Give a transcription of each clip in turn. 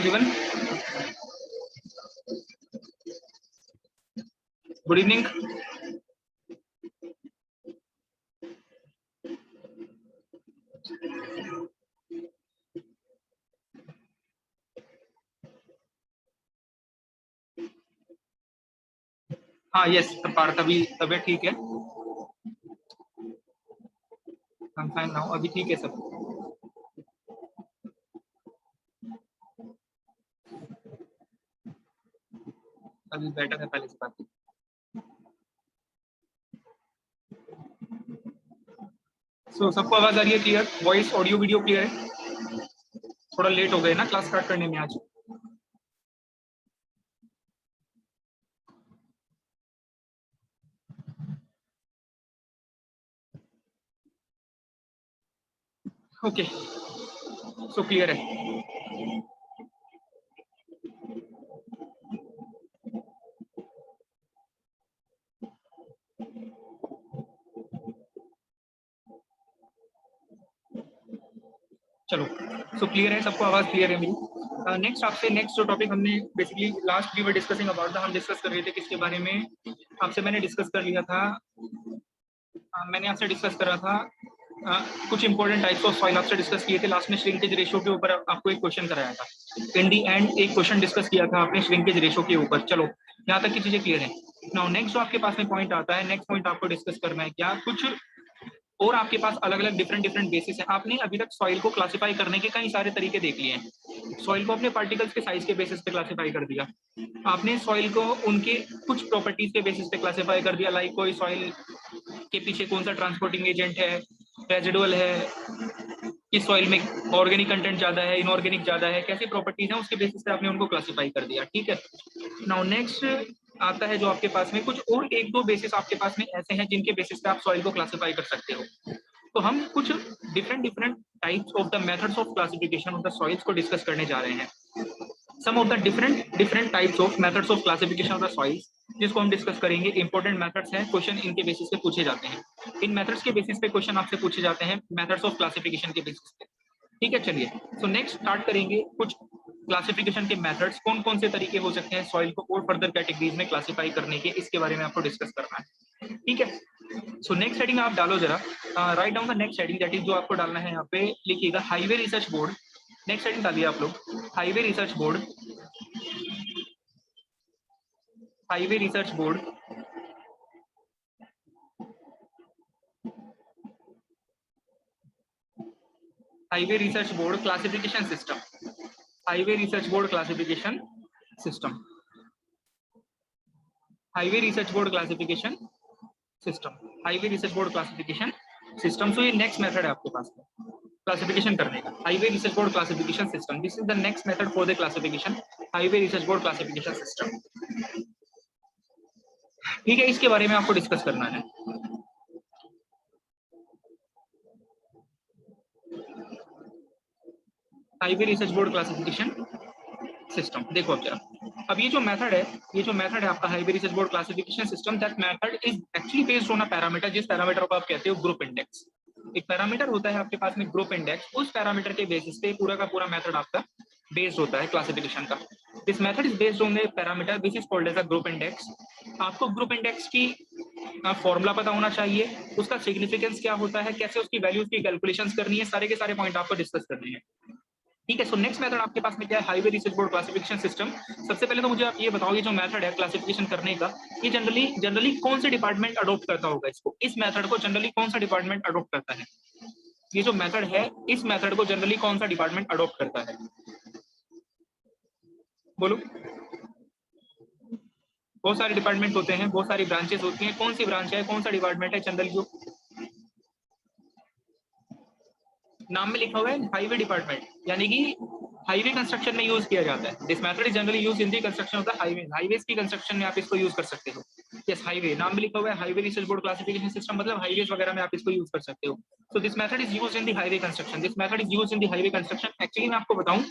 everyone. Good evening. हाँ yes Partha, अभी तबीयत ठीक है। I'm fine now, अभी ठीक है सब। अभी बेटर है पहले से बात। सो सबको आवाज आ रही है clear? Voice audio video clear है? थोड़ा लेट हो गए ना क्लास स्टार्ट करने में आज। ओके सो क्लियर है। चलो सो क्लियर है, सबको आवाज क्लियर है मेरी। नेक्स्ट आपसे नेक्स्ट जो टॉपिक हमने basically last we were discussing about हम डिस्कस कर रहे थे किसके बारे में? आपसे मैंने डिस्कस कर लिया था, मैंने आपसे डिस्कस करा था कुछ इंपॉर्टेंट टाइप्स ऑफ सॉइल आपसे डिस्कस किए थे। लास्ट में श्रिंकेज रेशियो के ऊपर आपको एक क्वेश्चन कराया था। इन दी एंड एक क्वेश्चन डिस्कस किया था आपने श्रिंकेज रेशियो के ऊपर। चलो यहाँ तक की चीजें क्लियर है। नाउ नेक्स्ट जो आपके पास में पॉइंट आता है, नेक्स्ट पॉइंट आपको डिस्कस करना है क्या कुछ और आपके पास अलग अलग डिफरेंट बेसिस है। आपने अभी तक सॉइल को क्लासिफाई करने के कई सारे तरीके देख लिए हैं। सॉइल को अपने पार्टिकल्स के साइज के बेसिस पे क्लासिफाई कर दिया, आपने सॉइल को उनके कुछ प्रॉपर्टीज के बेसिस पे क्लासिफाई कर दिया। लाइक कोई सॉइल के पीछे कौन सा ट्रांसपोर्टिंग एजेंट है, रेजिडुअल है, किस सॉइल में ऑर्गेनिक कंटेंट ज्यादा है, इनऑर्गेनिक ज्यादा है, कैसी प्रॉपर्टीज है, उसके बेसिस पे आपने उनको क्लासिफाई कर दिया। ठीक है, नाउ नेक्स्ट आता है जो आपके पास में कुछ और एक दो बेसिस आपके पास में ऐसे हैं जिनके बेसिस पे आप सॉइल को क्लासिफाई कर सकते हो। तो हम कुछ different types of the methods of classification of the soils को डिस्कस करने जा रहे हैं। Some of the different types of methods of classification of the soils जिसको हम डिस्कस करेंगे। इंपॉर्टेंट मेथड्स हैं, क्वेश्चन इनके बेसिस पे पूछे जाते हैं। इन मेथड्स के बेसिस पे क्वेश्चन आपसे पूछे जाते हैं, मेथड्स ऑफ क्लासिफिकेशन के बेसिस पे। ठीक है, चलिए सो नेक्स्ट स्टार्ट करेंगे कुछ क्लासिफिकेशन के मेथड्स, कौन कौन से तरीके हो सकते हैं सॉइल को और फर्दर कैटेगरीज में क्लासिफाई करने के, इसके बारे में आपको डिस्कस करना है। ठीक है, सो नेक्स्ट हेडिंग आप डालो जरा, write down the next heading, that is जो आपको डालना है यहाँ पे लिखिएगा highway research board. Next heading डालिए आप लोग, highway research board, highway research board highway research board classification system, highway research board classification system, highway research board classification system, highway research board classification system. So ये next method है आपके पास classification करने का, highway research board classification system. This is the next method for the classification, highway research board classification system. ठीक है, इसके बारे में आपको डिस्कस करना है। Highway research board classification system देखो अब जरा, अब ये जो मेथड है, ये जो मेथड है आपका highway research board classification system, that method is actually based on a parameter, जिस पैरामीटर को आप कहते हो ग्रुप इंडेक्स। एक पैरामीटर होता है आपके पास में ग्रुप इंडेक्स, उस पैरामीटर के बेसिस पे पूरा का पूरा मेथड आपका बेस्ड होता है क्लासिफिकेशन का। This method is based on the parameter which is called as a group index. आपको ग्रुप इंडेक्स की फॉर्मूला पता होना चाहिए, उसका सिग्निफिकेंस क्या होता है, कैसे उसकी वैल्यूज की कैलकुलेशंस करनी है, सारे के सारे पॉइंट आपको डिस्कस करने हैं। ठीक है, सो नेक्स्ट मेथड आपके पास में क्या है, highway research board classification system. सबसे पहले तो मुझे आप ये बताओ, ये जो मेथड है क्लासिफिकेशन करने का, ये जनरली कौन से डिपार्टमेंट अडॉप्ट करता होगा इसको? इस मेथड को जनरली कौन सा डिपार्टमेंट अडॉप्ट करता है? ये जो मेथड है, इस मेथड को जनरली कौन सा डिपार्टमेंट अडॉप्ट करता है? बोलो। बहुत सारे डिपार्टमेंट होते हैं, बहुत सारी ब्रांचेस होती हैं, कौन सी ब्रांच है, कौन सा डिपार्टमेंट है जनरली जो नाम में लिखा हुआ है हाईवे डिपार्टमेंट, यानी कि हाईवे कंस्ट्रक्शन में यूज किया जाता है। This method is generally use in the construction of the highway, highways की कंस्ट्रक्शन में आप इसको यूज कर सकते हो। यस, हाईवे नाम में लिखा हुआ है, highway research board classification system, मतलब हाईवेज वगैरह में आप इसको यूज कर सकते हो। So this method is used in the highway construction, this method is used in the highway construction. Actually मैं आपको बताऊं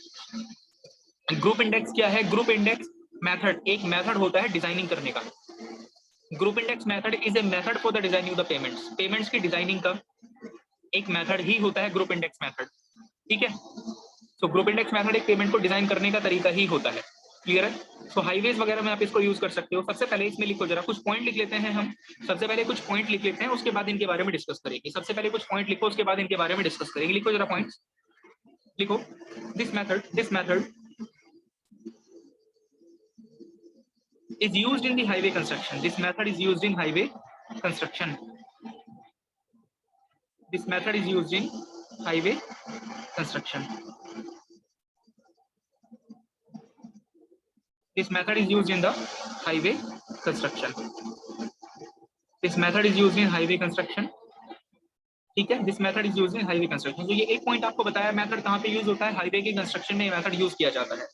ग्रुप इंडेक्स क्या है। ग्रुप इंडेक्स मेथड एक मेथड होता है डिजाइनिंग करने का। Group index method is a method for the designing of the payments, payments की डिजाइनिंग का एक मेथड ही होता है ग्रुप इंडेक्स मेथड। ठीक है, सो ग्रुप इंडेक्स मेथड एक पेमेंट को डिजाइन करने का तरीका ही होता है। क्लियर है? सो हाईवेज वगैरह में आप इसको यूज कर सकते हो। सबसे पहले इसमें लिखो जरा, कुछ पॉइंट लिख लेते हैं हम। सबसे पहले कुछ पॉइंट लिख लेते हैं, उसके बाद इनके बारे में डिस्कस करेंगे। सबसे पहले कुछ पॉइंट लिखो, उसके बाद इनके बारे में डिस्कस करेंगे। लिखो जरा पॉइंट्स, लिखो। This method is used in the highway construction. This method is used in highway construction. This method is used in highway construction. This method is used in the highway construction. This method is used in highway construction. ठीक है, this method is used in highway construction. तो ये एक point आपको बताया, method कहाँ पे use होता है, हाईवे की कंस्ट्रक्शन में मेथड यूज किया जाता है।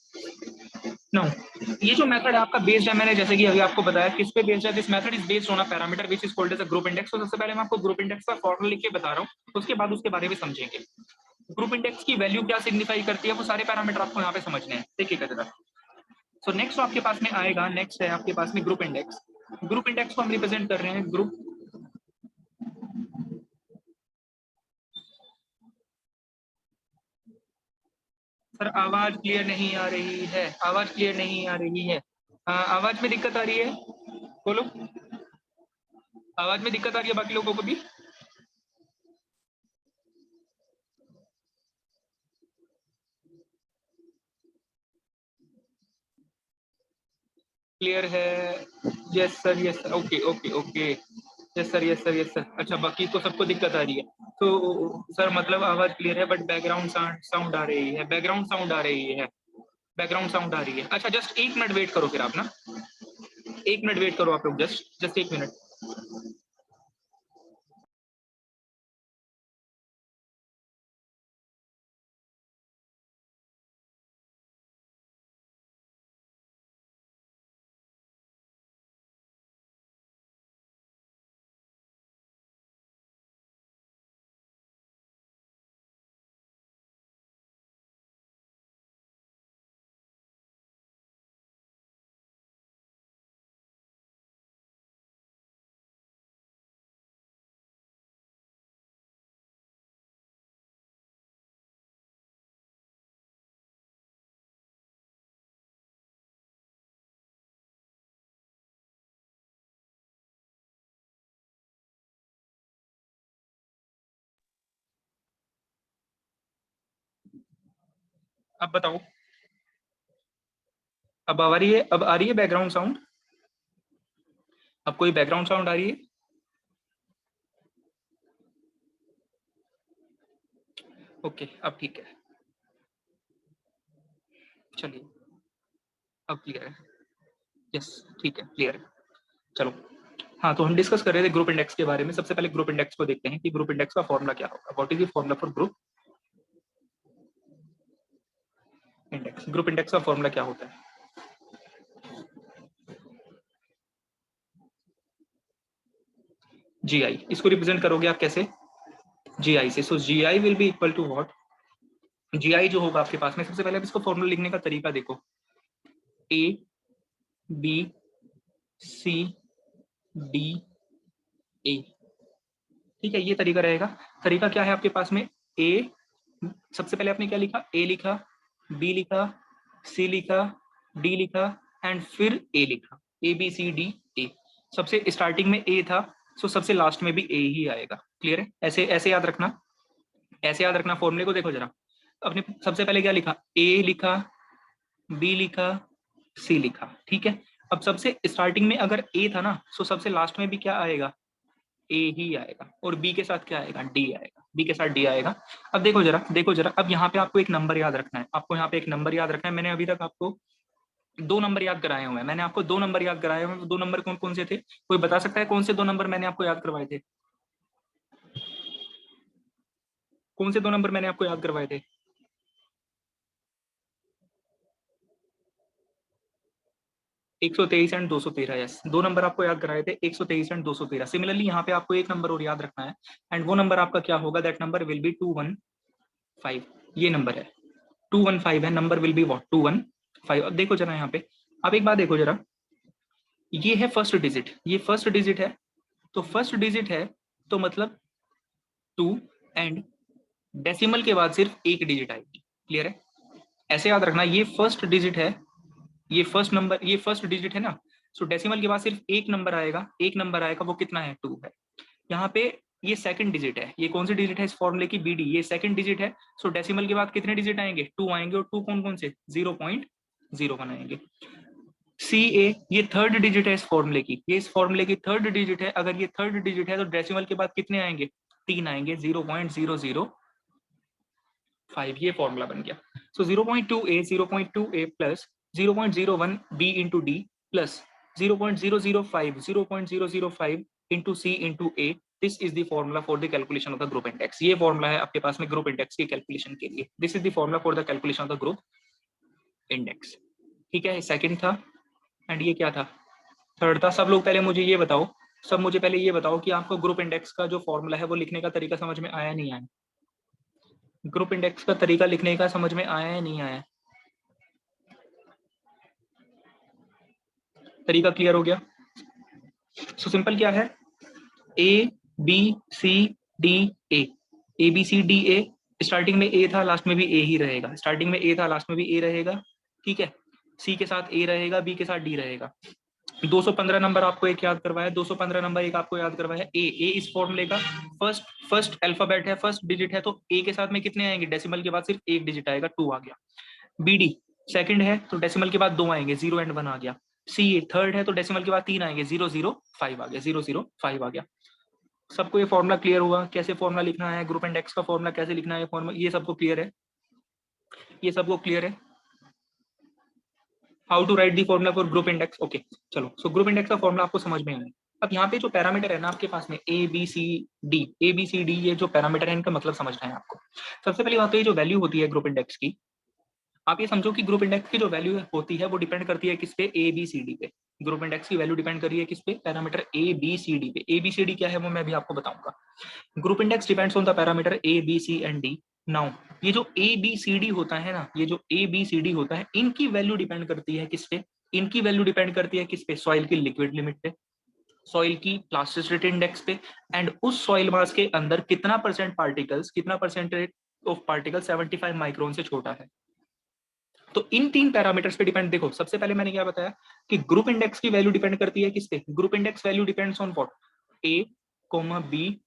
नो, ये जो मेथड है आपका बेस्ड है, मैंने जैसे कि अभी आपको बताया किस पे बेस्ड है। This method is based on a parameter which is called as a group index. तो सबसे पहले मैं आपको ग्रुप इंडेक्स का फॉर्मूला लिख के बता रहा हूँ, उसके बाद उसके बारे में समझेंगे। ग्रुप इंडेक्स की वैल्यू क्या सिग्निफाई करती है, वो सारे पैरामीटर आपको यहाँ पे समझने हैं। देखिएगा जरा। सो नेक्स्ट आपके पास में आएगा, नेक्स्ट है आपके पास में ग्रुप इंडेक्स। ग्रुप इंडेक्स को हम रिप्रेजेंट कर रहे हैं ग्रुप। सर आवाज क्लियर नहीं आ रही है, आवाज क्लियर नहीं आ रही है। आवाज में दिक्कत आ रही है, बोलो। आवाज में दिक्कत आ रही है बाकी लोगों को भी? क्लियर है? Yes sir, yes sir, okay okay okay, yes sir, yes sir, yes sir. अच्छा, बाकी को सबको दिक्कत आ रही है। तो सर मतलब आवाज क्लियर है बट बैकग्राउंड साउंड आ रही है, बैकग्राउंड साउंड आ रही है, बैकग्राउंड साउंड आ रही है। अच्छा, जस्ट 1 मिनट वेट करो फिर आप ना, 1 मिनट वेट करो आप लोग, जस्ट 1 मिनट। अब बताओ, अब आ रही है, अब आ रही है बैकग्राउंड साउंड? अब कोई बैकग्राउंड साउंड आ रही है? ओके, अब ठीक है, चलिए अब क्लियर है। यस, ठीक है, क्लियर है। चलो, हाँ, तो हम डिस्कस कर रहे थे ग्रुप इंडेक्स के बारे में। सबसे पहले ग्रुप इंडेक्स को देखते हैं कि ग्रुप इंडेक्स का फॉर्मूला क्या होगा। What is the formula for group index? Group index का फॉर्मूला क्या होता है? GI, इसको रिप्रेजेंट करोगे आप कैसे? GI से। So GI will be equal to what? GI जो होगा आपके पास में, सबसे पहले आप इसको फॉर्मूला लिखने का तरीका देखो। A B C D A, ठीक है, ये तरीका रहेगा। तरीका क्या है आपके पास में? A, सबसे पहले आपने क्या लिखा? A लिखा, B लिखा, C लिखा, D लिखा एंड फिर A लिखा। ABCDA। सबसे स्टार्टिंग में A था, सो सबसे लास्ट में भी A ही आएगा। क्लियर है? ऐसे ऐसे याद रखना, ऐसे याद रखना। फॉर्मूले को देखो जरा। अपने सबसे पहले क्या लिखा? A लिखा, B लिखा, C लिखा, ठीक है। अब सबसे स्टार्टिंग में अगर A था ना, सो सबसे लास्ट में भी क्या आएगा? ए ही आएगा। और बी के साथ क्या आएगा? डी आएगा। बी के साथ डी आएगा। अब देखो जरा, देखो जरा, अब यहाँ पे आपको एक नंबर याद रखना है। आपको यहाँ पे एक नंबर याद रखना है। मैंने अभी तक आपको 2 नंबर याद कराए हुए हैं। मैंने आपको 2 नंबर याद कराए हुए हैं। 2 नंबर कौन कौन से थे? कोई बता सकता है कौन से 2 नंबर मैंने आपको याद करवाए थे? कौन से 2 नंबर मैंने आपको याद करवाए थे? 123 एंड 213। यस, 2 नंबर आपको याद कराए थे, 123 एंड 213। सिमिलरली यहाँ पे आपको एक नंबर और याद रखना है, एंड वो नंबर आपका क्या होगा? That number will be 215। ये नंबर है 215 है, नंबर विल बी व्हाट? 215। अब देखो जरा यहाँ पे, अब एक बात देखो जरा, ये है फर्स्ट डिजिट, ये फर्स्ट डिजिट है, तो फर्स्ट डिजिट है तो मतलब 2 एंड डेसिमल के बाद सिर्फ एक डिजिट आएगी। क्लियर है? ऐसे याद रखना, ये फर्स्ट डिजिट है, ये फर्स्ट नंबर, ये फर्स्ट डिजिट है ना, सो डेसिमल के बाद सिर्फ एक नंबर आएगा, एक नंबर आएगा, वो कितना है, 2 है। यहाँ पे ये सेकंड डिजिट है, ये कौन सी डिजिट है इस फॉर्मूले की, BD, ये सेकंड डिजिट है। सो डेसिमल के बाद कितने डिजिट आएंगे, 2 आएंगे, और 2 कौन कौन से, 0.01 आएंगे। CA ये थर्ड डिजिट है इस फॉर्मूले की, ये इस फॉर्मूले की थर्ड डिजिट है। अगर ये थर्ड डिजिट है तो डेसिमल के बाद कितने आएंगे, 3 आएंगे, 0.005, ये फॉर्मूला बन गया। So 0.2a plus 0.01b into D plus 0.005 into C into A, this is the formula for the calculation of the group index. ये फॉर्मूला है आपके पास में ग्रुप इंडेक्स की कैलकुलेशन के लिए, this is the formula for the calculation of the group index. ठीक है, सेकंड था, एंड ये क्या था, थर्ड था। सब लोग पहले मुझे ये बताओ, सब मुझे पहले ये बताओ कि आपको ग्रुप इंडेक्स का जो फॉर्मूला है वो लिखने का तरीका समझ में आया नहीं आया, ग्रुप इंडेक्स का तरीका लिखने का समझ में आया या नहीं आया, तरीका क्लियर हो गया। सो सिंपल क्या है, A B C D A B C D A, starting में A था, लास्ट में भी A ही रहेगा, स्टार्टिंग में A था, लास्ट में भी A रहेगा। ठीक है, C के साथ A रहेगा, B के साथ D रहेगा। 215 नंबर आपको एक याद करवाया, 215 नंबर एक आपको याद करवाया। ए इस फॉर्मूले का फर्स्ट अल्फाबेट है, फर्स्ट डिजिट है, तो ए के साथ में कितने आएंगे, डेसिमल के बाद सिर्फ एक डिजिट आएगा, 2 आ गया। BD सेकंड है तो डेसिमल के बाद 2 आएंगे, 0 एंड 1 आ गया। CA थर्ड है तो डेसिमल के बाद 3 आएंगे, 005 आ गया, 005 आ गया। सबको ये फॉर्मूला क्लियर हुआ, कैसे फॉर्मूला लिखना है, ग्रुप इंडेक्स का फॉर्मूला कैसे लिखना है, फॉर्मूला ये सबको क्लियर है, ये सबको क्लियर है। How to write the formula for group index, okay. चलो, सो ग्रुप इंडेक्स का फॉर्मूला आपको समझ में आया। अब यहाँ पे जो पैरामीटर है ना आपके पास में A B C D, ये जो पैरामीटर है इनका मतलब समझना है आपको। सबसे पहली बात तो ये जो वैल्यू होती है ग्रुप इंडेक्स की, आप ये समझो कि ग्रुप इंडेक्स की जो वैल्यू होती है वो डिपेंड करती है किस पे, ABCD पे। ग्रुप इंडेक्स की वैल्यू डिपेंड कर रही है किस पे, पैरामीटर ABCD पे। ABCD क्या है वो मैं भी आपको बताऊंगा। Group index depends on the parameter A B C and D। Now ये जो ABCD होता है ना, ये जो ABCD होता है, इनकी वैल्यू डिपेंड करती है किस पे, इनकी वैल्यू डिपेंड करती है किस पे, सॉइल की लिक्विड लिमिट पे, सॉइल की प्लास्टिसिटी इंडेक्स पे, एंड उस सॉइल मास के अंदर कितना परसेंट पार्टिकल्स, कितना परसेंटेज ऑफ पार्टिकल 75 माइक्रोन से छोटा है। तो इन 3 पैरामीटर्स पे डिपेंड, देखो सबसे पहले मैंने क्या बताया कि ग्रुप इंडेक्स की वैल्यू डिपेंड करती है किस पे, group index value depends on what, A, B,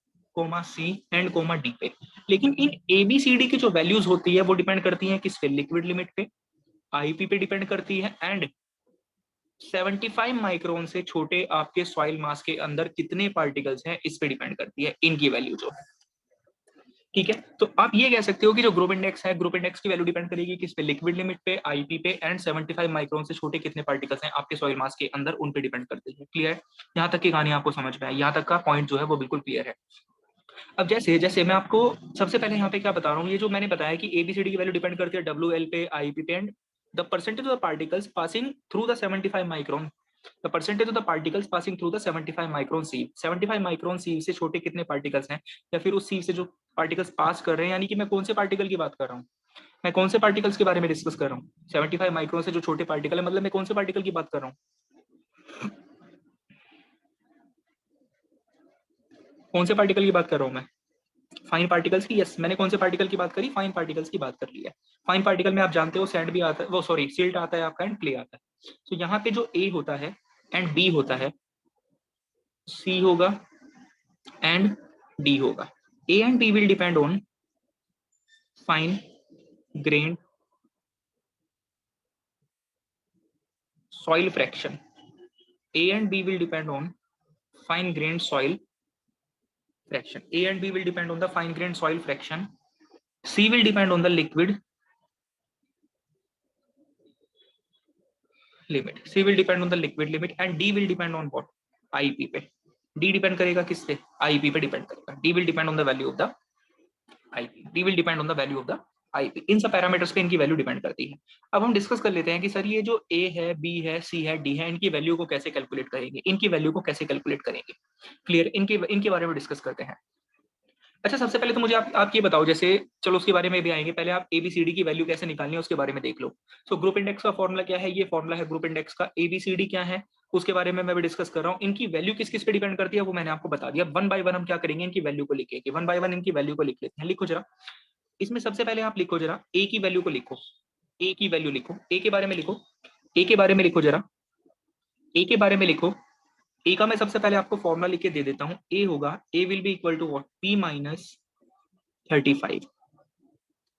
C and D पे। लेकिन इन ABCD की जो वैल्यूज होती है वो डिपेंड करती है किस पे, लिक्विड लिमिट पे, IP पे डिपेंड करती है, एंड 75 माइक्रोन से छोटे आपके सॉइल मास के अंदर कितने पार्टिकल्स हैं इस पे डिपेंड करती है इनकी वैल्यू जो है। ठीक है, तो आप ये कह सकते हो कि जो ग्रुप इंडेक्स है, ग्रुप इंडेक्स की वैल्यू डिपेंड करेगी किस पे, लिक्विड लिमिट पे, IP पे, एंड 75 माइक्रोन से छोटे कितने पार्टिकल्स हैं आपके सॉइल मास के अंदर, उन पे डिपेंड करती है। क्लियर, यहाँ तक की कहानी आपको समझ में आई, यहाँ तक का पॉइंट जो है वो बिल्कुल क्लियर है। अब जैसे जैसे मैं आपको सबसे पहले यहाँ पे क्या बता रहा हूँ, ये जो मैंने बताया कि ABCD की वैल्यू डिपेंड करती है WL पे, IP पे, and the percentage of the particles passing through the 75 micron, the percentage of the particles passing through the 75 micron सीव, 75 micron सीव से छोटे कितने पार्टिकल्स हैं, या फिर उस सीव से जो पार्टिकल्स पास कर रहे हैं, यानी कि मैं कौन से पार्टिकल की बात कर रहा हूँ, मैं कौन से पार्टिकल्स के बारे में डिस्कस कर रहा हूँ, 75 माइक्रोन से जो छोटे पार्टिकल है, मतलब मैं कौन से पार्टिकल की बात कर रहा हूँ, कौन से पार्टिकल की बात कर रहा हूँ मैं, फाइन पार्टिकल्स की। यस, मैंने कौन से पार्टिकल की बात करी, फाइन पार्टिकल्स की बात कर ली है। फाइन पार्टिकल में आप जानते हो सैंड भी आता है, वो सॉरी सिल्ट आता है आपका, एंड क्ले आता है। तो यहाँ पे जो A होता है एंड B होता है, C होगा एंड D होगा। A and B will depend on fine grain soil fraction. A and B will depend on fine grained soil fraction. A and B will depend on the fine grained soil fraction. C will depend on the liquid limit. C will depend on the liquid limit, and D will depend on what? IP पे. D depend करेगा किस पे? IP पे depend करेगा. D will depend on the value of the IP. D will depend on the value of the IP. इन सब parameters पे इनकी value depend करती है। अब हम डिस्कस कर लेते हैं कि सर ये जो A है, B है, C है, D है, इनकी वैल्यू को कैसे कैलकुलेट करेंगे, इनकी वैल्यू को कैसे कैलकुलेट करेंगे। क्लियर, इनके बारे में डिस्कस करते हैं। अच्छा, सबसे पहले तो मुझे आप ये बताओ, जैसे चलो उसके बारे में भी आएंगे, पहले आप ABCD की वैल्यू कैसे निकालनी है उसके बारे में देख लो। सो ग्रुप इंडेक्स का फॉर्मूला क्या है, ये फॉर्मूला है ग्रुप इंडेक्स का। ABCD क्या है उसके बारे में मैं भी डिस्कस कर रहा हूँ। इनकी वैल्यू किस किस पे डिपेंड करती है वो मैंने आपको बता दिया। वन बाय वन हम क्या करेंगे, इनकी वैल्यू को लिखेंगे, वन बाय वन इनकी वैल्यू को लिख लेते हैं। लिखो जरा, इसमें सबसे पहले आप लिखो जरा A की वैल्यू को लिखो, ए की वैल्यू लिखो, ए के बारे में लिखो, ए के बारे में लिखो जरा, ए के बारे में लिखो। ए का मैं सबसे पहले आपको फॉर्मूला लिख के दे देता हूं। ए होगा, A will be equal to what, P minus 35।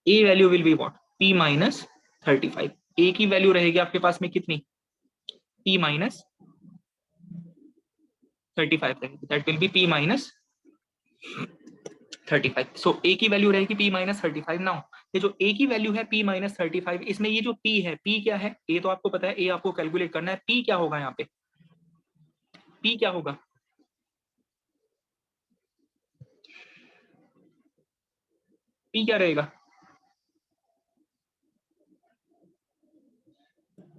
A value will be what, P minus 35। A की वैल्यू रहेगी आपके पास में कितनी, पी माइनस 35 रहेगी, that will B P minus 35। सो ए की वैल्यू रहेगी पी माइनस 35। नाउ ये जो ए की वैल्यू है पी माइनस 35, इसमें ये जो पी है, पी क्या है, ए तो आपको पता है, ए आपको कैलकुलेट करना है। पी क्या होगा यहाँ पे, पी क्या होगा, पी क्या रहेगा,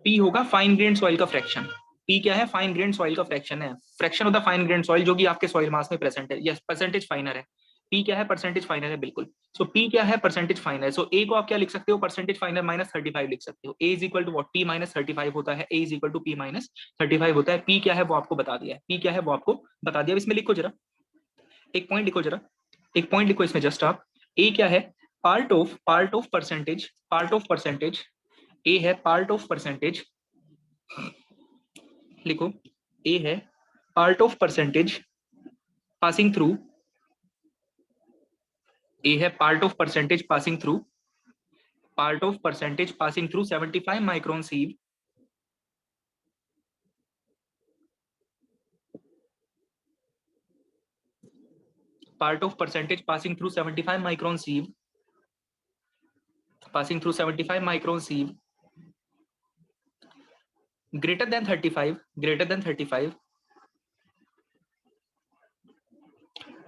पी होगा फाइन ग्रेन सॉइल का फ्रैक्शन। पी क्या है, फाइन ग्रेन सॉइल का फ्रैक्शन है, fraction of the fine grain soil जो कि आपके सॉइल मास में प्रेजेंट है। यस, परसेंटेज फाइनर है। पी क्या है, परसेंटेज फाइनर है, बिल्कुल। सो पी क्या है, परसेंटेज फाइनर। सो ए को आप क्या लिख सकते हो, परसेंटेज फाइनर माइनस 35 लिख सकते हो। A is equal to what, P minus 35 होता है, A is equal to P minus 35 होता है। पी क्या है वो आपको बता दिया है, पी क्या है वो आपको बता दिया। इसमें लिखो जरा, एक पॉइंट लिखो जरा, एक पॉइंट लिखो इसमें जस्ट आप। ए क्या है, part of percentage, part of percentage. A है पार्ट ऑफ परसेंटेज, लिखो। ए है part of percentage passing through, A है part of percentage passing through, part of percentage passing through 75 micron sieve, part of percentage passing through 75 micron sieve, passing through 75 micron sieve, greater than 35, greater than 35,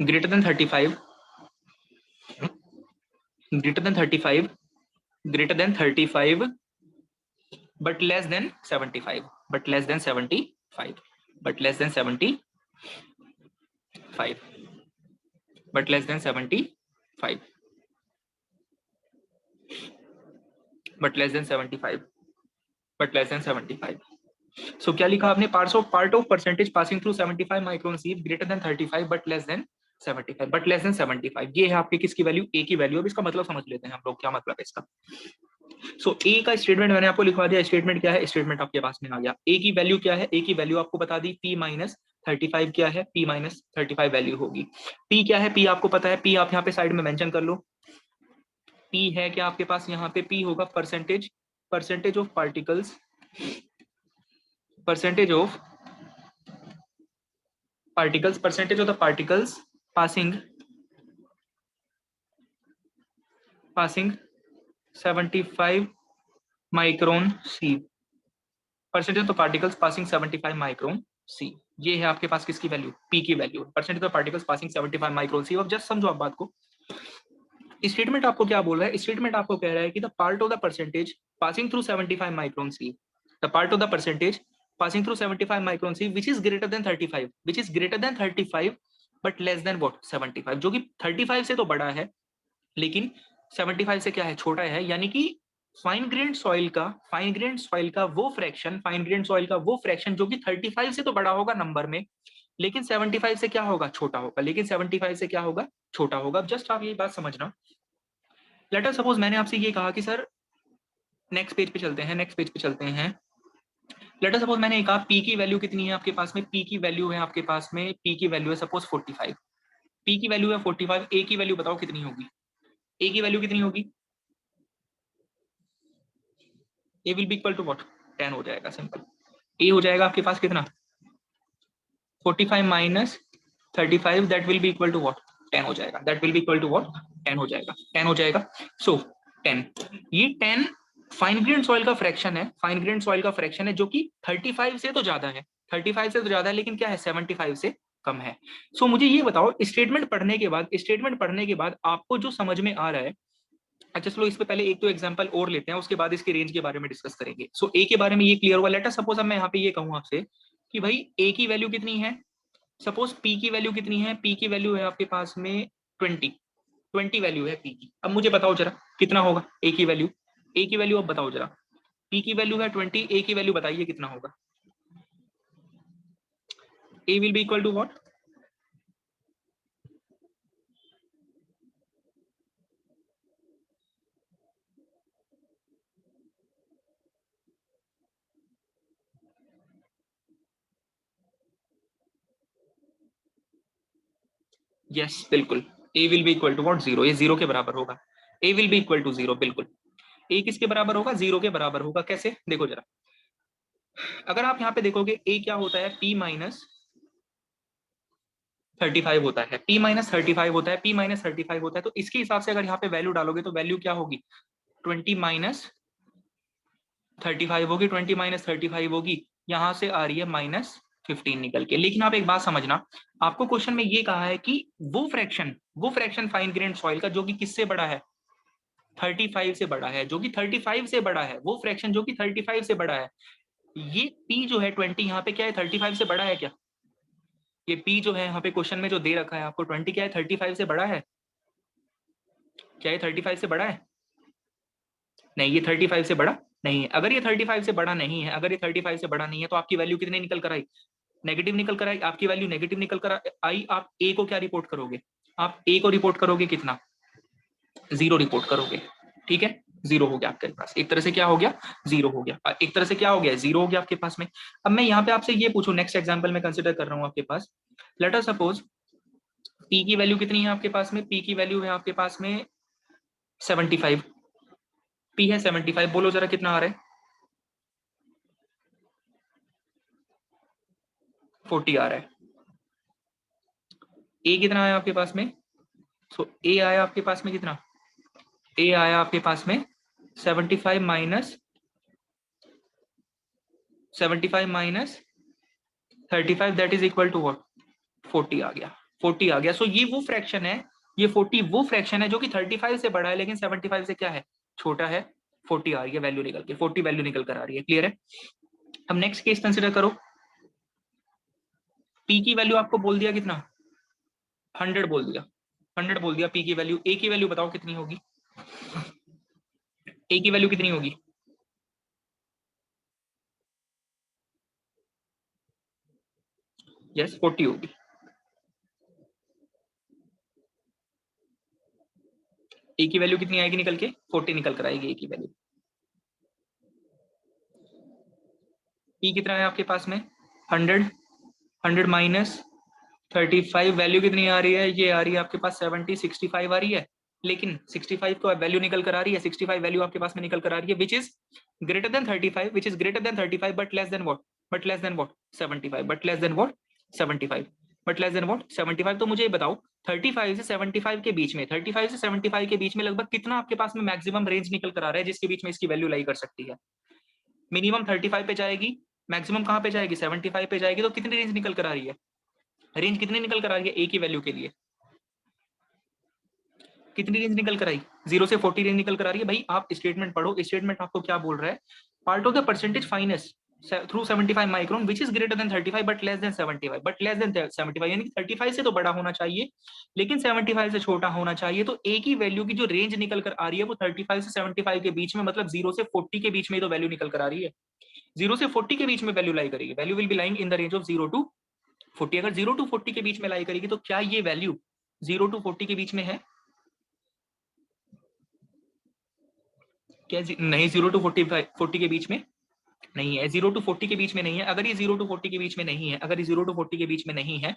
greater than 35, greater than 35, greater than 35, but less than 75, but less than 75, but less than 75, but less than 75, but less than 75, but less than 75. So क्या लिखा आपने, part of percentage passing through 75 micron सीव, greater than 35 but less than 75, but less than 75। ये है आपकी किसकी value, ए की value. अब इसका मतलब समझ लेते हैं हम लोग, क्या मतलब है इसका। सो ए का स्टेटमेंट मैंने आपको लिखवा दिया। स्टेटमेंट क्या है, स्टेटमेंट आपके पास में आ गया। ए की वैल्यू क्या है, ए की वैल्यू आपको बता दी, पी माइनस 35 क्या है, पी माइनस 35 वैल्यू होगी। पी क्या है, पी आपको पता है, पी आप यहाँ पे साइड में मेंशन कर लो। पी है क्या आपके पास यहाँ पे, पी होगा percentage, percentage of particles, percentage of particles, percentage of the particles passing 75 micron c, percentage of the particles passing 75 micron c। ये है आपके पास किसकी वैल्यू, p की value, percentage of particles passing 75 micron sieve. अब just समझो आप बात को। स्टेटमेंट आपको क्या बोल रहा है, स्टेटमेंट आपको कह रहा है कि the part of the percentage passing through 75 micron sieve, the part of the percentage passing through 75 micron c which is greater than 35, which is greater than 35 but less than what 75, जो कि 35 से तो बड़ा है लेकिन 75 से क्या है, छोटा है। यानी कि फाइन ग्रेन सॉइल का, फाइन ग्रेन सॉइल का वो फ्रैक्शन, फाइन ग्रेन सॉइल का वो फ्रैक्शन जो कि 35 से तो बड़ा होगा नंबर में, लेकिन 75 से क्या होगा, छोटा होगा, लेकिन 75 से क्या होगा, छोटा होगा। अब जस्ट आप ये बात समझना। लेट अस सपोज मैंने आपसे ये कहा कि सर नेक्स्ट पेज पे चलते हैं, नेक्स्ट पेज पे चलते हैं। लेट अस सपोज मैंने कहा पी की वैल्यू कितनी है आपके पास में, पी की वैल्यू है आपके पास में, पी की वैल्यू है सपोज 45, पी की वैल्यू है 45। ए की वैल्यू बताओ कितनी होगी, ए की वैल्यू कितनी होगी, A will be equal to what 10 हो जाएगा, सिंपल। ए हो जाएगा आपके पास कितना 45 minus 35, that will be equal to what 10 हो जाएगा, that will be equal to what 10 हो जाएगा, 10 हो जाएगा। सो 10, ये 10 फाइन ग्रेन सॉइल का फ्रैक्शन है, फाइन ग्रेन सॉइल का फ्रैक्शन है जो कि 35 से तो ज्यादा है, 35 से तो ज्यादा है, लेकिन क्या है 75 से कम है। सो मुझे ये बताओ स्टेटमेंट पढ़ने के बाद, स्टेटमेंट पढ़ने के बाद आपको जो समझ में आ रहा है। अच्छा चलो इस पे पहले एक तो एग्जांपल और लेते हैं, उसके बाद इसके रेंज के बारे में डिस्कस करेंगे। सो ए के बारे में ये क्लियर हुआ। लेट अस सपोज अब मैं यहाँ पे ये कहूँ आपसे कि भाई ए की वैल्यू कितनी है, सपोज पी की वैल्यू कितनी है, पी की वैल्यू है आपके पास में 20 वैल्यू है पी की। अब मुझे बताओ जरा कितना होगा ए की वैल्यू, ए की वैल्यू अब बताओ जरा, पी की वैल्यू है 20, ए की वैल्यू बताइए कितना होगा, A will be equal to what, yes बिल्कुल, A will be equal to what, 0, ये 0 के बराबर होगा। A will be equal to 0, बिल्कुल। ए किसके बराबर होगा, 0 के बराबर होगा। कैसे, देखो जरा, अगर आप यहाँ पे देखोगे ए क्या होता है, p माइनस 35 होता है, p माइनस 35 होता है, p माइनस 35 होता है। तो इसके हिसाब से अगर यहाँ पे वैल्यू डालोगे तो वैल्यू क्या होगी, 20 माइनस 35 होगी, 20 माइनस 35 होगी, यहाँ से आ रही है माइनस 15 निकल के। लेकिन आप एक बात समझना, आपको क्वेश्चन में ये कहा है कि वो फ्रैक्शन फाइन ग्रेन सॉइल का जो कि किससे बड़ा है, 35 से बड़ा है, जो कि 35 से बड़ा है, वो फ्रैक्शन जो कि 35 से बड़ा है। ये p जो है 20 यहाँ पे क्या है, 35 से बड़ा है क्या, ये p जो है यहाँ पे क्वेश्चन में जो दे रखा है आपको 20 क्या है, 35 से बड़ा है क्या, ये 35 से बड़ा है, नहीं ये 35 से बड़ा नहीं है। अगर ये 35 से बड़ा नहीं है, अगर ये 35 से बड़ा नहीं है तो आपकी वैल्यू कितनी निकल कर आई, नेगेटिव निकल कर आई, आपकी वैल्यू नेगेटिव निकल कर आई। आप ए को क्या रिपोर्ट करोगे, आप ए को रिपोर्ट करोगे कितना, 0 रिपोर्ट करोगे, ठीक है, 0 हो गया आपके पास, एक तरह से क्या हो गया, 0 हो गया, एक तरह से क्या हो गया, 0 हो गया आपके पास में। अब मैं यहाँ पे आपसे ये पूछूं, नेक्स्ट एग्जांपल में कंसिडर कर रहा हूँ आपके पास, लेट अस सपोज p की वैल्यू कितनी है आपके पास में, p की वैल्यू है आपके पास में 75, p है 75, बोलो जरा कितना आ रहा है, 40 आ रहा है। a कितना आया आपके पास में, सो a आया आपके पास में कितना, a आया आपके पास में 75 minus 75 minus 35, that is equal to what, 40 आ गया, 40 आ गया। सो ये वो फ्रैक्शन है, ये 40 वो फ्रैक्शन है जो कि 35 से बड़ा है लेकिन 75 से क्या है, छोटा है। 40 आ रही है वैल्यू निकल के, 40 वैल्यू निकल कर आ रही है, क्लियर है। अब नेक्स्ट केस कंसिडर करो, p की वैल्यू आपको बोल दिया कितना, 100 बोल दिया, 100 बोल दिया p की वैल्यू। a की वैल्यू बताओ कितनी होगी, a की वैल्यू कितनी होगी, यस 40 होगी। a की वैल्यू कितनी आएगी निकल के, 40 निकल कर आएगी a की वैल्यू। p कितना है आपके पास में, 100, 100 माइनस 35, वैल्यू कितनी आ रही है, ये आ रही है आपके पास 70, 65 आ रही है। लेकिन 65 को वैल्यू निकल कर आ रही है, 65 वैल्यू आपके पास में निकल कर आ रही है, which is greater than 35, which is greater than 35 but less than what, but less than what 75, but less than what 75, but less than what 75। तो मुझे ये बताओ 35 से 75 के बीच में, 35 से 75 के बीच में लगभग कितना आपके पास में मैक्सिमम रेंज निकल कर आ रहा है जिसके बीच में इसकी वैल्यू लाई कर सकती है। मिनिमम 35 पे जाएगी, मैक्सिमम कहां पे जाएगी, 75 पे जाएगी। तो कितनी रेंज निकल कर आ रही है, रेंज कितनी निकल कर आ रही है ए की वैल्यू के लिए, कितनी रेंज निकल कर आई, 0 से 40 रेंज निकल कर आ रही है। भाई आप स्टेटमेंट पढ़ो, स्टेटमेंट आपको क्या बोल रहा है, part of the percentage finance through 75 micron which is greater than 35 but less than 75, but less than 75 यानी कि 35 से तो बड़ा होना चाहिए लेकिन 75 से छोटा होना चाहिए। तो ए की वैल्यू की जो रेंज निकल कर आ रही है वो 35 से 75 के बीच में, मतलब 0 से 40 के बीच में तो वैल्यू निकल कर आ रही है, 0 से 40 के बीच में वैल्यू लाई करेगी, value will be lying in the range of 0 to 40। अगर 0 टू 40 के बीच में लाई करेगी तो क्या ये वैल्यू 0 टू 40 के बीच में है, क्या नहीं, 0 टू 40 के बीच में नहीं है, 0 टू 40 के बीच में नहीं है। अगर ये 0 टू 40 के बीच में नहीं है, अगर ये 0 टू 40 के बीच में नहीं है,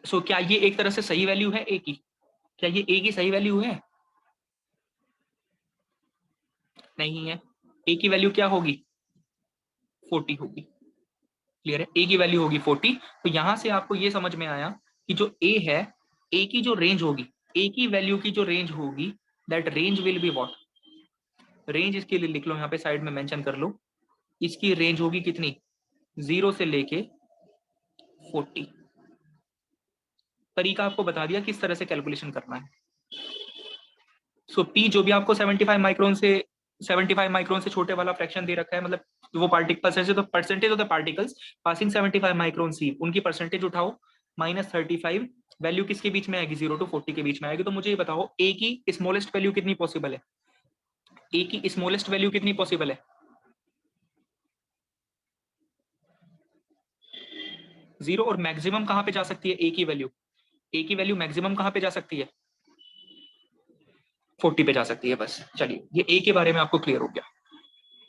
सो क्या ये एक तरह से सही वैल्यू है ए की, क्या ये ए की सही वैल्यू है, नहीं है। ए की वैल्यू क्या होगी, 40 होगी, क्लियर है, ए की वैल्यू होगी 40। तो यहां से आपको ये समझ में आया कि जो ए है, ए की जो रेंज होगी, ए की वैल्यू की जो रेंज होगी, that range will be what, range इसके लिए लिख लो यहाँ पे साइड में मेंशन कर लो, इसकी रेंज होगी कितनी, 0 से लेके 40। तरीका आपको बता दिया किस तरह से कैलकुलेशन करना है। सो पी जो भी आपको 75 माइक्रोन से छोटे वाला फ्रैक्शन दे रखा है, मतलब वो पार्टिकल तो percentage of the particles passing 75 micron sieve, उनकी परसेंटेज उठाओ माइनस 35, वैल्यू किसके बीच में आएगी, 0 टू 40 के बीच में आएगी। तो मुझे ये बताओ ए की स्मॉलेस्ट वैल्यू कितनी पॉसिबल है, ए की स्मॉलेस्ट वैल्यू कितनी पॉसिबल है, 0। और मैक्सिमम कहां पे जा सकती है ए की वैल्यू, ए की वैल्यू मैक्सिमम कहां पे जा सकती है, 40 पे जा सकती है। बस चलिए ये ए के बारे में आपको क्लियर हो गया,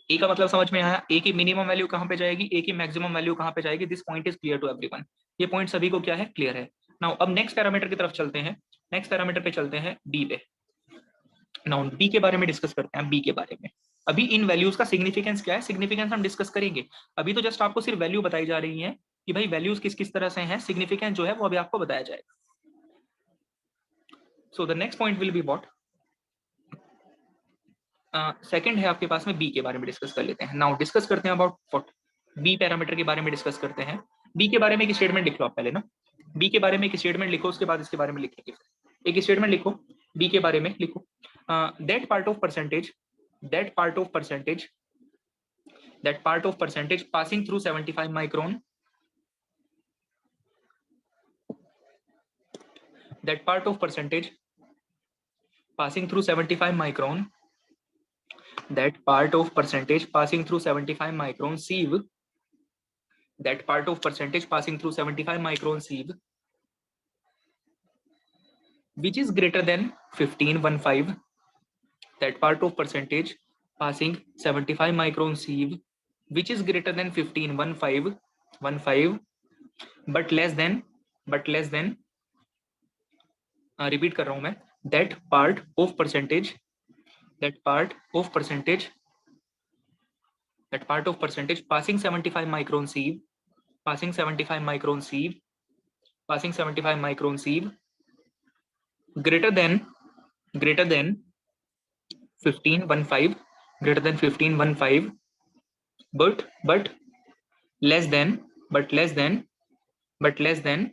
ए का मतलब समझ में आया, ए की मिनिमम वैल्यू कहां पे जाएगी, ए की मैक्सिमम वैल्यू कहां पे जाएगी, this point is clear to everyone, ये पॉइंट सभी को क्या है, क्लियर है। नाउ अब नेक्स्ट पैरामीटर की तरफ चलते हैं, नेक्स्ट पैरामीटर पे चलते हैं बी पे। नाउ बी के बारे में डिस्कस करते हैं बी के बारे में। अभी इन वैल्यूज का सिग्निफिकेंस क्या है, सिग्निफिकेंस हम डिस्कस करेंगे। अभी तो जस्ट आपको सिर्फ वैल्यू बताई जा रही है कि भाई वैल्यूज किस किस तरह से हैं, सिग्निफिकेंस जो है वो अभी आपको बताया जाएगा। So the next point will be what, second है आपके पास में बी के बारे में डिस्कस कर लेते हैं। नाउ डिस्कस करते हैं अबाउट व्हाट, बी पैरामीटर के बारे में डिस्कस करते हैं। बी के बारे में एक स्टेटमेंट लिख लो आप पहले ना, बी के बारे में एक स्टेटमेंट लिखो, उसके बाद इसके बारे में लिखेंगे। एक स्टेटमेंट लिखो बी के बारे में, लिखो that part of percentage, that part of percentage, that part of percentage passing through 75 micron, that part of percentage passing through 75 micron, that part of percentage passing through 75 micron sieve, that part of percentage passing through 75 micron sieve which is greater than 1515, that part of percentage passing 75 micron sieve which is greater than 1515 but less than repeat कर रहा हूं मैं, that part of percentage, that part of percentage, that part of percentage passing 75 micron sieve, passing 75 micron sieve, passing 75 micron sieve greater than 1515, greater than 1515 but less than but less than but less than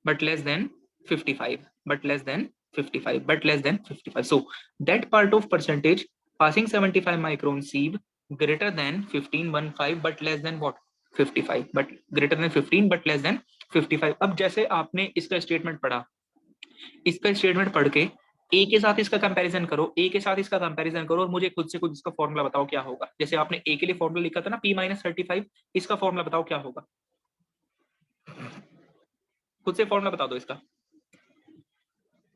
but less than 55, but less than 55, but less than 55. So that part of percentage passing 75 micron sieve greater than 1515 but less than what, 55, but greater than 15 but less than 55। अब जैसे आपने इसका statement पढ़ा, इसका statement पढ़ के ए के साथ इसका कंपैरिजन करो, ए के साथ इसका कंपैरिजन करो और मुझे खुद से कुछ इसका फॉर्मूला बताओ क्या होगा। जैसे आपने ए के लिए फॉर्मूला लिखा था ना P-35, इसका फॉर्मूला बताओ क्या होगा, खुद से फॉर्मूला बता दो इसका।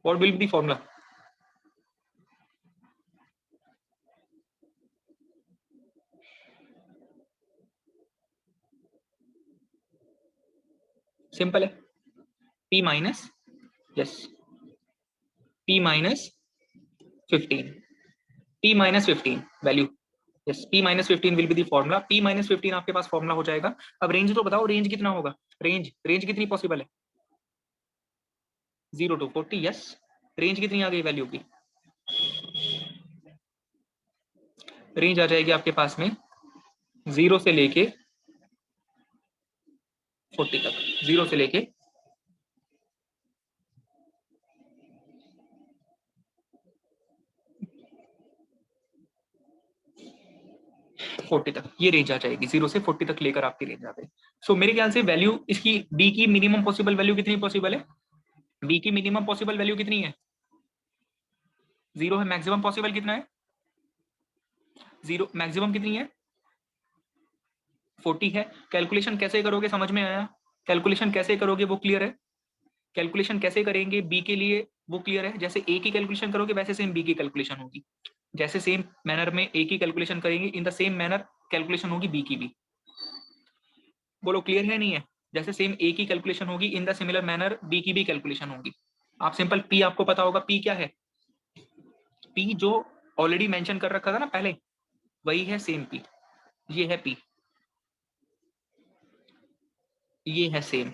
What will be the formula? Simple है, P minus, yes, P minus 15, P minus 15 value, yes, P minus 15 will be the formula. P minus 15 आपके पास फॉर्मूला हो जाएगा। अब रेंज तो बताओ, रेंज कितना होगा, रेंज कितनी पॉसिबल है, 0 to 40, यस। रेंज कितनी आ गई वैल्यू की, रेंज आ जाएगी आपके पास में 0 से लेके 40 तक, 0 से लेके 40 तक, ये रेंज आ जाएगी। 0 से 40 तक लेकर आपकी रेंज आ गई। सो मेरे ख्याल से वैल्यू इसकी बी की मिनिमम पॉसिबल वैल्यू कितनी पॉसिबल है, बी की मिनिमम पॉसिबल वैल्यू कितनी है, 0 है। मैक्सिमम पॉसिबल कितना है, 0, मैक्सिमम कितनी है, 40 है। कैलकुलेशन कैसे करोगे समझ में आया, कैलकुलेशन कैसे करोगे वो क्लियर है, कैलकुलेशन कैसे करेंगे बी के लिए वो क्लियर है। जैसे ए की कैलकुलेशन करोगे वैसे सेम बी की कैलकुलेशन होगी, जैसे सेम मैनर में ए की कैलकुलेशन करेंगे in the same manner calculation होगी बी की भी। बोलो क्लियर है नहीं है, जैसे सेम ए की कैलकुलेशन होगी in the similar manner B की भी कैलकुलेशन होगी। आप सिंपल पी आपको पता होगा, पी क्या है, पी जो ऑलरेडी मेंशन कर रखा था ना पहले, वही है सेम पी, ये है पी, ये है सेम,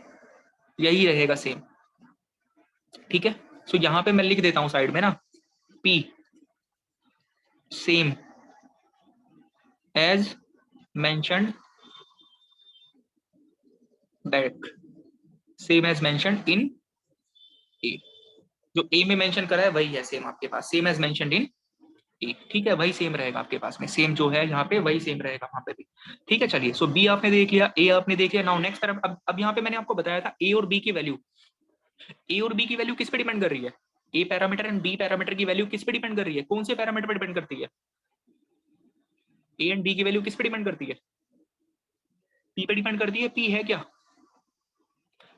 यही रहेगा सेम, ठीक है। सो यहां पे मैं लिख देता हूं साइड में ना, P same as mentioned that, same as mentioned in A, जो ए में मेंशन करा है वही है सेम आपके पास, सेम एज मेंशनड इन ए, ठीक है, वही सेम रहेगा आपके पास में, सेम जो है यहाँ पे वही सेम रहेगा वहां पे भी, ठीक है। चलिए, सो बी आपने देख लिया, ए आपने देख लिया। नाउ नेक्स्ट तरफ, अब यहाँ पे मैंने आपको बताया था ए और बी की वैल्यू, ए और बी की वैल्यू किस पे डिपेंड कर रही है, A parameter and B parameter की वैल्यू किस पे डिपेंड कर रही है, कौन से पैरामीटर पे डिपेंड करती है, ए एंड बी की वैल्यू किस पे डिपेंड करती है, पी पे डिपेंड करती है। पी है क्या,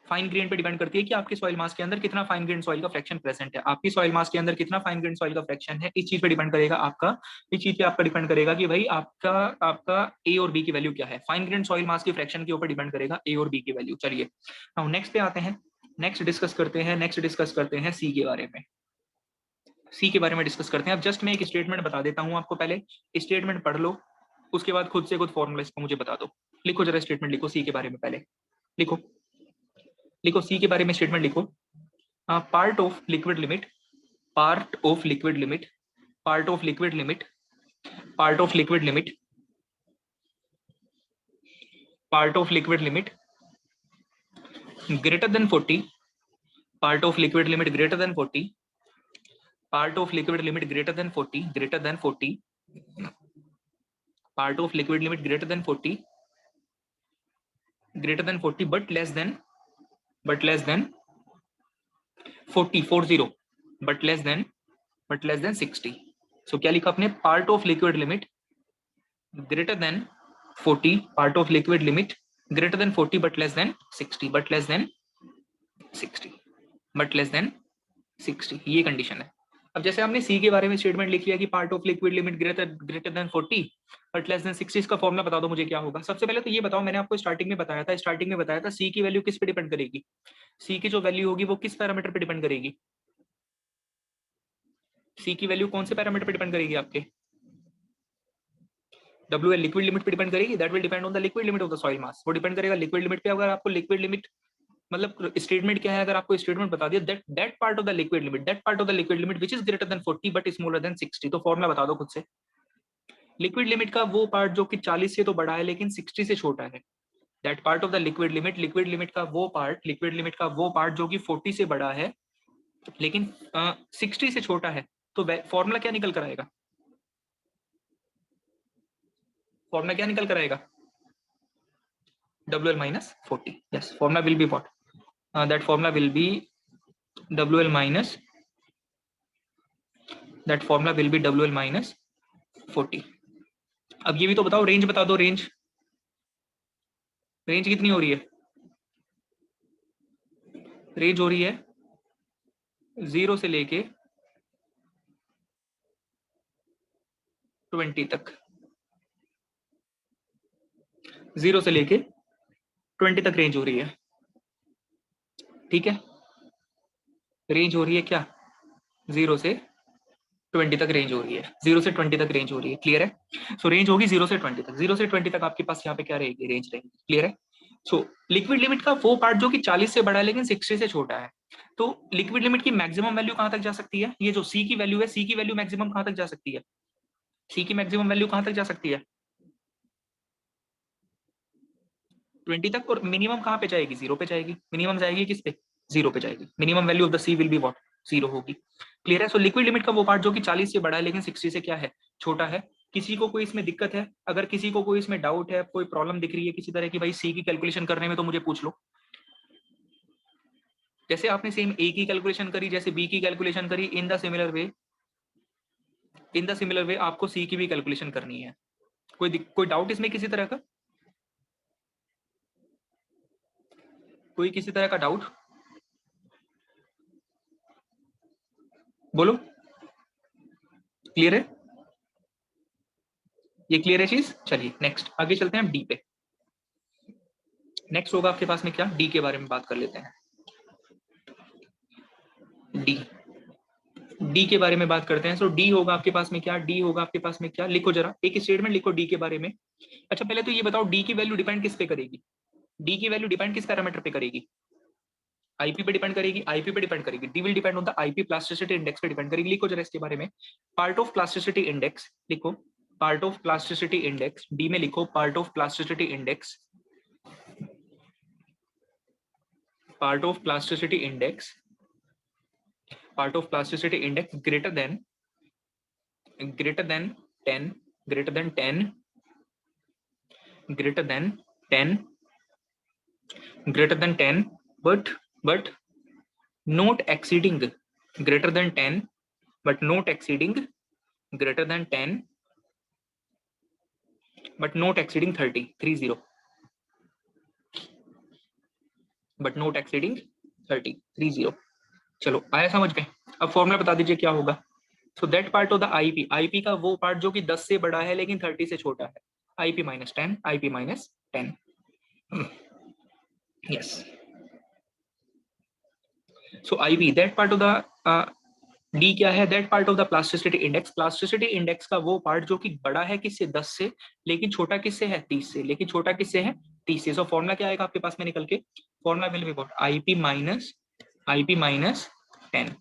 फाइन ग्रेन पे डिपेंड करती है कि आपके सॉइल मास के अंदर कितना फाइन ग्रेन सॉइल का फ्रैक्शन प्रेजेंट है, आपकी सॉइल मास के अंदर कितना फाइन ग्रेन सॉइल का फ्रैक्शन है, इस चीज पे डिपेंड करेगा आपका, इस चीज पे आपका डिपेंड करेगा कि भाई आपका आपका ए और बी की वैल्यू क्या है, फाइन ग्रेन सॉइल मास की फ्रैक्शन के ऊपर डिपेंड करेगा ए और बी की वैल्यू। चलिए नाउ नेक्स्ट पे आते हैं, नेक्स्ट डिस्कस करते हैं सी के बारे में। सी के बारे में डिस्कस करते हैं। अब जस्ट मैं एक स्टेटमेंट बता देता हूं आपको, पहले स्टेटमेंट पढ़ लो, उसके बाद खुद से खुद फॉर्मूला इसको मुझे बता दो। लिखो जरा स्टेटमेंट लिखो सी के बारे में, पहले लिखो सी के बारे में स्टेटमेंट लिखो। Part of liquid limit, part of liquid limit, part of liquid limit, part of liquid limit, part of liquid limit greater than 40, part of liquid limit greater than 40, part of liquid limit greater than 40, greater than 40, part of liquid limit greater than 40, greater than 40 but less than 40, 40 but less than 60. So क्या लिखा आपने? part of liquid limit greater than 40, part of liquid limit greater than 40 but less than 60, but less than 60, but less than 60, ये condition है। अब जैसे हमने सी के बारे में स्टेटमेंट लिख लिया कि part of liquid limit greater than 40 but less than 60, इसका फॉर्मूला बता दो मुझे क्या होगा। सबसे पहले तो ये बताओ, मैंने आपको स्टार्टिंग में बताया था सी की वैल्यू किस पे डिपेंड करेगी? सी की जो वैल्यू होगी वो किस पैरामीटर पे डिपेंड करेगी? सी की वैल्यू कौन से पैरामीटर पे डिपेंड करेगी आपके? WL लिक्विड लिमिट पे डिपेंड करेगी। That will depend on the liquid limit of the soil मास। वो डिपेंड करेगा लिक्विड लिमिट पे। अगर आपको लिक्विड लिमिट मतलब स्टेटमेंट क्या है, अगर आपको स्टेटमेंट बता दिया that part of the liquid limit which is greater than 40 but smaller than 60, तो फॉर्मूला बता दो खुद से। लिक्विड लिमिट का वो पार्ट जो कि 40 से तो बड़ा है लेकिन 60 से छोटा है, that part of the liquid limit का वो पार्ट जो कि 40 से बड़ा है लेकिन 60 से छोटा है, तो फॉर्मूला क्या निकल कर आएगा? फॉर्मूला क्या निकल कर आएगा? WL minus 40. Yes, formula will be what? That formula will be WL minus. That formula will be WL minus 40. अब ये भी तो बताओ, रेंज बता दो, रेंज कितनी हो रही है? रेंज हो रही है 0 से लेके 20 तक, 0 से लेके 20 तक रेंज हो रही है। ठीक है, रेंज हो रही है क्या? 0 से 20 तक रेंज हो रही है, 0 से 20 तक रेंज हो रही है। क्लियर है? सो रेंज होगी 0 से 20 तक, 0 से 20 तक आपके पास यहाँ पे क्या रहेगी? रेंज रहेगी। क्लियर है? सो लिक्विड लिमिट का वो पार्ट जो कि 40 से बड़ा है लेकिन 60 से छोटा है, तो लिक्विड लिमिट की मैक्सिमम वैल्यू कहां तक जा सकती है? ये जो सी की वैल्यू है, सी की वैल्यू मैक्सिमम कहां तक जा सकती है? सी की मैक्सिमम वैल्यू कहां तक जा सकती है? 20 तक। और मिनिमम कहां पे जाएगी? 0 पे जाएगी। मिनिमम जाएगी किस पे? 0 पे जाएगी। Minimum value of the C will be what? 0 होगी। क्लियर है? सो लिक्विड लिमिट का वो पार्ट जो कि 40 से बड़ा है लेकिन 60 से क्या है? छोटा है। किसी को कोई इसमें दिक्कत है? अगर किसी को कोई इसमें डाउट है, कोई प्रॉब्लम दिख रही है किसी तरह की भाई सी की कैलकुलेशन करने में, तो मुझे पूछ लो। जैसे आपने सेम ए की कैलकुलेशन करी, जैसे बी की कैलकुलेशन करी, इन द सिमिलर वे आपको सी की भी कैलकुलेशन करनी है। कोई डाउट इसमें किसी तरह का? कोई किसी तरह का डाउट बोलो। क्लियर है? ये क्लियर है चीज? चलिए नेक्स्ट आगे चलते हैं हम डी पे। नेक्स्ट होगा आपके पास में क्या? डी के बारे में बात कर लेते हैं। डी के बारे में बात करते हैं। सो डी होगा आपके पास में क्या? डी होगा आपके पास में क्या? लिखो जरा एक स्टेटमेंट लिखो डी के बारे में। अच्छा पहले तो ये बताओ डी की वैल्यू डिपेंड किस पे करेगी? डी की वैल्यू डिपेंड किस पैरामीटर पे करेगी? आईपी पे डिपेंड करेगी। आईपी पे डिपेंड करेगी। D will depend on the IP plasticity index पे डिपेंड करेगी। लिखो जरा इसके बारे में। पार्ट ऑफ प्लास्टिसिटी इंडेक्स लिखो, part of plasticity index. D में लिखो part of plasticity index, part of plasticity index, part of plasticity index greater than 10, greater than 10, greater than 10, greater than 10 but not exceeding, greater than 10 but not exceeding, greater than 10 but not exceeding 30, but not exceeding 30. चलो आया समझ में? अब formula बता दीजिए क्या होगा। So that part of the IP, IP का वो पार्ट जो कि 10 से बड़ा है लेकिन 30 से छोटा है, IP minus 10, IP minus 10। Yes so IP that part of the D क्या है, that part of the plasticity index, plasticity index का वो पार्ट जो कि बड़ा है किससे 10 से, लेकिन छोटा किससे है 30 से, लेकिन छोटा किससे है 30 से। सो फॉर्मूला क्या आएगा आपके पास में निकल के, formula will be what, IP minus 10,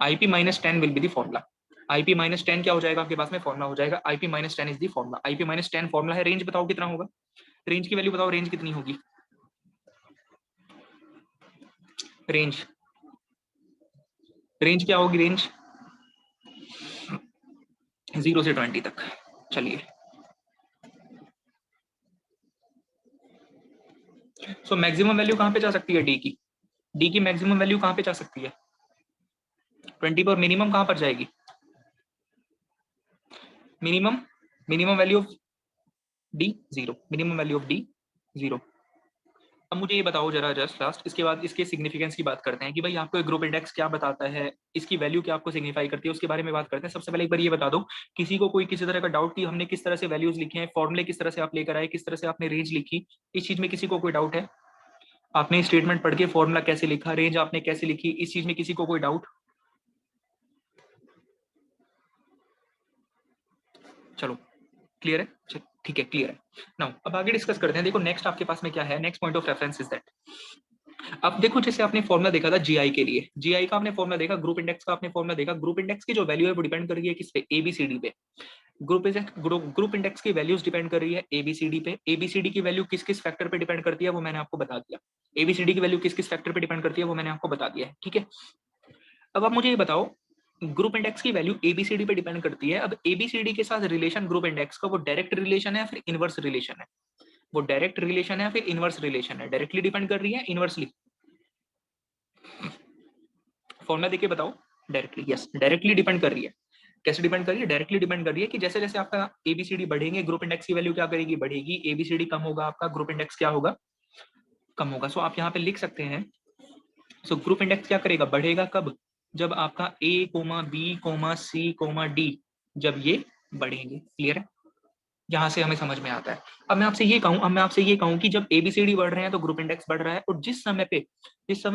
IP minus 10 will be the formula. IP minus 10 क्या हो जाएगा आपके पास में, फॉर्मूला हो जाएगा IP minus 10 is the formula. IP minus 10 formula है। रेंज बताओ कितना होगा, रेंज की वैल्यू बताओ, रेंज कितनी होगी, रेंज रेंज क्या होगी, रेंज 0 से 20 तक। चलिए सो मैक्सिमम वैल्यू कहां पे जा सकती है डी की, डी की मैक्सिमम वैल्यू कहां पे जा सकती है 20 पर, मिनिमम कहां पर जाएगी, minimum minimum value of D 0, minimum value of D 0। अब मुझे ये बताओ जरा जस्ट लास्ट, इसके बाद इसके सिग्निफिकेंस की बात करते हैं कि भाई आपको एक ग्रुप इंडेक्स क्या बताता है, इसकी वैल्यू क्या आपको सिग्निफाई करती है, उसके बारे में बात करते हैं। सबसे पहले एक बार ये बता दो, किसी को कोई किसी तरह का डाउट कि हमने किस तरह से वैल्यूज लिखे हैं, फॉर्मुले किस तरह से आप लेकर आए, किस तरह से आपने रेंज लिखी, इस चीज में किसी को कोई डाउट है, आपने स्टेटमेंट पढ़ के फॉर्मुला कैसे लिखा, रेंज आपने कैसे लिखी, इस चीज में किसी को कोई डाउट? चलो क्लियर है, ठीक है क्लियर है। नाउ अब आगे डिस्कस करते हैं। देखो नेक्स्ट आपके पास में क्या है, next point of reference is that, अब देखो जैसे आपने फॉर्मुला देखा था जीआई के लिए, जीआई का आपने फॉर्मुला देखा, ग्रुप इंडेक्स का आपने फॉर्मुला देखा, ग्रुप इंडेक्स की जो वैल्यू है वो डिपेंड कर रही है किस पे, एबीसीडी पे। ग्रुप इंडेक्स की वैल्यूज डिपेंड कर रही है एबीसीडी पे। एबीसीडी की वैल्यू किस किस फैक्टर पे डिपेंड करती है वो मैंने आपको बता दिया, एबीसीडी की वैल्यू किस किस फैक्टर पे डिपेंड करती है वो मैंने आपको बता दिया है, ठीक है। अब आप मुझे ये बताओ, ग्रुप इंडेक्स की वैल्यू एबीसीडी पे डिपेंड करती है, अब एबीसीडी के साथ रिलेशन ग्रुप इंडेक्स का वो डायरेक्ट रिलेशन है या फिर इनवर्स रिलेशन है, वो डायरेक्ट रिलेशन है या फिर इनवर्स रिलेशन है, डायरेक्टली डिपेंड कर रही है इनवर्सली, फॉर्मुला देके बताओ। डायरेक्टली, यस डायरेक्टली डिपेंड कर रही है। कैसे डिपेंड कर रही है, डायरेक्टली डिपेंड कर रही है कि जैसे जैसे आपका एबीसीडी बढ़ेंगे ग्रुप इंडेक्स की वैल्यू क्या करेगी, बढ़ेगी, एबीसीडी कम होगा आपका ग्रुप इंडेक्स क्या होगा, कम होगा। सो आप यहाँ पे लिख सकते हैं, सो ग्रुप इंडेक्स क्या करेगा, बढ़ेगा कब, जब आपका A comma B comma C comma D, जब ये बढ़ेंगे। क्लियर है, यहाँ से हमें समझ में आता है। अब मैं आपसे ये कहूँ कि जब एबीसीडी बढ़ रहे हैं तो ग्रुप इंडेक्स बढ़ रहा है, और जिस समय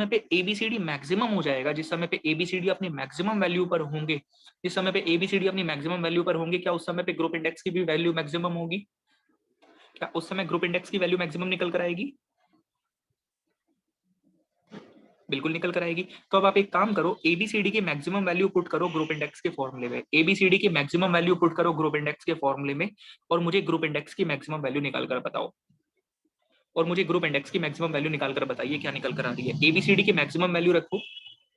पे एबीसीडी मैक्सिमम हो जाएगा, जिस समय पे एबीसीडी अपनी मैक्सिमम वैल्यू पर होंगे, जिस समय पे एबीसीडी अपनी मैक्सिमम वैल्यू पर होंगे, क्या उस समय पे ग्रुप इंडेक्स की भी वैल्यू मैक्सिमम होगी, क्या उस समय ग्रुप इंडेक्स की वैल्यू मैक्सिमम निकल कर आएगी, बिल्कुल निकल कर आएगी। तो अब आप एक काम करो, एबीसीडी की मैक्सिमम वैल्यू पुट करो ग्रुप इंडेक्स के फॉर्मूले में, एबीसीडी की मैक्सिमम वैल्यू पुट करो ग्रुप इंडेक्स के फॉर्मूले में, और मुझे ग्रुप इंडेक्स की मैक्सिमम वैल्यू निकाल कर बताओ, और मुझे ग्रुप इंडेक्स की मैक्सिमम वैल्यू निकाल कर बताइए क्या निकल कर आ रही है। एबीसीडी की मैक्सिमम वैल्यू रखो,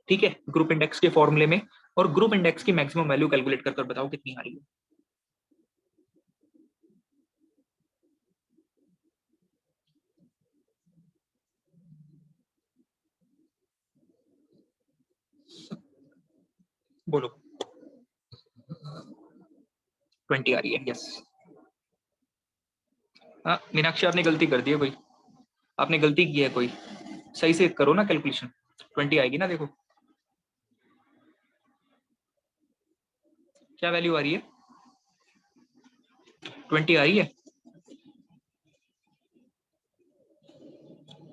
ठीक है, ग्रुप इंडेक्स के फॉर्मूले में, और ग्रुप इंडेक्स की मैक्सिमम वैल्यू कैलकुलेट कर बताओ कितनी आ रही है। बोलो, 20 आ रही है, यस। हाँ मीनाक्षी आपने गलती कर दी है कोई, आपने गलती की है कोई, सही से करो ना कैलकुलेशन, 20 आएगी ना, देखो क्या वैल्यू आ रही है, 20 आ रही है,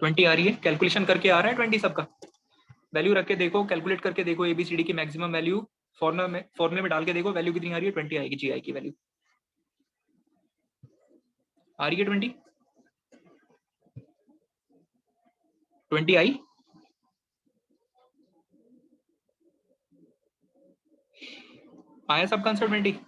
20 आ रही है, कैलकुलेशन करके आ रहा है 20 सबका, वैल्यू रख के देखो, कैलकुलेट करके देखो, एबीसीडी की मैक्सिमम वैल्यू फॉर्मूले में डाल के देखो, वैल्यू कितनी आ रही है, 20 आएगी, जीआई की वैल्यू आ रही है 20, 20 आई, आया सबका आंसर 20।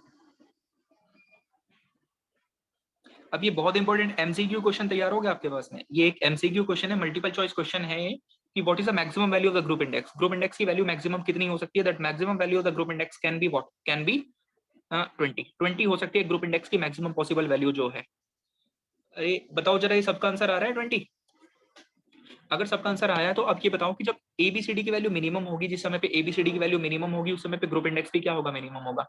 अब ये बहुत इंपॉर्टेंट एमसीक्यू क्वेश्चन तैयार हो गया आपके पास में, ये एक एमसीक्यू क्वेश्चन है, मल्टीपल चॉइस क्वेश्चन है ये, कि what is the maximum value of the group index, group index की वैल्यू मैक्सिमम कितनी हो सकती है, that maximum value of the group index can be what, can be 20 हो सकती है ग्रुप इंडेक्स की मैक्सिमम पॉसिबल वैल्यू जो है। अरे बताओ जरा, ये सबका आंसर आ रहा है 20? अगर सबका आंसर आया तो अब ये बताओ कि जब एबीसीडी की वैल्यू मिनिमम होगी, जिस समय पे एबीसीडी की वैल्यू मिनिमम होगी उस समय पे ग्रुप इंडेक्स भी क्या होगा, मिनिमम होगा।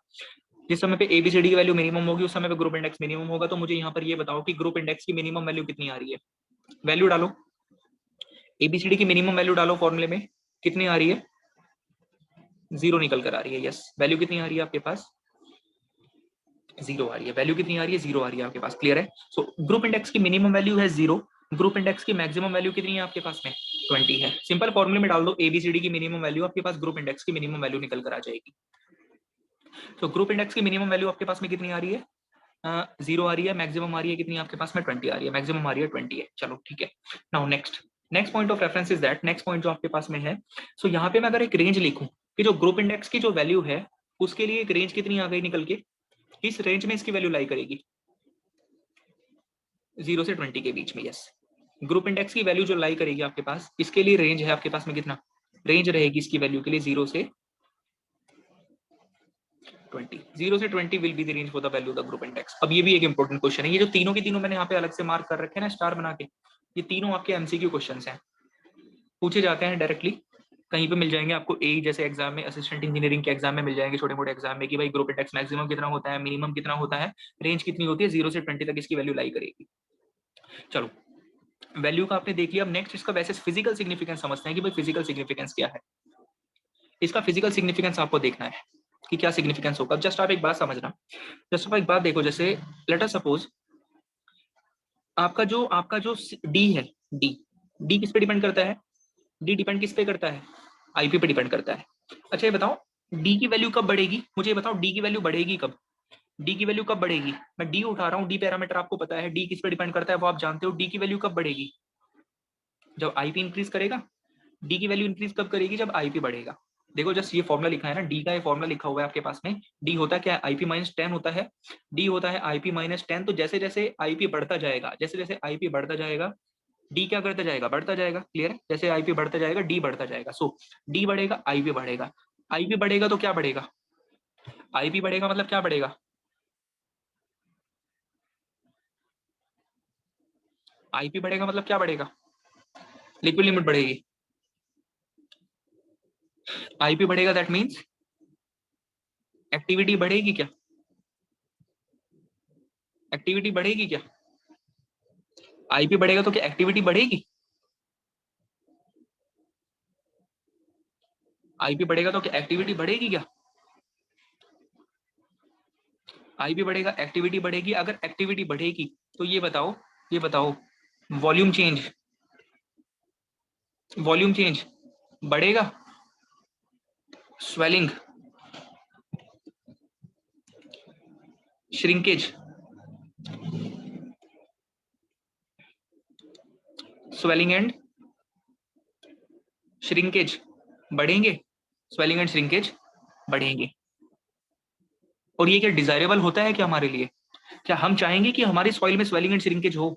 जिस समय पे एबीसीडी की वैल्यू मिनिमम होगी उस समय पे ग्रुप इंडेक्स मिनिमम होगा। तो मुझे यहाँ पर ये बताओ कि ग्रुप इंडेक्स की मिनिमम वैल्यू कितनी आ रही है, वैल्यू डालो, एबीसीडी की मिनिमम वैल्यू डालो फॉर्मूले में, कितनी आ रही है, 0 निकल कर आ रही है, यस। वैल्यू कितनी आ रही है आपके पास, 0 आ रही है, वैल्यू कितनी आ रही है, 0 आ रही है आपके पास। क्लियर है, सो ग्रुप इंडेक्स की मिनिमम वैल्यू है 0, ग्रुप इंडेक्स की मैक्सिमम वैल्यू कितनी है आपके पास में? 20 है। सिंपल फॉर्मूले में डाल दो ABCD की मिनिमम वैल्यू, आपके पास ग्रुप इंडेक्स की मिनिमम वैल्यू निकल कर आ जाएगी। तो ग्रुप इंडेक्स की मिनिमम वैल्यू आपके पास में कितनी आ रही है? 0 आ रही है। मैक्सिमम आ रही है कितनी आपके पास में? 20 आ रही है। मैक्सिमम आ रही है 20 है। चलो ठीक है। Now next point of reference is that, next point जो आपके पास में है, सो यहाँ पे मैं अगर एक रेंज लिखूं कि जो ग्रुप इंडेक्स की जो वैल्यू है उसके लिए एक रेंज कितनी आ गई निकल के, इस रेंज में इसकी वैल्यू लाई करेगी 0 से 20 के बीच में। यस, ग्रुप इंडेक्स की वैल्यू जो लाई करेगी आपके पास, इसके लिए रेंज है आपके पास में कितना, रेंज रहेगी इसकी वैल्यू के लिए 0 से 20। 0 से 20 will be the range for the value the group index. अब ये भी एक इंपॉर्टेंट क्वेश्चन है, ये जो तीनों के तीनों मैंने यहाँ पे अलग से मार्क कर रखे हैं ना स्टार बना के, ये तीनों आपके MCQ क्वेश्चंस हैं, पूछे जाते हैं डायरेक्टली, कहीं पे मिल जाएंगे आपको ए जैसे एग्जाम में, असिस्टेंट इंजीनियरिंग के एग्जाम में मिल जाएंगे, छोटे मोटे एग्जाम में, कि भाई ग्रुप इंडेक्स मैक्सिमम कितना होता है, मिनिमम कितना होता है, रेंज कितनी होती है, 0 से 20 तक इसकी वैल्यू लाई करेगी। चलो वैल्यू का आपने देख लिया। अब नेक्स्ट इसका वैसे फिजिकल सिग्निफिकेंस समझते हैं कि भाई फिजिकल सिग्निफिकेंस क्या है। इसका फिजिकल सिग्निफिकेंस आपको देखना है कि क्या सिग्निफिकेंस होगा। जस्ट आप एक बात समझना, जस्ट आप एक बात देखो, जैसे लेट अस सपोज आपका जो डी है, डी डी किस पे डिपेंड करता है? डी डिपेंड किस पे करता है? आईपी पे डिपेंड करता है। अच्छा ये बताओ डी की वैल्यू कब बढ़ेगी, मुझे ये बताओ डी की वैल्यू बढ़ेगी कब? डी की वैल्यू कब बढ़ेगी? मैं डी उठा रहा हूँ, डी पैरामीटर आपको पता है, डी किस पे डिपेंड करता है वो आप जानते हो। डी की वैल्यू कब बढ़ेगी? जब आईपी इंक्रीज करेगा। डी की वैल्यू इंक्रीज कब करेगी? जब आईपी बढ़ेगा। देखो जस्ट ये फॉर्मुला लिखा है ना, डी का ये फॉर्मुला लिखा हुआ है आपके पास में। डी होता है क्या? आईपी माइनस 10 होता है, डी होता है आईपी माइनस 10। तो जैसे जैसे आईपी बढ़ता जाएगा, जैसे जैसे आईपी बढ़ता जाएगा, डी क्या करता जाएगा? बढ़ता जाएगा। क्लियर है? जैसे आईपी बढ़ता जाएगा डी बढ़ता जाएगा। सो डी बढ़ेगा आईपी बढ़ेगा। आईपी बढ़ेगा तो क्या बढ़ेगा? आईपी बढ़ेगा मतलब क्या बढ़ेगा? आईपी बढ़ेगा मतलब क्या बढ़ेगा? लिक्विड लिमिट बढ़ेगी। आईपी बढ़ेगा दैट मीन्स एक्टिविटी बढ़ेगी क्या? एक्टिविटी बढ़ेगी क्या? आईपी बढ़ेगा तो क्या एक्टिविटी बढ़ेगी? आईपी बढ़ेगा तो क्या एक्टिविटी बढ़ेगी क्या? आईपी बढ़ेगा एक्टिविटी बढ़ेगी। अगर एक्टिविटी बढ़ेगी तो ये बताओ वॉल्यूम चेंज, वॉल्यूम चेंज बढ़ेगा, swelling, shrinkage, swelling and shrinkage बढ़ेंगे, स्वेलिंग एंड श्रिंकेज बढ़ेंगे। और ये क्या डिजायरेबल होता है क्या हमारे लिए? क्या हम चाहेंगे कि हमारी सॉइल में स्वेलिंग एंड श्रिंकेज हो?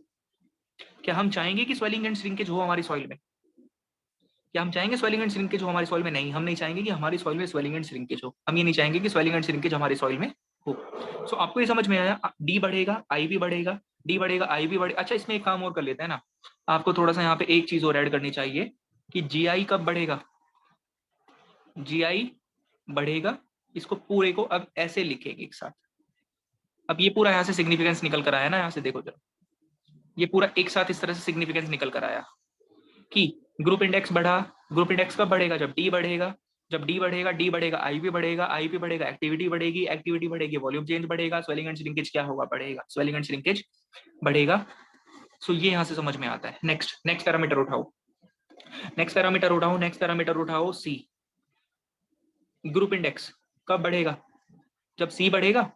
क्या हम चाहेंगे कि स्वेलिंग एंड श्रिंकेज हो हमारी सॉइल में? क्या हम चाहेंगे स्वेलिंग एंड श्रिंकेज हो हमारी सॉइल में? नहीं, हम नहीं चाहेंगे कि हमारी सॉइल में स्वेलिंग एंड श्रिंकेज हो। हम ये नहीं चाहेंगे कि स्वेलिंग एंड श्रिंकेज हमारी सॉइल में हो। सो आपको ये समझ में आया, डी बढ़ेगा आईवी बढ़ेगा, डी बढ़ेगा आईवी बढ़ेगा। अच्छा इसमें एक काम और कर लेते हैं ना, आपको थोड़ा सा यहाँ पे एक चीज और ऐड करनी चाहिए कि जीआई कब बढ़ेगा? जीआई बढ़ेगा। इसको पूरे को अब ऐसे लिखेंगे एक साथ। अब ये पूरा यहाँ से सिग्निफिकेंस निकल कर आया ना, यहाँ से देखो जरा, ये पूरा एक साथ इस तरह से सिग्निफिकेंस निकल कर आया कि ग्रुप इंडेक्स बढ़ा। ग्रुप इंडेक्स कब बढ़ेगा? जब डी बढ़ेगा। जब डी बढ़ेगा, डी बढ़ेगा आईपी बढ़ेगा, आईपी बढ़ेगा एक्टिविटी बढ़ेगी, एक्टिविटी बढ़ेगी वॉल्यूम चेंज बढ़ेगा, स्वेलिंग एंड श्रिंकेज क्या होगा? बढ़ेगा, स्वेलिंग एंड श्रिंकेज बढ़ेगा। सो ये यहाँ से समझ में आता है। नेक्स्ट पैरामीटर उठाओ, नेक्स्ट पैरामीटर उठाओ सी। ग्रुप इंडेक्स कब बढ़ेगा? जब सी बढ़ेगा।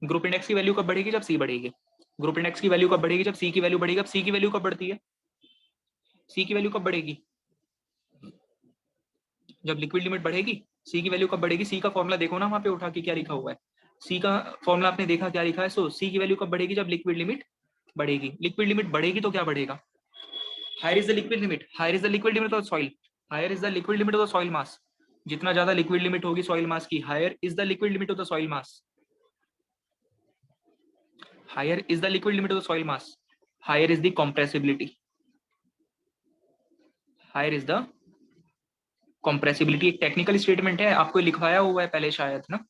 ग्रुप इंडेक्स की वैल्यू कब बढ़ेगी? जब सी बढ़ेगी। ग्रुप इंडेक्स की वैल्यू कब बढ़ेगी? जब सी की वैल्यू बढ़ेगी। अब सी की वैल्यू कब बढ़ती है? सी की वैल्यू कब बढ़ेगी? जब लिक्विड लिमिट बढ़ेगी। सी की वैल्यू कब बढ़ेगी? सी का फॉर्मुला देखो ना वहां पे उठा के क्या लिखा हुआ है, सी का फॉर्मुला आपने देखा क्या लिखा है? सो सी की वैल्यू कब बढ़ेगी? जब लिक्विड लिमिट बढ़ेगी। लिक्विड लिमिट बढ़ेगी तो क्या बढ़ेगा? Higher is the liquid limit, higher is the liquid limit of soil, higher is the liquid limit of the soil mass. जितना ज्यादा लिक्विड लिमिट होगी सॉइल मास की, higher is the liquid limit of the soil mass, higher is the liquid limit of the soil mass, higher is the compressibility, higher is the compressibility. एक technical statement है, आपको लिखवाया हुआ है पहले शायद ना,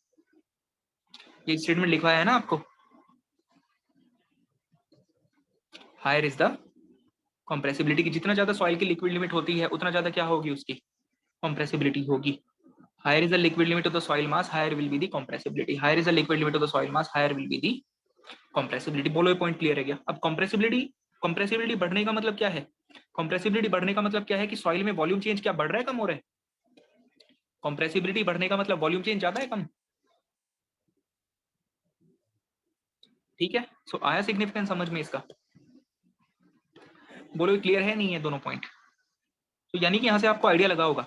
ये स्टेटमेंट लिखवाया है ना आपको, हायर इज द कंप्रेसिबिलिटी की जितना ज्यादा सॉइल की लिक्विड लिमिट होती है उतना ज्यादा क्या होगी? उसकी कंप्रेसिबिलिटी होगी। Higher is the liquid limit of the soil mass, higher will be the compressibility, higher is the liquid limit of the soil mass, higher will be the compressibility. बोलो ये पॉइंट क्लियर है क्या? अब compressibility, compressibility बढ़ने का मतलब क्या है? कंप्रेसिबिलिटी बढ़ने का मतलब क्या है कि सॉइल में वॉल्यूम चेंज क्या बढ़ रहा है, कम हो रहा है? कंप्रेसिबिलिटी बढ़ने का मतलब वॉल्यूम चेंज ज्यादा है, कम? ठीक है, सो आया सिग्निफिकेंस समझ में इसका? बोलो क्लियर है नहीं है दोनों पॉइंट? तो यानी कि यहां से आपको आइडिया लगा होगा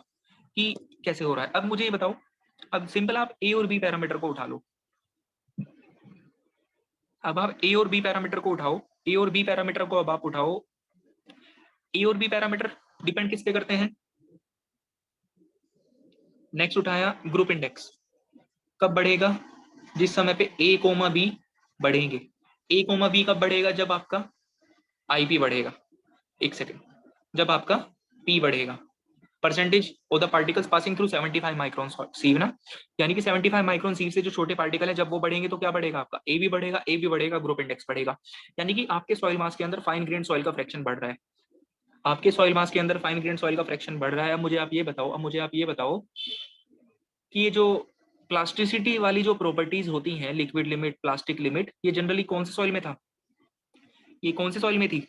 कि कैसे हो रहा है। अब मुझे ये बताओ, अब सिंपल आप ए और बी पैरामीटर को उठा लो। अब आप ए और बी पैरामीटर को उठाओ, ए और बी पैरामीटर को अब आप उठाओ। ए और बी पैरामीटर डिपेंड किस पे करते हैं? नेक्स्ट उठाया ग्रुप इंडेक्स, कब बढ़ेगा? जिस समय पे ए कोमा बी बढ़ेंगे। ए कोमा बी कब बढ़ेगा? जब आपका आईपी बढ़ेगा। एक सेकेंड, जब आपका पी बढ़ेगा, percentage of the particles passing through 75 micron सीव ना, यानी कि 75 माइक्रोन सीव से जो छोटे पार्टिकल है जब वो बढ़ेंगे तो क्या बढ़ेगा? आपका ए भी बढ़ेगा, ए भी बढ़ेगा, ग्रुप इंडेक्स बढ़ेगा। यानी कि आपके सॉइल मास के अंदर फाइन ग्रेन सॉइल का फ्रैक्शन बढ़ रहा है। आपके सॉइल मास के अंदर फाइन ग्रेन सॉइल का फ्रैक्शन बढ़ रहा है। अब मुझे आप ये बताओ कि ये जो प्लास्टिसिटी वाली जो प्रॉपर्टीज होती हैं, लिक्विड लिमिट, प्लास्टिक लिमिट, ये जनरली कौन से सॉइल में था? ये कौन से सॉइल में थी?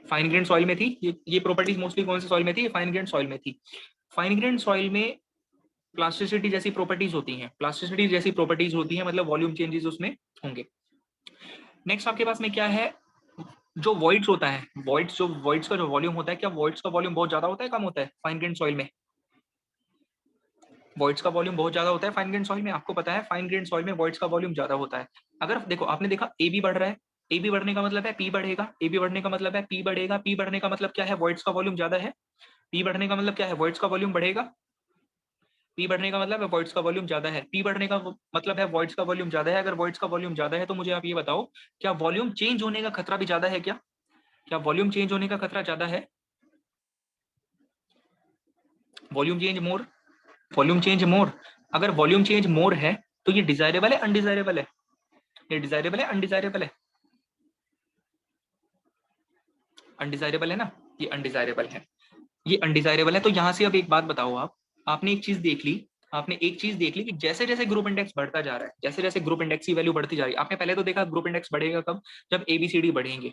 फाइन ग्रेन सॉइल में थी। ये प्रॉपर्टीज मोस्टली कौन से सॉइल में थी? फाइन ग्रेन सॉइल में थी। फाइन ग्रेन सॉइल में प्लास्टिसिटी जैसी प्रॉपर्टीज होती हैं, प्लास्टिसिटी जैसी प्रॉपर्टीज होती हैं, मतलब वॉल्यूम चेंजेस उसमें होंगे। नेक्स्ट आपके पास में क्या है? जो वॉइड्स होता है, वॉइड्स का जो वॉल्यूम होता है, क्या वॉइड्स का वॉल्यूम बहुत ज्यादा होता है, कम होता है फाइन ग्रेन सॉइल में? वॉइड्स का वॉल्यूम बहुत ज्यादा होता है फाइन ग्रेन सॉइल में। आपको पता है फाइन ग्रेन सॉइल में वॉइड्स का वॉल्यूम ज्यादा होता है। अगर देखो, आपने देखा ए बी बढ़ रहा है, ए बी बढ़ने का मतलब है पी बढ़ेगा, ए बी बढ़ने का मतलब है पी बढ़ेगा, पी बढ़ने का मतलब क्या है? वॉइड्स का वॉल्यूम ज्यादा है। पी बढ़ने का मतलब क्या है? वॉइड्स का वॉल्यूम बढ़ेगा। पी बढ़ने का मतलब है वॉइड्स का वॉल्यूम ज्यादा है। पी बढ़ने का मतलब है वॉइड्स का वॉल्यूम ज्यादा है। अगर वॉइड्स का वॉल्यूम ज्यादा है तो मुझे आप ये बताओ, क्या वॉल्यूम चेंज होने का खतरा भी ज्यादा है? क्या वॉल्यूम चेंज होने का खतरा ज्यादा है? वॉल्यूम चेंज मोर, वॉल्यूम चेंज मोर। अगर वॉल्यूम चेंज मोर है तो ये डिजायरेबल है, अनडिजायरेबल है? ये डिजायरेबल है, अनडिजायरेबल है? अनडिजायरेबल है ना, ये अनडिजायरेबल है। ये अनडिजायरेबल है। तो यहां से अब एक बात बताओ, आप आपने एक चीज देख ली, आपने एक चीज देख ली कि जैसे जैसे ग्रुप इंडेक्स बढ़ता जा रहा है, जैसे जैसे ग्रुप इंडेक्स की वैल्यू बढ़ती जा रही है, आपने पहले तो देखा ग्रुप इंडेक्स बढ़ेगा कब? जब एबीसीडी बढ़ेंगे।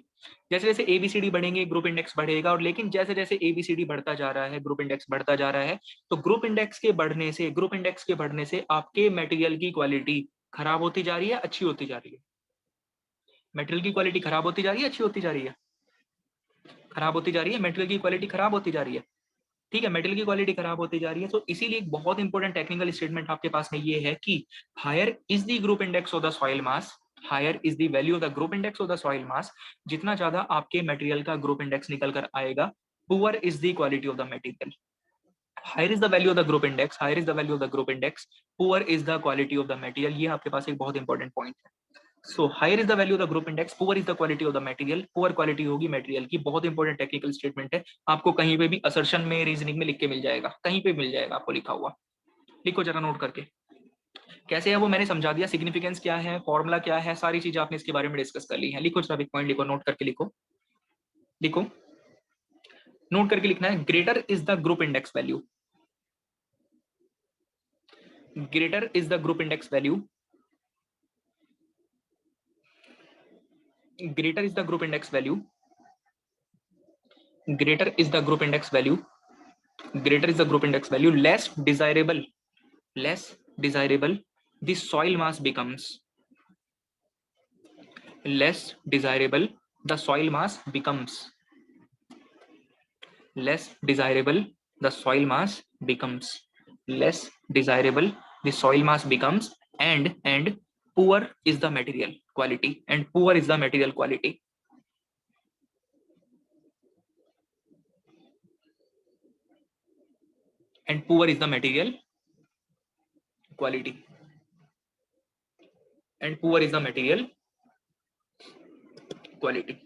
जैसे जैसे एबीसीडी बढ़ेंगे ग्रुप इंडेक्स बढ़ेगा। और लेकिन जैसे जैसे एबीसीडी बढ़ता जा रहा है, ग्रुप इंडेक्स बढ़ता जा रहा है, तो ग्रुप इंडेक्स के बढ़ने से आपके मटेरियल की क्वालिटी खराब होती जा रही है, अच्छी होती जा रही है? मटेरियल की क्वालिटी खराब होती जा रही है, अच्छी होती जा रही है? खराब होती जा रही है। मटेरियल की क्वालिटी खराब होती जा रही है। ठीक है, मेटल की क्वालिटी खराब होती जा रही है। तो इसीलिए एक बहुत इंपॉर्टेंट टेक्निकल स्टेटमेंट आपके पास में ये है कि higher is the group index of the soil mass, higher is the value of the group index of the soil mass, जितना ज्यादा आपके मटेरियल का ग्रुप इंडेक्स निकल कर आएगा, poor is the quality of the material. Higher is the value of the group index, higher is the value of the group index, poor is the quality of the material. ये आपके पास एक बहुत important point है। So higher is the value of the group index, poor is the quality of the material, poor quality होगी material की। बहुत important technical statement है, आपको कहीं पे भी असर्शन में, रीजनिंग में लिख के मिल जाएगा, कहीं पे मिल जाएगा आपको लिखा हुआ। लिखो जरा नोट करके। कैसे है वो मैंने समझा दिया, सिग्निफिकेंस क्या है, फॉर्मूला क्या है, सारी चीजें आपने इसके बारे में डिस्कस कर ली है। लिखो जरा एक पॉइंट लिखो, नोट करके लिखो, लिखो, नोट करके लिखना है। Greater is the group index value, greater is the group index value, greater is the group index value, greater is the group index value, greater is the group index value, less desirable, less desirable the soil mass becomes, less desirable the soil mass becomes, less desirable the soil mass becomes, less desirable the soil mass becomes, and poor is the material quality, and poor is the material quality, and poor is the material quality, and poor is the material quality.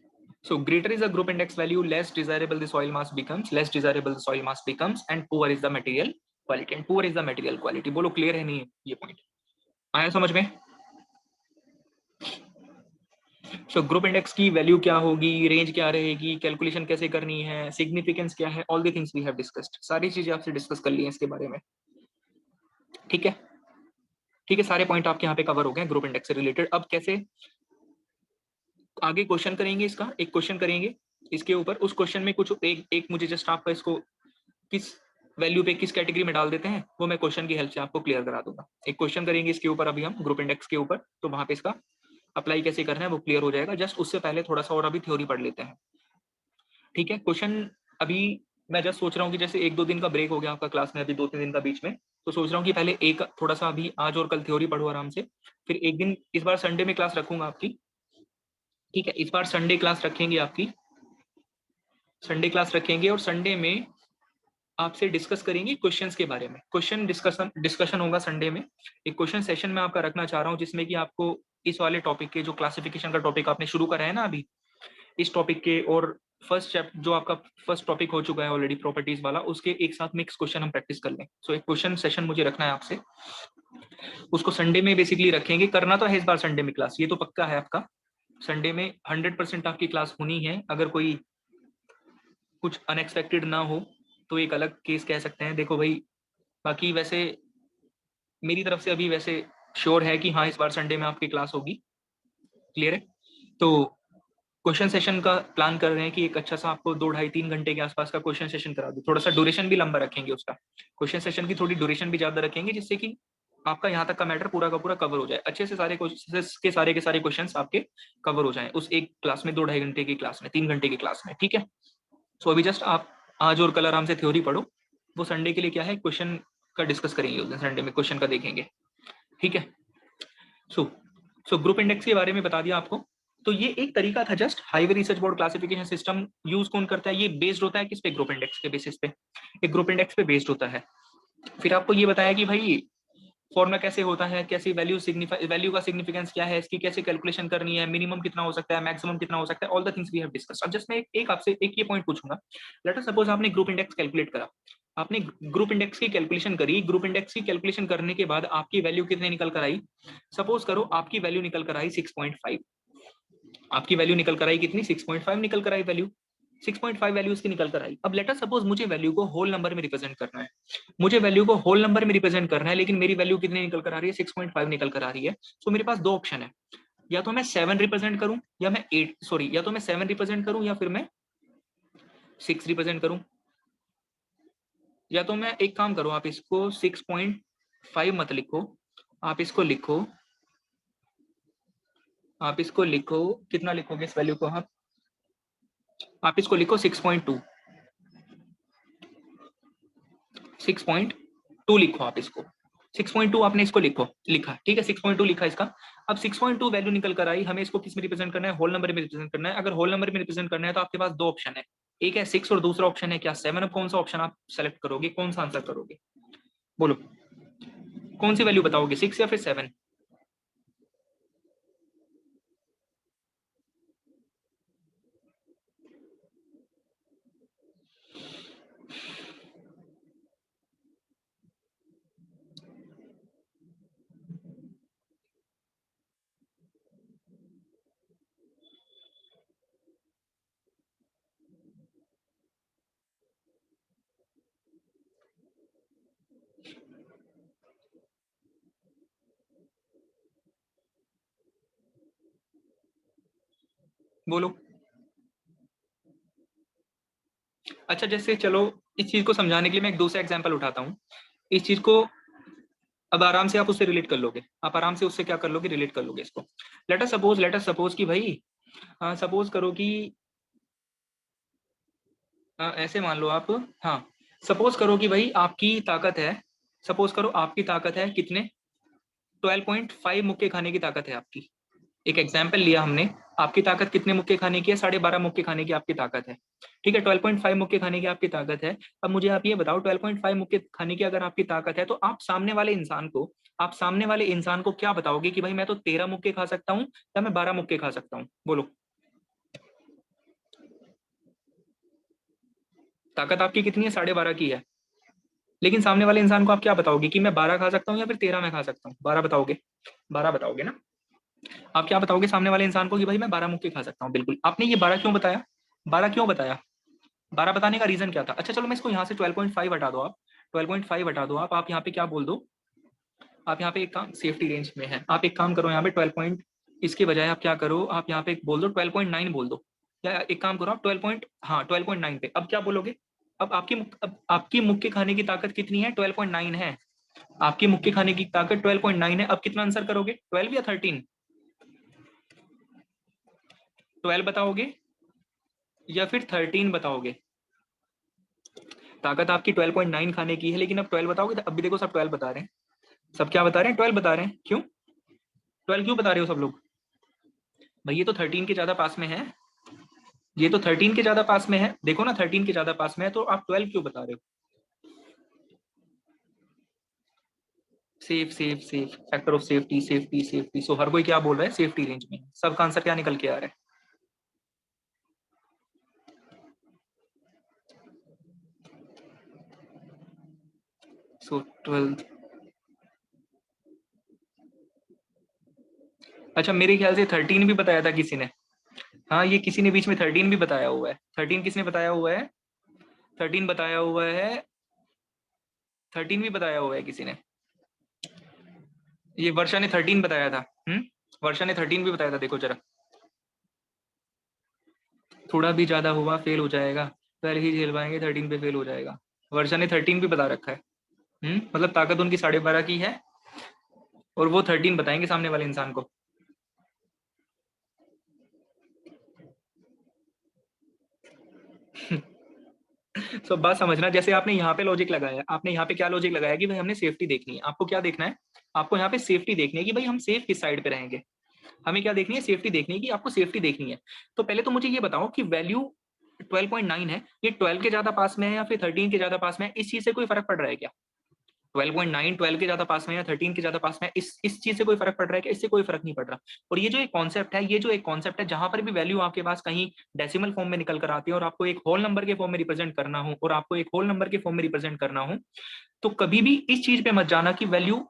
So greater is the group index value, less desirable the soil mass becomes, less desirable the soil mass becomes, and poor is the material quality, and poor is the material quality. बोलो clear है नहीं है ये point? आया समझ में? सो group index की value क्या होगी, रेंज क्या रहेगी, कैलकुलेशन कैसे करनी है, सिग्निफिकेंस क्या है, all the things we have discussed, सारी चीजें आपसे डिस्कस कर ली हैं इसके बारे में। ठीक है, ठीक है, सारे पॉइंट आपके यहाँ पे कवर हो गए ग्रुप इंडेक्स से रिलेटेड। अब कैसे आगे क्वेश्चन करेंगे, इसका एक क्वेश्चन करेंगे इसके ऊपर। उस क्वेश्चन में कुछ एक मुझे जस्ट आपका इसको किस वैल्यू पे किस कैटेगरी में डाल देते हैं वो मैं क्वेश्चन की हेल्प से आपको क्लियर करा दूंगा। एक क्वेश्चन करेंगे इसके ऊपर अभी हम ग्रुप इंडेक्स के ऊपर, तो वहां पे इसका अप्लाई कैसे करना है वो क्लियर हो जाएगा। जस्ट उससे पहले थोड़ा सा और अभी थ्योरी पढ़ लेते हैं, ठीक है। क्वेश्चन अभी मैं जस्ट सोच रहा हूँ कि जैसे 1-2 दिन का ब्रेक हो गया आपका क्लास में, अभी 2-3 दिन का बीच में, तो सोच रहा हूँ कि पहले एक थोड़ा सा अभी आज और कल थ्योरी पढ़ो आराम से, फिर एक दिन इस बार संडे में क्लास रखूंगा आपकी, ठीक है। इस बार संडे क्लास रखेंगे आपकी, संडे क्लास रखेंगे और संडे में आपसे डिस्कस करेंगे क्वेश्चंस के बारे में। क्वेश्चन डिस्कशन होगा संडे में। एक क्वेश्चन सेशन में आपका रखना चाह रहा हूँ जिसमें कि आपको इस वाले टॉपिक के जो क्लासिफिकेशन का टॉपिक आपने शुरू करा है ना अभी, इस टॉपिक के और फर्स्ट चैप्टर जो आपका फर्स्ट टॉपिक हो चुका है ऑलरेडी प्रॉपर्टीज वाला, उसके एक साथ मिक्स क्वेश्चन हम प्रैक्टिस कर लें। सो एक क्वेश्चन सेशन मुझे रखना है आपसे, उसको संडे में बेसिकली रखेंगे। करना तो है इस बार संडे में क्लास, ये तो पक्का है आपका। संडे में 100% आपकी क्लास होनी है। अगर कोई कुछ अनएक्सपेक्टेड ना हो तो एक अलग केस कह सकते हैं। देखो भाई, बाकी वैसे मेरी तरफ से अभी वैसे श्योर है कि हाँ इस बार संडे में आपकी क्लास होगी, क्लियर है। तो क्वेश्चन सेशन का प्लान कर रहे हैं कि एक अच्छा सा आपको 2-2.5-3 घंटे के आसपास का क्वेश्चन सेशन करा दूं। थोड़ा सा ड्यूरेशन भी लंबा रखेंगे उसका, क्वेश्चन सेशन की थोड़ी ड्यूरेशन भी ज्यादा रखेंगे, जिससे कि आपका यहाँ तक का मैटर पूरा का पूरा कवर हो जाए अच्छे से, सारे के सारे क्वेश्चंस आपके कवर हो जाएं उस एक क्लास में, 2-2.5 घंटे की क्लास में, 3 घंटे की क्लास में, ठीक है। सो अभी जस्ट आप आज और कल आराम से थ्योरी पढ़ो, वो संडे के लिए क्या है क्वेश्चन का डिस्कस करेंगे उस दिन संडे में, क्वेश्चन का देखेंगे, ठीक है। सो ग्रुप इंडेक्स के बारे में बता दिया आपको। तो ये एक तरीका था just, highway research board classification system use कौन करता है, ये बेस्ड होता है किस पे, ग्रुप इंडेक्स के बेसिस पे, एक ग्रुप इंडेक्स पे बेस्ड होता है। फिर आपको ये बताया कि भाई फॉर्मूला कैसे होता है, कैसे वैल्यू का सिग्निफिकेंस क्या है, इसकी कैसे कैलकुलेशन करनी है, मिनिमम कितना हो सकता है, मैक्सिमम कितना हो सकता है, all the things we have discuss. अब जस्ट मैं एक आपसे एक ये पॉइंट पूछूंगा, लेट अस सपोज आपने ग्रुप इंडेक्स कैलकुलेट करा, आपने ग्रुप इंडेक्स की कैलकुलेशन करी, ग्रुप इंडेक्स की कैलकुलेशन करने के बाद आपकी वैल्यू कितने निकल कर आई, सपोज करो आपकी वैल्यू निकल कर आई 6.5, आपकी वैल्यू निकल कर आई कितनी, 6.5 निकल कर आई वैल्यू, 6.5 वैल्यू इसकी निकल कर आई। अब लेट अस सपोज मुझे वैल्यू को होल नंबर में रिप्रेजेंट करना है, मुझे वैल्यू को होल नंबर में रिप्रेजेंट करना है, लेकिन मेरी वैल्यू कितनी निकल कर आ रही है, 6.5 निकल कर आ रही है। तो मेरे पास दो ऑप्शन है, या तो मैं 7 रिप्रेजेंट करूं या मैं 8, सॉरी, या तो मैं 7 रिप्रेजेंट करूं या फिर मैं 6 रिप्रेजेंट करूं, या तो मैं एक काम करूं, आप इसको 6.5 मत लिखो, आप इसको लिखो, आप इसको लिखो, कितना लिखोगे इस वैल्यू को आप इसको लिखो 6.2, 6.2 लिखो आप इसको, 6.2 आपने इसको लिखा, ठीक है, 6.2 लिखा इसका। अब 6.2 वैल्यू निकल कर आई, हमें इसको किस में रिप्रेजेंट करना है, होल नंबर में रिप्रेजेंट करना है। अगर होल नंबर में रिप्रेजेंट करना है तो आपके पास दो ऑप्शन है, एक है 6 और दूसरा ऑप्शन है क्या 7। अब कौन सा ऑप्शन आप सेलेक्ट करोगे, कौन सा आंसर करोगे, बोलो कौन सी वैल्यू बताओगे, 6 या फिर 7। बोलो। अच्छा जैसे चलो इस चीज को समझाने के लिए मैं एक दूसरा एग्जांपल उठाता हूँ, इस चीज को अब आराम से आप उससे रिलेट कर लोगे, आप आराम से उससे क्या कर लोगे, रिलेट कर लोगे इसको। लेट अस सपोज कि भाई सपोज करो कि ऐसे मान लो आप, हाँ सपोज करो कि भाई आपकी ताकत है, सपोज करो आपकी ताकत है कितने, 12.5 मुक्के खाने की ताकत है आपकी। एक एग्जाम्पल लिया हमने, आपकी ताकत कितने मुक्के खाने की है, 12.5 मुक्के खाने की आपकी ताकत है, ठीक है। 12.5 मुक्के खाने की आपकी ताकत है। अब मुझे आप ये बताओ 12.5 मुक्के खाने की अगर आपकी ताकत है, तो आप सामने वाले इंसान को क्या बताओगे कि भाई मैं तो 13 मुक्के खा सकता हूँ या मैं 12 मुक्के खा सकता हूँ, बोलो। ताकत आपकी कितनी है, 12.5 की है, लेकिन सामने वाले इंसान को आप क्या बताओगे कि मैं 12 खा सकता हूँ या फिर 13 में खा सकता हूँ, 12 बताओगे, 12 बताओगे ना। आप क्या बताओगे सामने वाले इंसान को कि भाई मैं 12 मुक्के खा सकता हूँ, बिल्कुल। आपने ये 12 क्यों बताया, 12 क्यों बताया, 12 बताने का रीजन क्या था। अच्छा चलो मैं इसको यहाँ से 12.5 हटा दो, आप 12.5 हटा दो, आप यहाँ पे क्या बोल दो, आप यहाँ पे एक काम सेफ्टी रेंज में है, आप एक काम करो यहाँ पे इसके बजाय आप क्या करो, आप यहाँ पे बोल दो 12.9 बोल दो, या एक काम करो आप 12.9 पे। अब क्या बोलोगे, अब आपकी मुक्के खाने की ताकत कितनी है, 12.9 है। आपकी मुक्के खाने की ताकत 12.9 है। अब कितना आंसर करोगे, 12 या 13? 12 बताओगे या फिर 13 बताओगे? ताकत आपकी 12.9 खाने की है, लेकिन अब 12 बताओगे? तो अब भी देखो सब 12 बता रहे हैं। सब क्या बता रहे हैं, 12 बता रहे हैं। क्यों 12 क्यों बता रहे हो सब लोग? भाई ये तो 13 के ज्यादा पास में है, ये तो 13 के ज्यादा पास में है, देखो ना 13 के ज्यादा पास में है, तो आप 12 क्यों बता रहे हो? Safe safe safe, factor of safety safety safety. So हर कोई क्या बोल रहा है, सेफ्टी रेंज में। सबका आंसर क्या निकल के आ रहा है? सो 12। अच्छा मेरे ख्याल से 13 भी बताया था किसी ने। हाँ ये किसी ने बीच में 13 भी बताया हुआ है। 13 किसने बताया हुआ है? 13 बताया हुआ है, 13 भी बताया हुआ है किसी ने। ये वर्षा ने 13 बताया था। वर्षा ने 13 भी बताया था, देखो जरा। थोड़ा भी ज्यादा हुआ फेल हो जाएगा, पहले ही झेल पाएंगे, 13 पे फेल हो जाएगा। वर्षा ने 13 भी बता रखा है। मतलब ताकत उनकी 12.5 की है, और वो 13 बताएंगे सामने वाले इंसान को। तो बात समझना, जैसे आपने यहाँ पे लॉजिक लगाया, आपने यहाँ पे क्या लॉजिक लगाया कि भाई हमने सेफ्टी देखनी है। आपको क्या देखना है, आपको यहाँ पे सेफ्टी देखनी है कि भाई हम सेफ किस साइड पे रहेंगे। हमें क्या देखनी है, सेफ्टी देखनी है कि आपको सेफ्टी देखनी है। तो पहले तो मुझे ये बताओ कि वैल्यू 12.9 है, ये 12 के ज्यादा पास में है या फिर 13 के ज्यादा पास में है, इस चीज से कोई फर्क पड़ रहा है क्या? 12.9 12 के ज्यादा पास में या 13 के ज्यादा पास में, इस चीज से कोई फर्क पड़ रहा है क्या? इससे कोई फर्क नहीं पड़ रहा। और ये जो एक कॉन्सेप्ट है, ये जो एक कॉन्सेप्ट है जहां पर भी वैल्यू आपके पास कहीं डेसिमल फॉर्म में निकल कर आती है और आपको एक होल नंबर के फॉर्म में रिप्रेजेंट करना हो, और आपको एक होल नंबर के फॉर्म में रिप्रेजेंट करना हो, तो कभी भी इस चीज पे मत जाना कि वैल्यू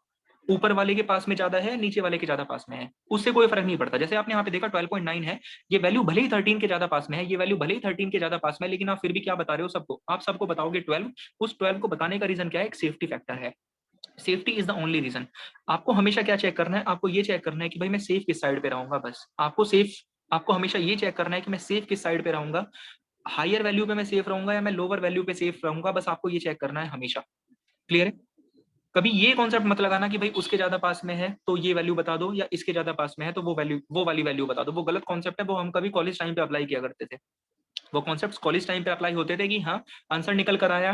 ऊपर वाले के पास में ज्यादा है, नीचे वाले के ज्यादा पास में है, उससे कोई फर्क नहीं पड़ता। जैसे आपने यहाँ पे देखा 12.9 है, ये वैल्यू भले ही 13 के ज्यादा पास में है, ये वैल्यू भले ही 13 के ज्यादा पास में है, लेकिन आप फिर भी क्या बता रहे हो सबको, आप सबको बताओगे 12। उस 12 को बताने का रीजन क्या है, एक सेफ्टी फैक्टर है। Safety is the only reason. आपको हमेशा क्या चेक करना है, आपको ये चेक करना है कि भाई मैं सेफ किस साइड पे रहूंगा, बस आपको हमेशा ये चेक करना है कि मैं सेफ किस साइड पे रहूंगा, हायर वैल्यू पे मैं सेफ रहूंगा या मैं लोअर वैल्यू पे सेफ रहूंगा, बस आपको ये चेक करना है हमेशा। क्लियर है? कभी ये कॉन्सेप्ट मत लगाना कि भाई उसके ज्यादा पास में है तो ये वैल्यू बता दो, या इसके ज्यादा पास में है तो वो वाली वैल्यू बता दो। वो गलत कॉन्सेप्ट है, वो हम कभी कॉलेज टाइम पे अप्लाई किया करते थे। वो कॉन्सेप्ट कॉलेज टाइम पे अप्लाई होते थे कि हाँ आंसर निकल कर आया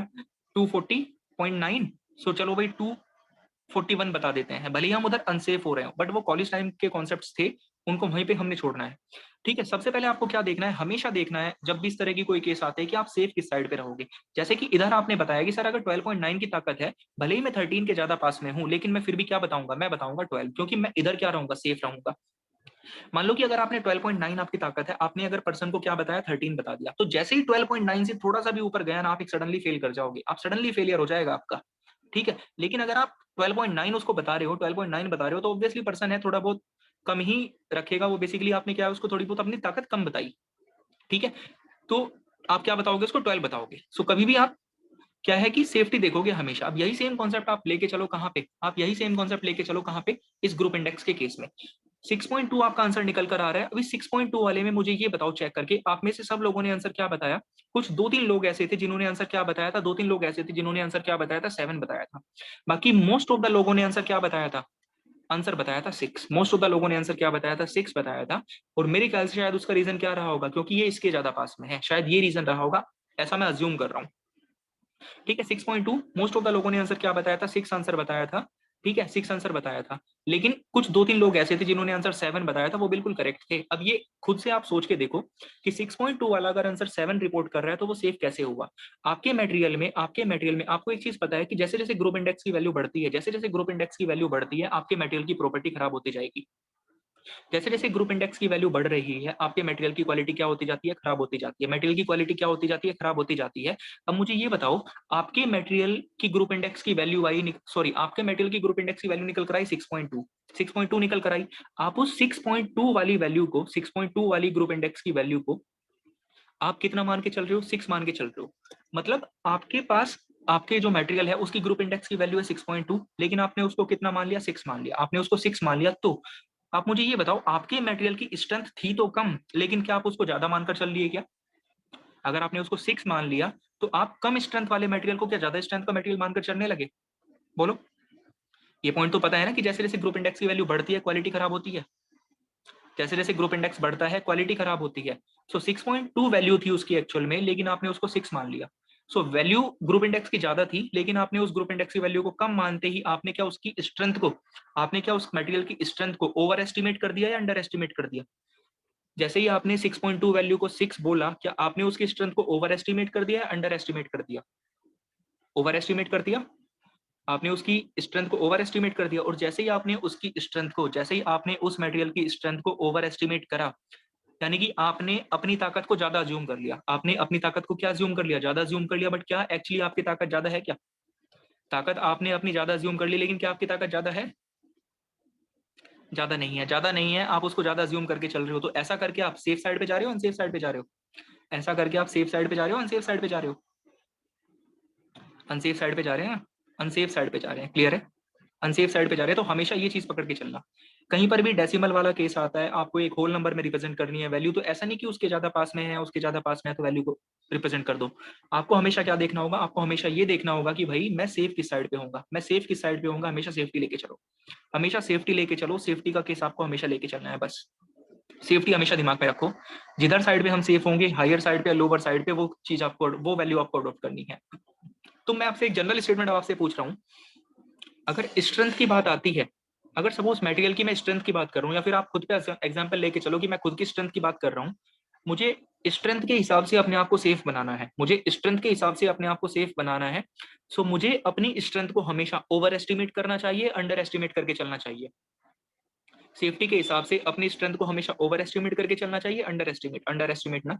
240.9, सो चलो भाई 241 बता देते हैं, भले ही हम उधर अनसेफ हो रहे हो, बट वो कॉलेज टाइम के कॉन्सेप्ट्स थे, उनको वहीं पे हमने छोड़ना है। ठीक है, सबसे पहले आपको क्या देखना है, हमेशा देखना है जब भी इस तरह की कोई केस आते हैं कि आप सेफ किस साइड पे रहोगे। जैसे कि इधर आपने बताया कि सर अगर 12.9 की ताकत है, भले ही मैं 13 के ज्यादा पास में हूं, लेकिन मैं फिर भी क्या बताऊंगा, मैं बताऊंगा 12, क्योंकि मैं इधर क्या रहूंगा, सेफ रहूंगा। मान लो कि अगर आपने 12.9 आपकी ताकत है, आपने अगर पर्सन को क्या बताया, 13 बता दिया, तो जैसे ही 12.9 से थोड़ा सा भी ऊपर गया ना, आप एक सडनली फेल कर जाओगे, आप सडनली फेलियर हो जाएगा आपका। ठीक है, लेकिन अगर आप 12.9 उसको बता रहे हो, 12.9 बता रहे हो, तो ऑब्वियसली पर्सन है थोड़ा बहुत कम ही रखेगा वो। बेसिकली आपने क्या है, उसको थोड़ी बहुत अपनी ताकत कम बताई। ठीक है, तो आप क्या बताओगे, उसको 12 बताओगे। सो कभी भी आप क्या है कि सेफ्टी देखोगे हमेशा। अब यही सेम कॉन्सेप्ट आप लेके चलो कहां पे, आप यही सेम कॉन्सेप्ट लेके चलो कहां पे, इस ग्रुप इंडेक्स के केस में। 6.2 आपका आंसर निकल कर आ रहा है। अभी 6.2 वाले में मुझे ये बताओ चेक करके, आप में से सब लोगों ने आंसर क्या बताया? कुछ दो तीन लोग ऐसे थे जिन्होंने आंसर क्या बताया था, दो तीन लोग ऐसे थे जिन्होंने आंसर क्या बताया था, 7 बताया था। बाकी मोस्ट ऑफ द लोगों ने आंसर क्या बताया था, आंसर बताया था 6। मोस्ट ऑफ द लोगों ने आंसर क्या बताया था, 6 बताया था। और मेरे ख्याल से शायद उसका रीजन क्या रहा होगा, क्योंकि ये इसके ज्यादा पास में है, शायद ये रीजन रहा होगा, ऐसा मैं अज्यूम कर रहा हूँ। ठीक है, 6.2 मोस्ट ऑफ द लोगों ने आंसर क्या बताया था, 6 आंसर बताया था। ठीक है, 6 आंसर बताया था, लेकिन कुछ दो तीन लोग ऐसे थे जिन्होंने आंसर 7 बताया था, वो बिल्कुल करेक्ट थे। अब ये खुद से आप सोच के देखो कि 6.2 वाला अगर आंसर 7 रिपोर्ट कर रहा है तो वो सेफ कैसे हुआ। आपके मटेरियल में आपको एक चीज पता है कि जैसे जैसे ग्रुप इंडेक्स की वैल्यू बढ़ती है, जैसे जैसे ग्रुप इंडेक्स की वैल्यू बढ़ती है, आपके मटेरियल की प्रॉपर्टी खराब होती जाएगी। जैसे जैसे ग्रुप इंडेक्स की वैल्यू बढ़ रही है, आपके मटेरियल की क्वालिटी क्या होती जाती है, खराब होती जाती है। मटेरियल की क्वालिटी क्या होती जाती है, खराब होती जाती है। अब मुझे ये बताओ, आपके मटेरियल की ग्रुप इंडेक्स की वैल्यू आई, सॉरी आपके मटेरियल की ग्रुप इंडेक्स की वैल्यू निकल कर आई 6.2, 6.2 निकल कर आई। आप उस 6.2 वाली वैल्यू को, 6.2 वाली ग्रुप इंडेक्स की वैल्यू को आप कितना मान के चल रहे हो, 6 मान के चल रहे हो। मतलब आपके पास आपके जो मटेरियल है उसकी ग्रुप इंडेक्स की वैल्यू है 6.2, लेकिन आपने उसको कितना मान लिया, 6 मान लिया। आपने उसको 6 मान लिया, तो आप मुझे ये बताओ, आपके मटेरियल की स्ट्रेंथ थी तो कम, लेकिन क्या आप उसको ज्यादा मानकर चल लिए क्या? अगर आपने उसको 6 मान लिया तो आप कम स्ट्रेंथ वाले मटेरियल को क्या ज्यादा स्ट्रेंथ का मटेरियल मानकर चलने लगे? बोलो। ये पॉइंट तो पता है ना कि जैसे जैसे ग्रुप इंडेक्स की वैल्यू बढ़ती है क्वालिटी खराब होती है, जैसे जैसे ग्रुप इंडेक्स बढ़ता है क्वालिटी खराब होती है। सो 6.2 वैल्यू थी उसकी एक्चुअल में, लेकिन आपने उसको 6 मान लिया। सो वैल्यू ग्रुप इंडेक्स की ज्यादा थी, लेकिन आपने उस ग्रुप इंडेक्स की वैल्यू को कम मानते ही आपने क्या उसकी स्ट्रेंथ को, आपने क्या उस मटेरियल की स्ट्रेंथ को ओवर एस्टिमेट कर दिया या अंडर एस्टिमेट कर दिया? जैसे ही आपने 6.2 वैल्यू को 6 बोला, क्या आपने उसकी स्ट्रेंथ को ओवर एस्टिमेट कर दिया या अंडर एस्टिमेट कर दिया? ओवर एस्टिमेट कर दिया। आपने उसकी स्ट्रेंथ को ओवर एस्टिमेट कर दिया, और जैसे ही आपने उसकी स्ट्रेंथ को, जैसे ही आपने उस मटेरियल की स्ट्रेंथ को ओवर एस्टिमेट करा, यानी कि आपने अपनी ताकत को ज्यादा अज्यूम कर लिया। आपने अपनी ताकत को क्या अज्यूम कर लिया? ज्यादा अज्यूम कर लिया। बट क्या एक्चुअली आपकी ताकत ज्यादा है क्या? ताकत आपने अपनी ज्यादा अज्यूम कर ली, लेकिन क्या आपकी ताकत ज्यादा है? ज्यादा नहीं है। ज्यादा नहीं है, आप उसको ज्यादा अज्यूम करके चल रहे हो। तो ऐसा करके आप सेफ साइड पे जा रहे हो, अनसेफ साइड पे जा रहे हो? ऐसा करके आप सेफ साइड पे जा रहे हो, अनसेफ साइड पे जा रहे हो? अनसेफ साइड पे जा रहे हैं, अनसेफ साइड पे जा रहे हैं। क्लियर है? अनसेफ साइड पे जा रहे हैं। तो हमेशा ये चीज पकड़ के चलना, कहीं पर भी डेसिमल वाला केस आता है, आपको एक होल नंबर में रिप्रेजेंट करनी है वैल्यू, तो ऐसा नहीं कि उसके ज्यादा पास में है, उसके ज्यादा पास में है तो वैल्यू को रिप्रेजेंट कर दो। आपको हमेशा क्या देखना होगा? आपको हमेशा ये देखना होगा कि भाई मैं सेफ किस साइड पे होऊंगा, मैं सेफ किस साइड पे होऊंगा। हमेशा सेफ्टी लेके चलो, हमेशा सेफ्टी लेके चलो। सेफ्टी का केस आपको हमेशा लेके चलना है, बस सेफ्टी हमेशा दिमाग में रखो। जिधर साइड पे हम सेफ होंगे, हायर साइड पे या लोअर साइड पे, वो चीज आपको, वो वैल्यू आपको अडॉप्ट करनी है। तो मैं आपसे एक जनरल स्टेटमेंट आपसे पूछ रहा हूँ, अगर स्ट्रेंथ की बात आती है, अगर सपोज मटेरियल की मैं स्ट्रेंथ की बात कर रहा हूँ, या फिर आप खुद पे एग्जांपल लेके चलो कि मैं खुद की स्ट्रेंथ की बात कर रहा हूँ, मुझे स्ट्रेंथ के हिसाब से अपने आप को सेफ बनाना है, मुझे स्ट्रेंथ के हिसाब से अपने आप को सेफ बनाना है। सो मुझे अपनी स्ट्रेंथ को हमेशा ओवर एस्टिमेट करना चाहिए, अंडर एस्टिमेट करके चलना चाहिए? सेफ्टी के हिसाब से अपनी स्ट्रेंथ को हमेशा ओवर एस्टिमेट करके चलना चाहिए, अंडर एस्टिमेट ना,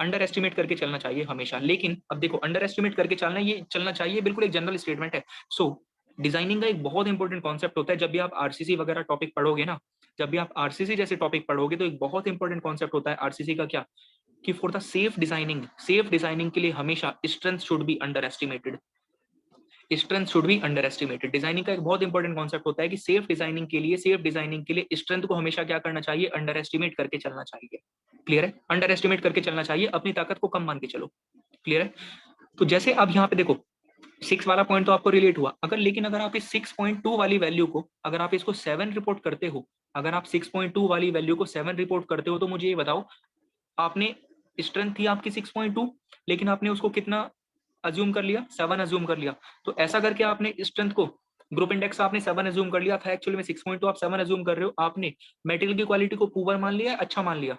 अंडर एस्टिमेट करके चलना चाहिए हमेशा। लेकिन अब देखो, अंडर एस्टिमेट करके चलना, ये चलना चाहिए बिल्कुल एक जनरल स्टेटमेंट है। सो डिजाइनिंग का एक बहुत इंपॉर्टेंट कॉन्सेप्ट होता है, जब भी आप आरसीसी वगैरह टॉपिक पढ़ोगे ना, जब भी आप आरसीसी जैसे टॉपिक पढ़ोगे, तो एक बहुत इंपॉर्टेंट कॉन्सेप्ट होता है आरसीसी का, क्या कि फॉर द सेफ डिजाइनिंग के लिए हमेशा strength should be under estimated, strength should be under estimated. Designing का एक बहुत इंपॉर्टेंट कॉन्सेप्ट होता है कि सेफ डिजाइनिंग के लिए, स्ट्रेंथ को हमेशा क्या करना चाहिए? अंडर एस्टिमेट करके चलना चाहिए। क्लियर है? अंडर एस्टिमेट करके चलना चाहिए, अपनी ताकत को कम मान के चलो। क्लियर है? तो जैसे अब यहाँ पे देखो, 6 वाला पॉइंट तो आपको रिलेट हुआ, अगर लेकिन अगर आप इस 6.2 वाली वैल्यू को, अगर आप इसको 7 रिपोर्ट करते हो, अगर आप 6.2 वाली वैल्यू को 7 रिपोर्ट करते हो, तो मुझे ये बताओ, आपने स्ट्रेंथ थी आपकी 6.2, लेकिन आपने उसको कितना अज्यूम कर लिया? 7 अज्यूम कर लिया। तो ऐसा करके आपने स्ट्रेंथ को, ग्रुप इंडेक्स आपने 7 अज्यूम कर लिया था, एक्चुअली में 6.2 आप 7 अज्यूम कर रहे हो। आपने मेटेरियल की क्वालिटी को पुअर मान लिया, अच्छा मान लिया।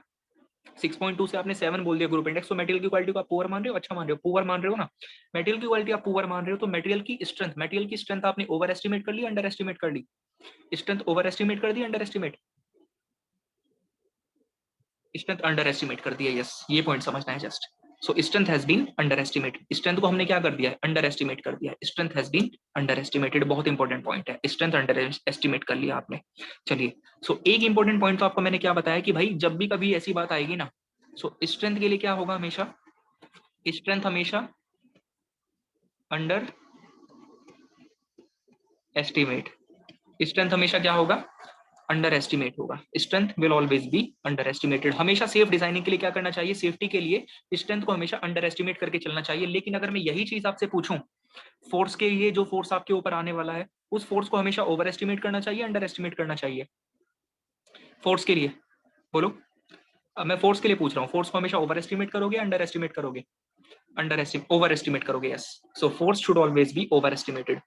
6.2 से आपने 7 बोल दिया ग्रुप इंडेक्स, तो मटेरियल की क्वालिटी को आप पुअर मान रहे हो, अच्छा मान रहे हो? पुअर मान रहे हो ना, मटेरियल की क्वालिटी आप पुअर मान रहे हो, तो मटेरियल की स्ट्रेंथ आपने ओवर एस्टिमेट कर ली, अंडर एस्टिमेट कर ली? स्ट्रेंथ ओवर एस्टिमेट कर दी, under estimate? Strength under estimate कर दिया। यस, ये पॉइंट समझना है just. So strength has been under estimate, strength को हमने क्या कर दिया है? अंडर एस्टिमेट कर दिया। Strength has been underestimated, बहुत इंपॉर्टेंट पॉइंट है, स्ट्रेंथ अंडर एस्टिमेट कर लिया आपने। चलिए, सो एक इंपॉर्टेंट पॉइंट तो आपको मैंने क्या बताया कि भाई जब भी कभी ऐसी बात आएगी ना, सो स्ट्रेंथ के लिए क्या होगा? हमेशा स्ट्रेंथ हमेशा अंडर एस्टिमेट, स्ट्रेंथ हमेशा क्या होगा? अंडर एस्टिमेट होगा। Strength will always be under estimated. हमेशा सेफ डिजाइनिंग के लिए क्या करना चाहिए? सेफ्टी के लिए स्ट्रेंथ को हमेशा अंडर एस्टिमेट करके चलना चाहिए। लेकिन अगर मैं यही चीज आपसे पूछूं, फोर्स के लिए, जो फोर्स आपके ऊपर आने वाला है, उस फोर्स को हमेशा ओवर एस्टिमेट करना चाहिए, अंडर एस्टिमेट करना चाहिए? फोर्स के लिए बोलो। अब मैं फोर्स के लिए पूछ रहा हूँ, फोर्स को हमेशा ओवर एस्टिमेट करोगे, अंडर एस्टिमेट करोगे? ओवर एस्टिमेट करोगे। Yes, so force should always be over estimated.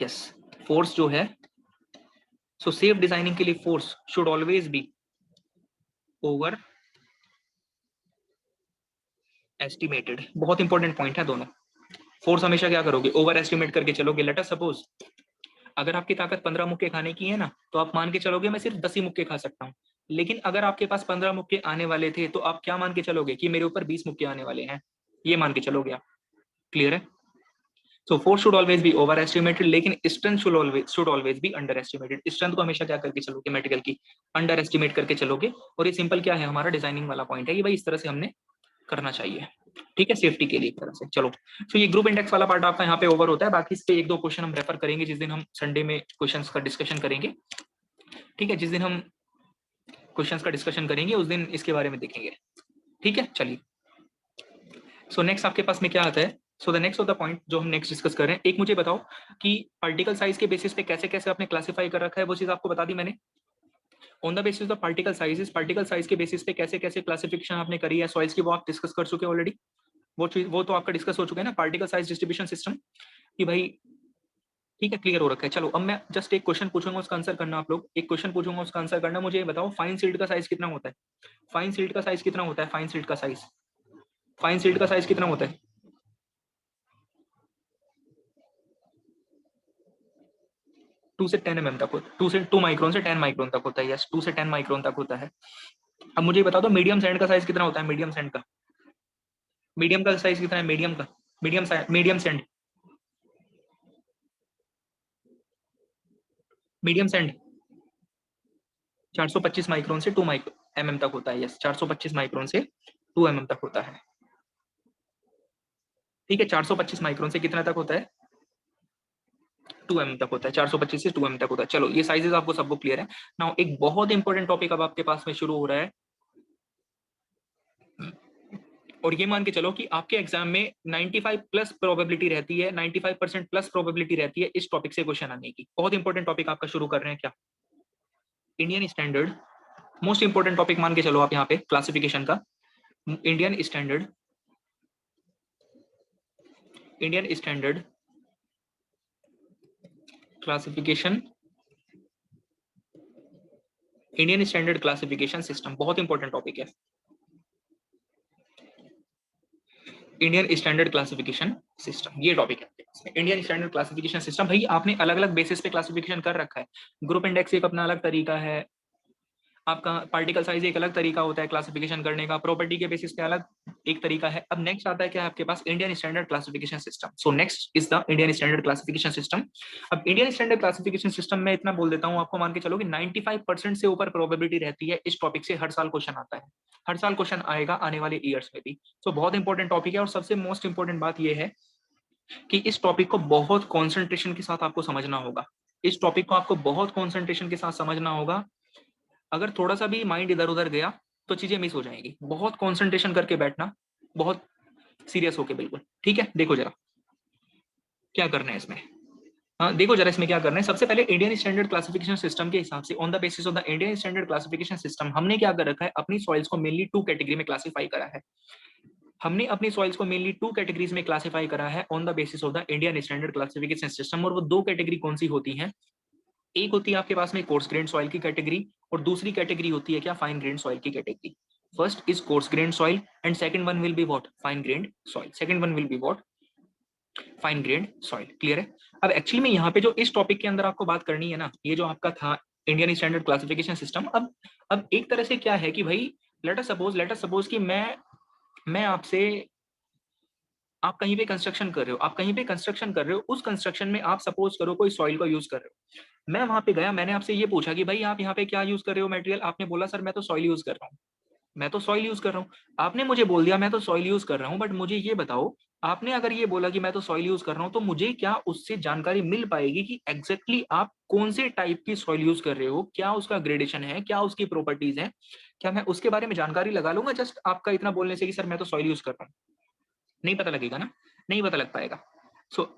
Yes, force जो है, सो सेफ डिजाइनिंग के लिए force should always be over estimated. बहुत इंपॉर्टेंट पॉइंट है दोनों। फोर्स हमेशा क्या करोगे? ओवर एस्टिमेट करके चलोगे। लेट अस सपोज, अगर आपकी ताकत 15 मुक्के खाने की है ना, तो आप मान के चलोगे मैं सिर्फ 10 ही मुक्के खा सकता हूँ। लेकिन अगर आपके पास 15 मुक्के आने वाले थे, तो आप क्या मान के चलोगे? कि मेरे ऊपर 20 मुक्के आने वाले हैं, ये मान के चलोगे आप। क्लियर है? So force should always be over estimated, लेकिन strength should always be under estimated. Strength को हमेशा क्या करके चलोगे? मटेरियल की अंडर एस्टिमेट करके चलोगे। और ये सिंपल क्या है? हमारा डिजाइनिंग वाला पॉइंट है कि भाई इस तरह से हमने करना चाहिए। ठीक है, सेफ्टी के लिए एक तरह से। चलो, तो ये ग्रुप इंडेक्स वाला पार्ट आपका यहाँ पे ओवर होता है। बाकी इस पे एक दो क्वेश्चन हम रेफर करेंगे जिस दिन हम संडे में क्वेश्चंस का डिस्कशन करेंगे। ठीक है, जिस दिन हम क्वेश्चंस का डिस्कशन करेंगे उस दिन इसके बारे में देखेंगे। ठीक है, चलिए। सो नेक्स्ट आपके पास में क्या आता है? So the next of the point जो हम नेक्स्ट डिस्कस कर रहे हैं, एक मुझे बताओ कि पार्टिकल साइज के बेसिस पे कैसे कैसे आपने क्लासिफाई कर रखा है, वो चीज आपको बता दी मैंने। On the basis of particle sizes, particle size के बेसिस पे कैसे कैसे क्लासिफिकेशन आपने करी है सॉइल्स की, वो आप डिस्कस कर चुके ऑलरेडी। वो चीज वो तो आपका डिस्कस हो चुका है ना, पार्टिकल साइज डिस्ट्रीब्यूशन सिस्टम, कि भाई ठीक है, क्लियर हो रखा है। चलो अब मैं जस्ट एक क्वेश्चन पूछूंगा, उसका आंसर करना आप लोग। एक क्वेश्चन पूछूंगा, उसका आंसर करना। मुझे ये बताओ फाइन सिल्ट का साइज कितना होता है? फाइन सिल्ट का साइज कितना होता है? फाइन सिल्ट का साइज, फाइन सिल्ट का साइज कितना होता है? 2 से 10 mm तक होता है। 2 माइक्रोन से 10 माइक्रोन तक होता है। यस, 2 से 10 माइक्रोन तक होता है। अब मुझे बता दो मीडियम सैंड का साइज कितना होता है? मीडियम सैंड का, मीडियम का साइज कितना है? मीडियम का, medium sand, medium sand 425 micron से 2 माइक्रो mm तक होता है। यस, 425 माइक्रोन से 2 mm तक होता है। ठीक है, 425 माइक्रोन से कितना तक होता है? 2 mm तक होता है। 425 से 2 mm तक होता है। चलो, ये साइजेस आपको सबको क्लियर है। नाउ एक बहुत इंपॉर्टेंट टॉपिक अब आपके पास में शुरू हो रहा है, और ये मान के चलो कि आपके एग्जाम में 95 प्लस प्रोबेबिलिटी रहती है, 95% प्लस प्रोबेबिलिटी रहती है इस टॉपिक से क्वेश्चन आने की। बहुत इंपॉर्टेंट टॉपिक आपका शुरू कर रहे हैं क्या? Indian standard, most important topic मान के चलो आप यहाँ पे क्लासिफिकेशन का। Indian standard, Indian standard classification, Indian standard classification system, बहुत इंपॉर्टेंट टॉपिक है। इंडियन स्टैंडर्ड क्लासिफिकेशन सिस्टम, ये टॉपिक है। इंडियन स्टैंडर्ड क्लासिफिकेशन सिस्टम, भाई आपने अलग अलग बेसिस पे क्लासिफिकेशन कर रखा है। ग्रुप इंडेक्स एक अपना अलग तरीका है आपका, पार्टिकल साइज एक अलग तरीका होता है क्लासिफिकेशन करने का, प्रॉपर्टी के बेसिस पे अलग एक तरीका है। अब नेक्स्ट आता है क्या आपके पास? Indian standard classification system. So next is the Indian standard classification system. अब इंडियन स्टैंडर्ड क्लासिफिकेशन सिस्टम में इतना बोल देता हूं आपको, मान के चलो कि 95% से ऊपर प्रोबेबिलिटी रहती है इस टॉपिक से हर साल क्वेश्चन आता है। हर साल क्वेश्चन आएगा आने वाले ईयर्स में भी। सो बहुत इंपॉर्टेंट टॉपिक है। और सबसे मोस्ट इंपॉर्टेंट बात यह है कि इस टॉपिक को बहुत कॉन्सेंट्रेशन के साथ आपको समझना होगा। इस टॉपिक को आपको बहुत कॉन्सेंट्रेशन के साथ समझना होगा। अगर थोड़ा सा भी माइंड इधर उधर गया तो चीजें मिस हो जाएंगी। बहुत कंसंट्रेशन करके बैठना, बहुत सीरियस होके, बिल्कुल। ठीक है, देखो जरा क्या करना है इसमें। हाँ, देखो जरा इसमें क्या करना है। सबसे पहले इंडियन स्टैंडर्ड क्लासिफिकेशन सिस्टम के हिसाब से, on the basis of the Indian standard classification system, हमने क्या कर रखा है? अपनी सॉइल्स को मेनली 2 कैटेगरी में क्लासिफाई करा है। हमने अपनी सॉइल्स को मेनली 2 कैटेगरीज में क्लासिफाई करा है on the basis of the Indian standard classification system. और वो 2 कैटेगरी कौन सी होती हैं? एक होती है आपके पास में कोर्स ग्रेन सॉइल की कैटेगरी, और दूसरी कैटेगरी होती है क्या? फाइन ग्रेन सॉइल की category. First is course grain soil and second one will be what? Fine grain soil. Second one will be what? Fine grain soil. Clear है? अब actually में यहाँ पे जो इस टॉपिक के अंदर आपको बात करनी है ना, ये जो आपका था इंडियन स्टैंडर्ड क्लासिफिकेशन सिस्टम। अब एक तरह से क्या है कि भाई लेट अस सपोज कि मैं आपसे, आप कहीं पे कंस्ट्रक्शन कर रहे हो, आप कहीं पे कंस्ट्रक्शन कर रहे हो, उस कंस्ट्रक्शन में आप सपोज करो कोई सॉइल का यूज कर रहे हो। मैं वहां पे गया, मैंने आपसे ये पूछा कि भाई आप यहाँ पे क्या यूज कर रहे हो मटेरियल? आपने बोला सर मैं तो सॉइल यूज कर रहा हूँ, मैं तो सॉइल यूज कर रहा हूँ। आपने मुझे बोल दिया मैं तो सॉइल यूज कर रहा हूँ, बट मुझे ये बताओ, आपने अगर ये बोला कि मैं तो सॉइल यूज कर रहा हूँ, तो मुझे क्या उससे जानकारी मिल पाएगी कि एग्जैक्टली आप कौन से टाइप की सॉइल यूज कर रहे हो? क्या उसका ग्रेडेशन है, क्या उसकी प्रॉपर्टीज है? क्या मैं उसके बारे में जानकारी लगा लूंगा जस्ट आपका इतना बोलने से कि सर मैं तो सॉइल यूज कर रहा हूँ? नहीं पता लगेगा ना, नहीं पता लग पाएगा।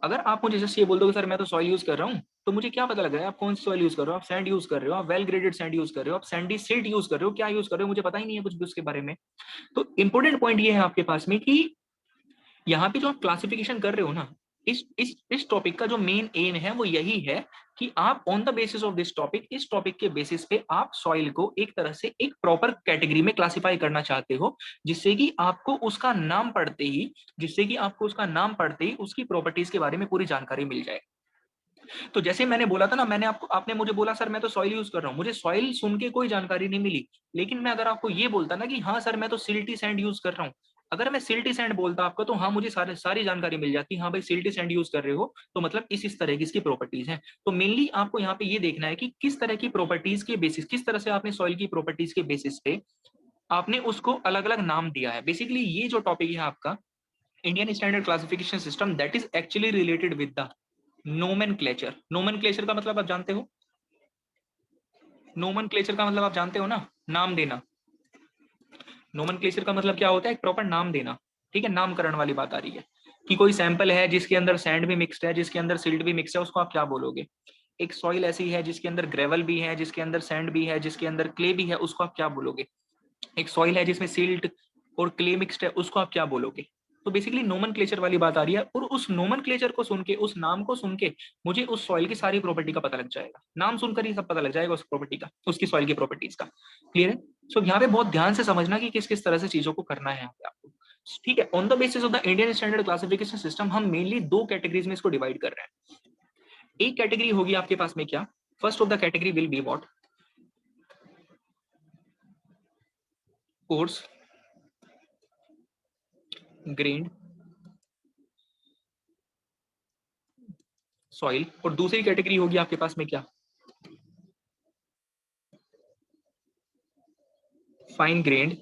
अगर आप मुझे जस्ट ये बोल दो कि सर मैं तो सॉइल यूज कर रहा हूँ, तो मुझे क्या पता लग रहा है आप कौन सी सॉइल यूज कर रहे हो? आप सैंड यूज कर रहे हो, आप वेल ग्रेडेड सैंड यूज कर रहे हो, आप सैंडी सिल्ट यूज कर रहे हो, क्या यूज कर रहे हो? मुझे पता ही नहीं है कुछ भी उसके बारे में। तो इंपॉर्टेंट पॉइंट ये है आपके पास में कि यहाँ पे जो आप क्लासिफिकेशन कर रहे हो ना, इस टॉपिक का जो मेन एम है वो यही है कि आप on the basis of this topic, इस टॉपिक के बेसिस पे आप सॉइल को एक तरह से एक प्रॉपर कैटेगरी में क्लासिफाई करना चाहते हो, जिससे कि आपको उसका नाम पढ़ते ही, उसकी प्रॉपर्टीज के बारे में पूरी जानकारी मिल जाए। तो जैसे मैंने बोला था ना, आपने मुझे बोला सर मैं तो सॉइल यूज कर रहा हूँ, मुझे सॉइल सुन के कोई जानकारी नहीं मिली। लेकिन मैं अगर आपको ये बोलता ना कि हाँ सर मैं तो सिल्टी सैंड यूज कर रहा हूँ, अगर मैं सिल्टी सैंड बोलता आपको, तो हाँ मुझे सारी जानकारी मिल जाती। हाँ भाई सिल्टी सैंड यूज कर रहे हो तो मतलब इस तरह की इसकी प्रॉपर्टीज हैं। तो मेनली आपको यहाँ पे ये देखना है कि किस तरह की प्रॉपर्टीज के बेसिस, किस तरह से आपने सॉइल की प्रॉपर्टीज के बेसिस पे आपने उसको अलग अलग नाम दिया है। बेसिकली ये जो टॉपिक है आपका Indian standard classification system, that is actually related with the nomenclature. Nomenclature का मतलब आप जानते हो? नोमेनक्लेचर का मतलब आप जानते हो ना, नाम देना। नोमेनक्लेचर का मतलब क्या होता है? एक प्रॉपर नाम देना, ठीक है, नामकरण वाली बात आ रही है कि कोई सैंपल है जिसके अंदर सैंड भी मिक्स्ड है, जिसके अंदर सिल्ट भी मिक्स है, उसको आप क्या बोलोगे? एक सॉइल ऐसी है जिसके अंदर ग्रेवल भी है, जिसके अंदर सैंड भी है, जिसके अंदर क्ले भी है, उसको आप क्या बोलोगे? एक सॉइल है जिसमें सिल्ट और क्ले मिक्स्ड है, उसको आप क्या बोलोगे? तो बेसिकली नोमेनक्लेचर वाली बात आ रही है, और उस नोमेनक्लेचर को सुन के, उस नाम को सुन के मुझे उस सॉइल की सारी प्रॉपर्टी का पता लग जाएगा। नाम सुनकर ही सब पता लग जाएगा उस प्रॉपर्टी का, उसकी सॉइल की प्रॉपर्टीज का। क्लियर है? सो यहाँ पे बहुत ध्यान से समझना कि किस किस तरह से चीजों को करना है यहाँ पे आपको, ठीक है। On the basis of the Indian standard classification system हम मेनली दो कैटेगरीज में इसको डिवाइड कर रहे हैं। एक कैटेगरी होगी आपके पास में क्या, first of the category will be what, course grand soil, और दूसरी कैटेगरी होगी आपके पास में क्या, फाइन ग्रेन्ड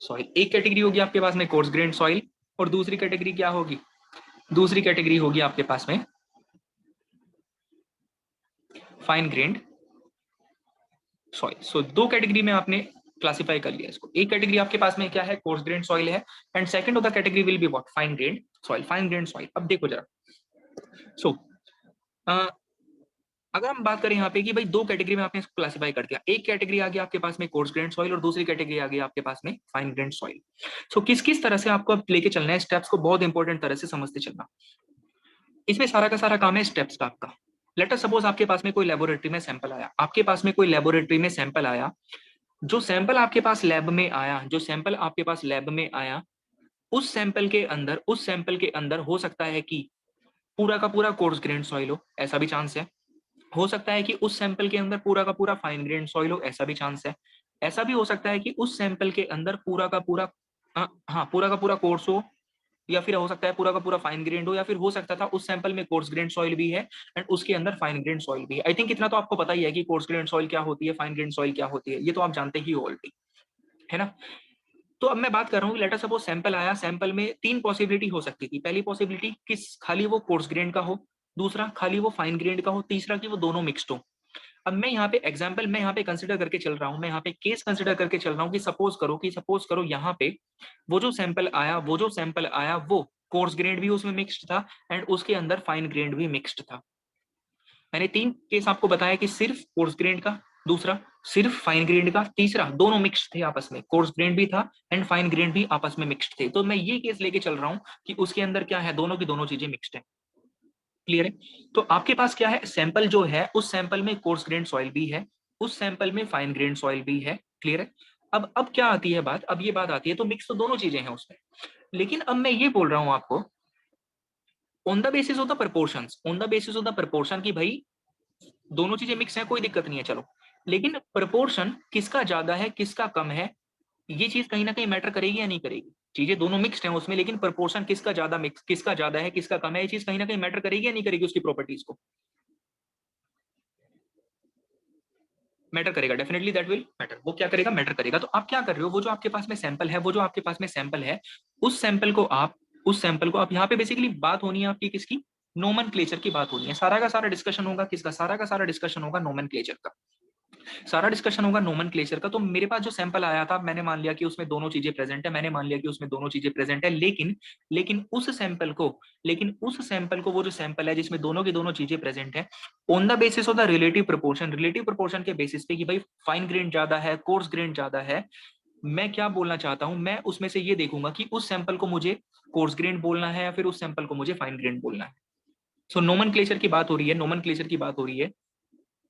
सॉइल। एक कैटेगरी होगी आपके पास में कोर्स ग्रेन्ड सॉइल, और दूसरी कैटेगरी क्या होगी? दूसरी कैटेगरी होगी आपके पास में फाइन ग्रेन्ड सॉइल। सो दो कैटेगरी में आपने क्लासिफाई कर लिया इसको। एक कैटेगरी आपके पास में क्या है, कोर्स ग्रेन्ड सॉइल है, and second of the category will be what, fine grand soil. Fine grand soil, अब देखो जरा। सो अगर हम बात करें यहाँ पे कि भाई दो कैटेगरी में आपने इसको क्लासिफाई कर दिया, एक कैटेगरी आ गया आपके पास में कोर्स ग्रेन्ड सॉइल, और दूसरी कैटेगरी आ गई आपके पास में फाइन ग्रेन्ड सॉइल। सो किस किस तरह से आपको अब लेके चलना है, स्टेप्स को बहुत इंपॉर्टेंट तरह से समझते चलना। इसमें सारा का सारा काम है स्टेप्स का आपका। लेट अस सपोज आपके पास में कोई लेबोरेटरी में सैंपल आया, आपके पास में कोई लेबोरेटरी में सैंपल आया, जो सैंपल आपके पास लैब में आया, जो सैंपल आपके पास लैब में आया, उस सैंपल के अंदर, उस सैंपल के अंदर हो सकता है कि पूरा का पूरा कोर्स ग्रेन्ड सॉइल हो, ऐसा भी चांस है। हो सकता है कि उस सैंपल के अंदर पूरा का पूरा फाइन ग्रेन्ड सॉइल हो, ऐसा भी चांस है। ऐसा भी हो सकता है कि उस सैंपल के अंदर पूरा का पूरा हाँ पूरा का पूरा कोर्स हो, या फिर हो सकता है पूरा का पूरा फाइन ग्रेन्ड हो, या फिर हो सकता था उस सैंपल में कोर्स ग्रेन्ड सॉइल भी है एंड उसके अंदर फाइन ग्रेन्ड सॉइल भी है। आई थिंक इतना तो आपको पता ही है कि कोर्स ग्रेन्ड सॉइल क्या होती है, फाइन ग्रेन्ड सॉइल क्या होती है, ये तो आप जानते ही हो ऑलरेडी, है ना। तो अब मैं बात कर रहा हूँ, लेट अस सपोज सैंपल आया, सैंपल में तीन पॉसिबिलिटी हो सकती थी। पहली पॉसिबिलिटी किस, खाली वो कोर्स ग्रेन्ड का हो, दूसरा खाली वो फाइन ग्रेन्ड का हो, तीसरा कि वो दोनों मिक्स्ड हो। अब मैं यहाँ पे एग्जाम्पल, मैं यहाँ पे कंसिडर करके चल रहा हूँ, मैं यहाँ पे केस कंसिडर करके चल रहा हूँ कि सपोज करो यहाँ पे वो जो सैंपल आया, वो जो सैंपल आया वो कोर्स ग्रेड भी उसमें मिक्स्ड था एंड उसके अंदर फाइन ग्रेड भी मिक्स्ड था। मैंने तीन केस आपको बताया कि सिर्फ कोर्स ग्रेड का, दूसरा सिर्फ फाइन ग्रेड का, तीसरा दोनों मिक्स्ड थे आपस में, कोर्स ग्रेड भी था एंड फाइन ग्रेड भी आपस में मिक्स्ड थे। तो मैं ये केस लेके चल रहा हूँ कि उसके अंदर क्या है, दोनों की दोनों चीजें मिक्स्ड है। क्लियर है? तो आपके पास क्या है, सैंपल जो है उस सैंपल में कोर्स ग्रेन सॉइल भी है, उस सैंपल में फाइन ग्रेन सॉइल भी है। क्लियर है? अब क्या आती है बात, अब ये बात आती है, तो मिक्स तो दोनों चीजें हैं उसमें, लेकिन अब मैं ये बोल रहा हूं आपको on the basis of the proportions, on the basis of the proportion की भाई दोनों चीजें मिक्स हैं, कोई दिक्कत नहीं है, चलो। लेकिन प्रपोर्शन किसका ज्यादा है किसका कम है, ये चीज कहीं ना कहीं मैटर करेगी या नहीं करेगी? चीजें दोनों मिक्स्ड हैं उसमें, लेकिन प्रपोर्शन किसका ज्यादा मिक्स, किसका ज्यादा है किसका कम है, ये चीज कहीं ना कहीं मैटर करेगी या नहीं करेगी उसकी प्रॉपर्टीज को? मैटर करेगा, डेफिनेटली दैट विल मैटर। वो क्या करेगा, मैटर करेगा। तो आप क्या कर रहे हो, वो जो आपके पास में सैंपल है, वो जो आपके पास में सैंपल है, उस सैंपल को आप, उस सैंपल को आप, यहाँ पे बेसिकली बात होनी है आपकी किसकी, नोमेनक्लेचर की बात होनी है। सारा का सारा डिस्कशन होगा किसका, सारा का सारा डिस्कशन होगा नोमेनक्लेचर का, सारा डिस्कशन होगा नोमेनक्लेचर का। तो मेरे पास जो सैंपल आया था, मैंने मान लिया कि उसमें दोनों चीजें प्रेजेंट है, मैंने मान लिया कि उसमें दोनों चीजें प्रेजेंट है, लेकिन लेकिन उस सैंपल को, वो जो सैंपल है जिसमें दोनों की दोनों चीजें प्रेजेंट है, on the basis of the relative proportion, relative proportion के बेसिस पे कि भाई फाइन ग्रेन ज्यादा है, कोर्स ग्रेन ज्यादा है, मैं क्या बोलना चाहता हूं, मैं उसमें से ये देखूंगा कि उस सैंपल को मुझे कोर्स ग्रेन बोलना है या फिर उस सैंपल को मुझे फाइन ग्रेन बोलना है। सो नोमेनक्लेचर की बात हो रही है, नोमेनक्लेचर की बात हो रही है।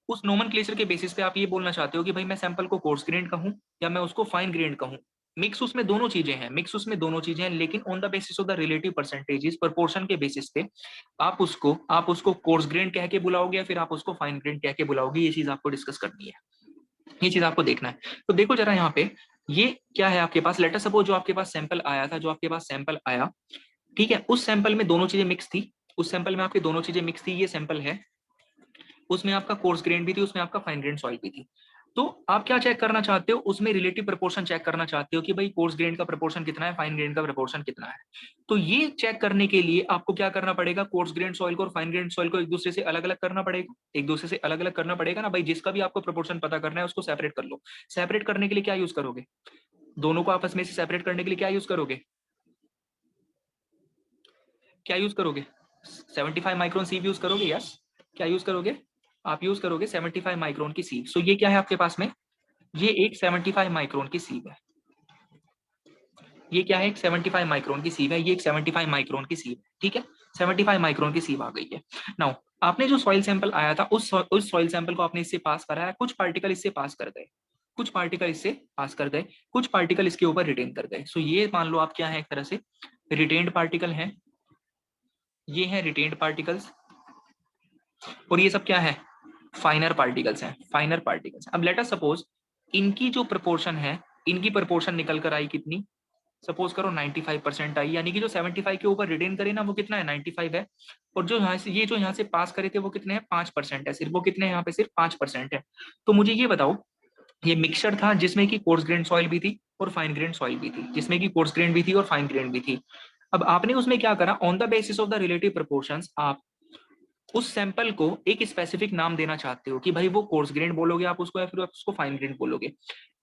उस नोमेनक्लेचर के बेसिस पे आप ये बोलना चाहते हो कि भाई मैं सैंपल को कोर्स ग्रेन्ड कहूं या मैं उसको फाइन ग्रेन्ड कहूं। मिक्स उसमें दोनों चीजें हैं, मिक्स उसमें दोनों चीजें हैं, लेकिन on the basis of the relative percentages, proportion के बेसिस पे आप उसको कोर्स ग्रेन्ड कह के बुलाओगे या फिर आप उसको फाइन ग्रेन्ड कह के बुलाओगे, ये चीज आपको डिस्कस करनी है, ये चीज आपको देखना है। तो देखो जरा यहाँ पे ये क्या है आपके पास, लेट अस सपोज जो आपके पास सैंपल आया था, जो आपके पास सैंपल आया, ठीक है, उस सैंपल में दोनों चीजें मिक्स थी, उस सैंपल में आपकी दोनों चीजें मिक्स थी, ये सैंपल है, उसमें आपका कोर्स ग्रेन भी थी, उसमें आपका फाइन ग्रेन सॉइल भी थी। तो आप क्या चेक करना चाहते हो, उसमें रिलेटिव प्रोपोर्शन चेक करना चाहते हो कि भाई कोर्स ग्रेन का प्रोपोर्शन कितना है, फाइन ग्रेन का प्रोपोर्शन कितना है। तो ये चेक करने के लिए आपको क्या करना पड़ेगा, कोर्स ग्रेन सॉइल को और फाइन ग्रेन सॉइल को एक दूसरे से अलग अलग करना पड़ेगा, एक दूसरे से अलग अलग करना पड़ेगा ना भाई। जिसका भी आपको प्रोपोर्शन पता करना है उसको सेपरेट कर लो। सेपरेट करने के लिए क्या यूज करोगे, दोनों को आपस में से सेपरेट करने के लिए क्या यूज करोगे, क्या यूज करोगे, 75 माइक्रोन सीव यूज करोगे। यस, क्या यूज करोगे, आप यूज करोगे 75 माइक्रोन की सीव। सो ये क्या है आपके पास में, ये एक 75 माइक्रोन की सीव है। ये क्या है, एक 75 माइक्रोन की सीव है, ये एक 75 माइक्रोन की सीव है। ठीक है, 75 माइक्रोन की सीव आ गई है। नाउ आपने जो सॉइल सैंपल आया था उस सॉइल सैंपल को आपने इससे पास कराया, कुछ पार्टिकल इससे पास कर गए, कुछ पार्टिकल इससे पास कर गए, कुछ पार्टिकल इसके ऊपर रिटेन कर गए। सो ये मान लो आप क्या है, एक तरह से रिटेन्ड पार्टिकल है, ये है रिटेन्ड पार्टिकल्स, और ये सब क्या है, फाइनर पार्टिकल्स हैं, फाइनर पार्टिकल्स। अब लेट अस सपोज इनकी जो प्रोपोर्शन है, इनकी प्रोपोर्शन निकल कर आई कितनी, सपोज करो 95% आई, यानी कि जो 75 के ऊपर रिटेन करे ना वो कितना है, 95 है। और जो यहाँ से, ये जो यहाँ से पास करे थे वो कितने हैं, 5% है सिर्फ, वो कितने हैं यहाँ पे, सिर्फ 5% है। तो मुझे ये बताओ, ये मिक्सचर था जिसमें कि कोर्स ग्रेन सॉइल भी थी और फाइन ग्रेन सॉइल भी थी, जिसमें कि कोर्स ग्रेन भी थी और फाइन ग्रेन भी थी। अब आपने उसमें क्या करा, on the basis of the relative proportions आप उस सैंपल को एक स्पेसिफिक नाम देना चाहते हो कि भाई वो कोर्स ग्रेन बोलोगे आप उसको, या फिर आप उसको फाइन ग्रेन बोलोगे।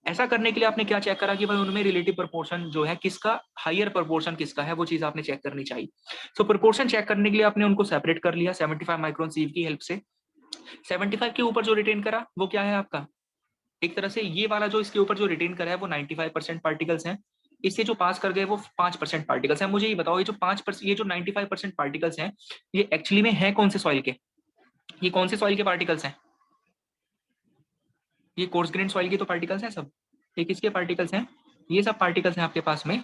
ऐसा करने के लिए आपने क्या चेक करा कि भाई उनमें रिलेटिव प्रोपोर्शन जो है किसका हायर प्रोपोर्शन किसका है, वो चीज आपने चेक करनी चाहिए। सो प्रोपोर्शन चेक करने के लिए आपने उनको सेपरेट कर लिया 75 माइक्रोन सीव की हेल्प से। 75 के ऊपर जो रिटेन करा वो क्या है आपका, एक तरह से ये वाला जो इसके ऊपर जो रिटेन करा है वो 95% पार्टिकल्स हैं, इससे जो पास कर गए वो 5% पार्टिकल्स हैं। मुझे ये बताओ, ये जो 5%, ये जो 95% पार्टिकल्स हैं, ये एक्चुअली में है कौन से सॉइल के, ये कौन से सॉइल के पार्टिकल्स हैं, ये कोर्स ग्रेन सॉइल के तो पार्टिकल्स हैं सब। ये किसके पार्टिकल्स हैं, ये सब पार्टिकल्स हैं आपके पास में,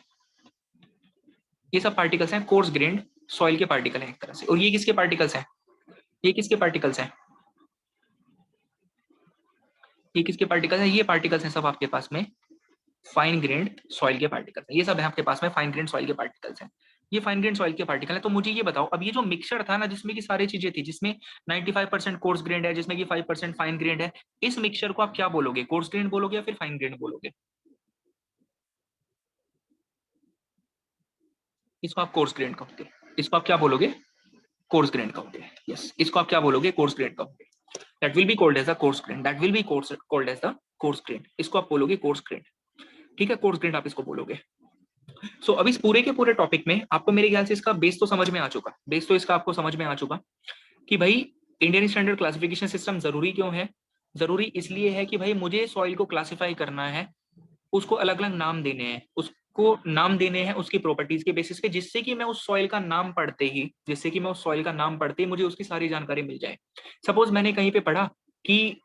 ये सब पार्टिकल्स हैं कोर्स ग्रेन सॉइल के पार्टिकल हैं एक तरह से। और ये किसके पार्टिकल्स हैं, ये किसके पार्टिकल्स हैं, ये किसके पार्टिकल्स हैं, ये पार्टिकल्स हैं सब आपके पास में फाइन ग्रेन्ड सॉइल के पार्टिकल्स हैं, ये सब है आपके पास में फाइन ग्रेन्ड सॉइल के पार्टिकल्स हैं, ये फाइन ग्रेन्ड सॉइल के पार्टिकल है। तो मुझे ये बताओ, अब ये जो मिक्सचर था ना जिसमें की सारी चीजें थी, जिसमें 95% कोर्स ग्रेन्ड है, जिसमें की 5% फाइन ग्रेन्ड है, इस मिक्सचर को आप क्या बोलोगे, कोर्स ग्रेन्ड बोलोगे या फिर फाइन ग्रेन्ड बोलोगे, इसको आप कोर्स ग्रेन्ड कहोगे, इसको आप क्या बोलोगे, कोर्स ग्रेन्ड कहोगे। यस, इसको आप क्या बोलोगे, कोर्स ग्रेन्ड कहोगे। That will be called as the coarse grained, that will be called as the coarse grained, इसको आप बोलोगे कोर्स ग्रेन्ड। ठीक है, कोर्स ग्रेन्ड आप इसको बोलोगे। सो अब इस पूरे के पूरे टॉपिक में आपको मेरे ख्याल से इसका बेस तो समझ में आ चुका, बेस तो इसका आपको समझ में आ चुका कि भाई इंडियन स्टैंडर्ड क्लासिफिकेशन सिस्टम जरूरी क्यों है। जरूरी इसलिए है कि भाई मुझे सॉइल को क्लासिफाई करना है, उसको अलग अलग नाम देने हैं, उसको नाम देने हैं उसकी प्रॉपर्टीज के बेसिस पे, जिससे कि मैं उस सॉइल का नाम पढ़ते ही, जिससे कि मैं उस सॉइल का नाम पढ़ते ही मुझे उसकी सारी जानकारी मिल जाए। सपोज मैंने कहीं पे पढ़ा कि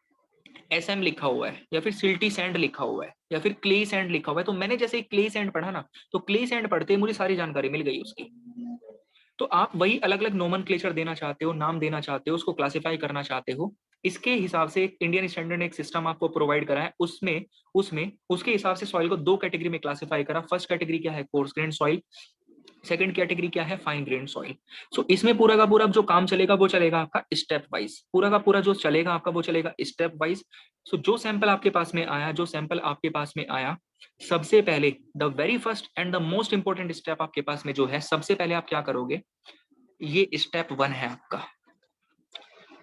एसएम लिखा हुआ है, या फिर सिल्टी सैंड लिखा हुआ है, या फिर क्ले सैंड लिखा हुआ है, तो मैंने जैसे क्ले सैंड पढ़ा ना, तो क्ले सैंड पढ़ते ही मुझे सारी जानकारी मिल गई उसकी। तो आप वही अलग अलग नोमेनक्लेचर देना चाहते हो, नाम देना चाहते हो, उसको क्लासिफाई करना चाहते हो, इसके हिसाब से इंडियन स्टैंडर्ड ने एक सिस्टम आपको प्रोवाइड करा है, उसमें उसमें उसके हिसाब से सॉइल को दो कैटेगरी में क्लासिफाई करा। फर्स्ट कैटेगरी क्या है, coarse grain soil, second category क्या है, फाइन ग्रेन सॉइल। सो इसमें पूरा का पूरा जो काम चलेगा वो चलेगा आपका स्टेप वाइज, पूरा का पूरा जो चलेगा आपका वो चलेगा स्टेप वाइज। सो जो सैंपल आपके पास में आया, जो सैंपल आपके पास में आया, सबसे पहले the very first and the most important step आपके पास में जो है, सबसे पहले आप क्या करोगे, ये स्टेप 1 है आपका,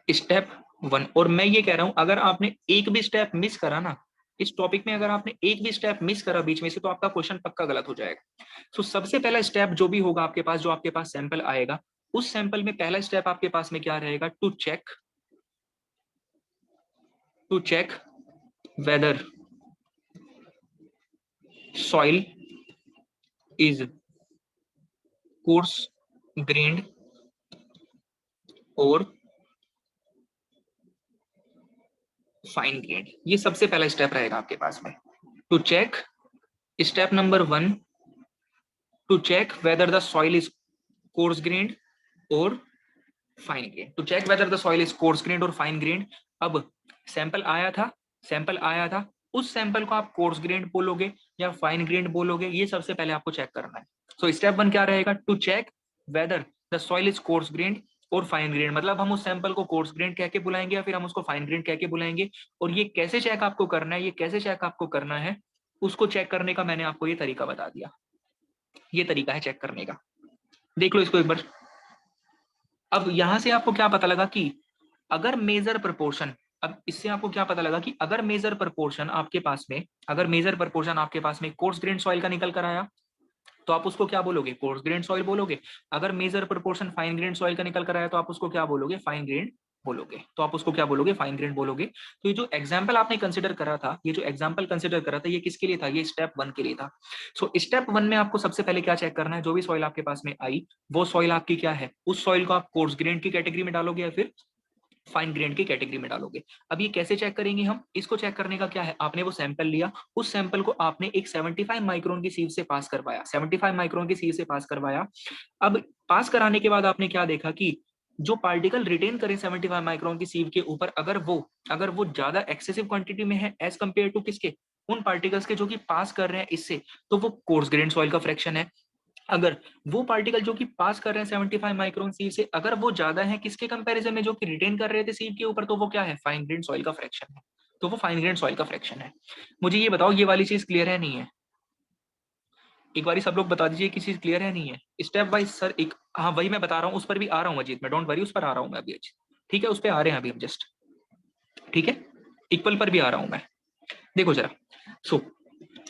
स्टेप 1। और मैं ये कह रहा हूं, अगर आपने एक भी स्टेप मिस करा ना इस टॉपिक में, अगर आपने एक भी स्टेप मिस करा बीच में से, तो आपका क्वेश्चन पक्का गलत हो जाएगा। तो सबसे पहला स्टेप जो भी होगा आपके पास, जो आपके पास सैंपल आएगा, उस सैंपल में पहला स्टेप आपके पास में क्या रहेगा, to check whether soil is coarse grained और फाइन ग्रेन्ड। ये सबसे पहला स्टेप रहेगा आपके पास में, to check, step number 1, to check whether the soil is coarse grained और fine grained, to check whether the soil is coarse grained और फाइन ग्रेन्ड। अब सैंपल आया था, सैंपल आया था, उस सैंपल को आप कोर्स ग्रेन्ड बोलोगे या फाइन ग्रेन्ड बोलोगे, ये सबसे पहले आपको चेक करना है। सो स्टेप 1 क्या रहेगा, to check whether the soil is coarse grained और फाइन ग्रेन, मतलब हम उस सैंपल को कोर्स ग्रेन कह के बुलाएंगे या फिर हम उसको फाइन ग्रेन कह के बुलाएंगे। और ये कैसे चेक आपको करना है, ये कैसे चेक आपको करना है, उसको चेक करने का मैंने आपको ये तरीका बता दिया। ये तरीका है चेक करने का, देख लो इसको एक बार। अब यहां से आपको क्या पता लगा कि अगर मेजर प्रपोर्शन, अब इससे आपको क्या पता लगा कि अगर मेजर प्रपोर्शन आपके पास में, अगर मेजर प्रपोर्शन आपके पास में कोर्स ग्रेन सॉइल का निकल कर आया तो आप उसको क्या बोलोगे, कोर्स ग्रेन सॉइल बोलोगे। अगर major proportion fine grain soil का निकल कर आया तो आप उसको क्या बोलोगे, फाइन ग्रेन बोलोगे। तो आप उसको क्या बोलोगे, फाइन ग्रेन बोलोगे। तो ये जो एग्जांपल आपने कंसीडर करा था, ये जो एग्जांपल कंसीडर करा था, ये किसके लिए था, ये स्टेप 1 के लिए था। सो स्टेप 1 में आपको सबसे पहले क्या चेक करना है, जो भी सॉइल आपके पास में आई वो सॉइल आपकी क्या है, उस सॉइल को आप कोर्स ग्रेन की कैटेगरी में डालोगे या फिर फाइन ग्रेन की कैटेगरी में डालोगे। अब ये कैसे चेक करेंगे हम, इसको चेक करने का क्या है, आपने वो सैंपल लिया, उस सैंपल को आपने एक 75 माइक्रोन की सीव से पास करवाया, 75 माइक्रोन की सीव से पास करवाया। अब पास कराने के बाद आपने क्या देखा कि जो पार्टिकल रिटेन करें 75 माइक्रोन की सीव के ऊपर, अगर वो ज्यादा एक्सेसिव क्वांटिटी में है एज कंपेयर टू किसके, उन पार्टिकल्स के जो कि पास कर रहे हैं इससे, तो वो कोर्स ग्रेन सॉइल का फ्रैक्शन है। अगर वो पार्टिकल जो कि पास कर रहे हैं 75 माइक्रोन सीव से, अगर वो ज्यादा है किसके कंपैरिजन में, जो कि रिटेन कर रहे थे सीव के ऊपर, तो वो क्या है, फाइन ग्रेन सॉइल का फ्रैक्शन है। तो वो फाइन ग्रेन सॉइल का फ्रैक्शन है। मुझे ये बताओ ये वाली चीज क्लियर है नहीं है, एक बारी सब लोग बता दीजिए कि चीज क्लियर है नहीं है। स्टेप वाइज सर एक, हाँ वही मैं बता रहा हूँ, उस पर भी आ रहा हूँ अजीत, मैं डोंट वरी, उस पर आ रहा हूँ मैं अभी। ठीक है, उस पर आ रहे हैं अभी हम जस्ट, ठीक है, इक्वल पर भी आ रहा हूँ मैं। देखो जरा, सो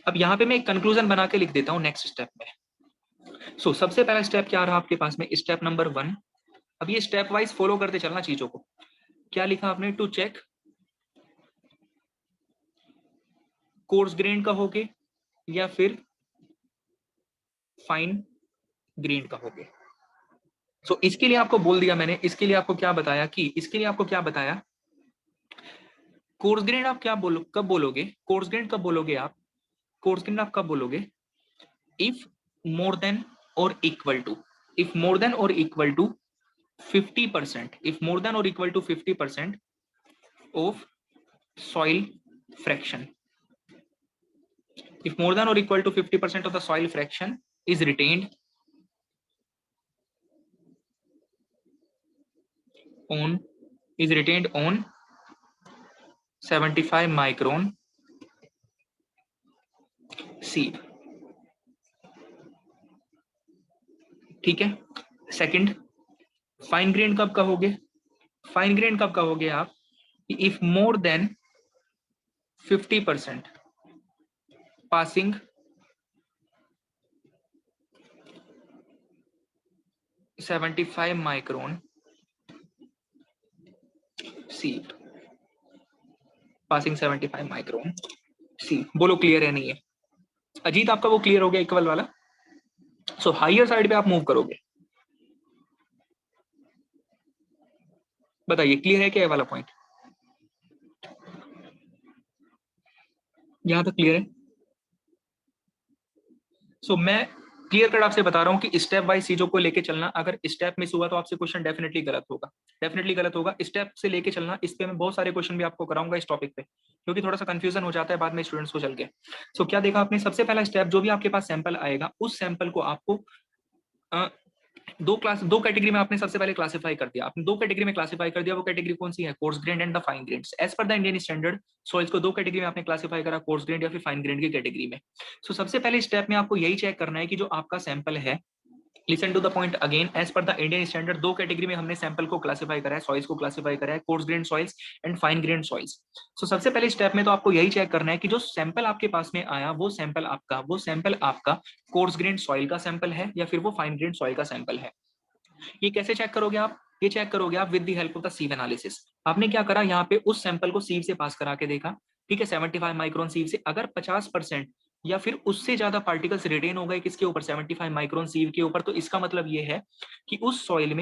अब यहाँ पे मैं एक कंक्लूजन बना के लिख देता हूँ नेक्स्ट स्टेप में। सबसे पहला स्टेप क्या रहा आपके पास में, स्टेप नंबर 1। अब ये स्टेप वाइज फॉलो करते चलना चीजों को। क्या लिखा आपने, टू चेक कोर्स ग्रेन कहोगे या फिर फाइन ग्रेन कहोगे। इसके लिए आपको बोल दिया मैंने, इसके लिए आपको क्या बताया कि, इसके लिए आपको क्या बताया, कोर्स ग्रेन आप क्या बोलो, कब बोलोगे, कोर्स ग्रेन कब बोलोगे आप, कोर्स ग्रेन आप कब बोलोगे, इफ मोर देन और equal to, if more than और equal to 50%, if more than or equal to 50% of soil fraction, if more than or equal to 50% of the soil fraction is retained on, is retained on 75 micron seed, ठीक है। Second, fine grain कब कहोगे, fine grain कब कहोगे आप, if more then 50% passing 75 micron seed, passing 75 micron sieve. बोलो clear है नहीं है, अजीत आपका वो क्लियर हो गया इक्वल वाला। हाइयर साइड पे आप मूव करोगे, बताइए क्लियर है क्या ये वाला पॉइंट, यहां तक क्लियर है। मैं क्लियर कट आपसे बता रहा हूं कि स्टेप वाइज चीजों को लेके चलना, अगर स्टेप मिस हुआ तो आपसे क्वेश्चन डेफिनेटली गलत होगा, डेफिनेटली गलत होगा। स्टेप से लेके चलना, इस पे मैं बहुत सारे क्वेश्चन भी आपको कराऊंगा इस टॉपिक पे, क्योंकि थोड़ा सा कंफ्यूजन हो जाता है बाद में स्टूडेंट्स को चल के। क्या देखा आपने, सबसे पहला स्टेप, जो भी आपके पास सैंपल आएगा उस सैंपल को आपको दो कैटेगरी में आपने सबसे पहले क्लासिफाई कर दिया, आपने दो कैटेगरी में क्लासिफाई कर दिया। वो कैटेगरी कौन सी है, coarse grain and the fine grain. As per the Indian standard soils को दो कैटेगरी में आपने क्लासिफाई करा, कोर्स ग्रेन या फिर फाइन ग्रेन की कैटेगरी में। सबसे पहले स्टेप में आपको यही चेक करना है कि जो आपका सैंपल है, listen to the point again, as per the Indian standard दो कैटेगरी में हमने सैंपल को क्लासिफाई करा है, सॉइल्स को क्लासिफाई करा है, coarse grain soils and fine grain soils. सबसे पहले स्टेप में तो आपको यही चेक करना है कि जो सैंपल आपके पास में आया वो सैंपल आपका कोर्स ग्रेन सॉइल का सैंपल है या फिर वो फाइन ग्रेन सॉइल का सैंपल है। ये कैसे चेक करोगे आप, ये चेक करोगे आप with the help of the सीव analysis. आपने क्या करा, यहाँ पे उस सैंपल को सीव से पास करा के देखा, ठीक है, 75 माइक्रोन सीव से। अगर 50% या फिर उससे ज्यादा पार्टिकल्स रिटेन हो गए किसके ऊपर, 75 माइक्रोन सीव के ऊपर, तो इसका मतलब ये है कि उस सॉइल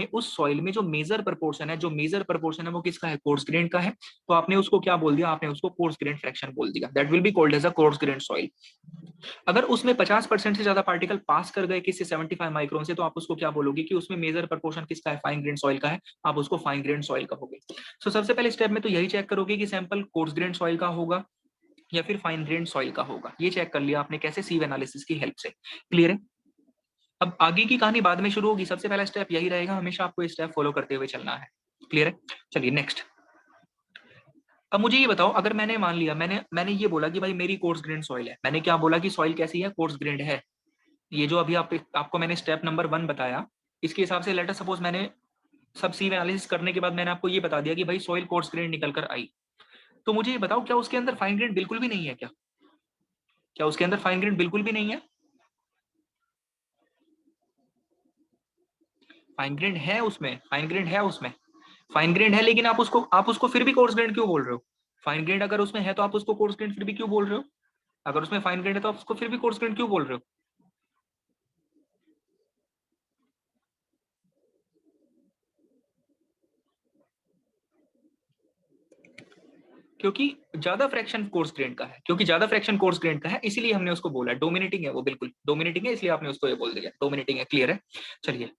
में जो मेजर प्रपोर्शन है, वो किसका है, कोर्स ग्रेन का है। तो आपने उसको क्या बोल दिया, आपने उसको कोर्स ग्रेन फ्रैक्शन बोल दिया, that will be called as a coarse grain soil. अगर उसमें 50% से ज्यादा पार्टिकल पास कर गए किससे, 75 माइक्रोन से, तो आप उसको क्या बोलोगे कि उसमें मेजर प्रपोर्शन किसका है, फाइन ग्रेन सॉइल का है, आप उसको फाइन ग्रेन सॉइल कहोगे। सबसे पहले स्टेप में तो यही चेक करोगे कि सैंपल कोर्स ग्रेन सॉइल का होगा या फिर फाइन ग्रेन सॉइल का होगा। ये चेक कर लिया आपने कैसे, सीव एनालिसिस की हेल्प से। क्लियर है। अब आगे की कहानी बाद में शुरू होगी, सबसे पहला स्टेप यही रहेगा, हमेशा आपको स्टेप फॉलो करते हुए चलना है। क्लियर है? चलिए नेक्स्ट। अब मुझे ये बताओ, अगर मैंने मान लिया, मैंने ये बोला कि भाई मेरी कोर्स ग्रेन सॉइल है, मैंने क्या बोला कि सॉइल कैसी है, कोर्स ग्रेन्ड है। ये जो अभी आपको मैंने स्टेप नंबर 1 बताया, इसके हिसाब से लेटर सपोज मैंने सब सी एनालिसिस करने के बाद मैंने आपको ये बता दिया कि भाई सॉइल कोर्स ग्रेन निकल कर आई। तो मुझे ये बताओ, क्या उसके अंदर फाइन ग्रेन बिल्कुल भी नहीं है? क्या उसके अंदर फाइन ग्रेन बिल्कुल भी नहीं है? फाइन ग्रेन है उसमें, फाइन ग्रेन है उसमें, फाइन ग्रेन है, लेकिन आप उसको फिर भी कोर्स ग्रेन क्यों बोल रहे हो? फाइन ग्रेन अगर उसमें है तो आप उसको कोर्स ग्रेन फिर भी क्यों बोल रहे हो? अगर उसमें फाइन ग्रेन है तो आप उसको फिर भी कोर्स ग्रेन क्यों बोल रहे हो? क्योंकि ज्यादा फ्रैक्शन कोर्स ग्रेन का है, क्योंकि ज्यादा फ्रैक्शन कोर्स ग्रेन का है, इसीलिए हमने उसको बोला डोमिनेटिंग है, वो बिल्कुल डोमिनेटिंग है, इसलिए आपने उसको ये बोल दिया डोमिनेटिंग है। क्लियर है? चलिए,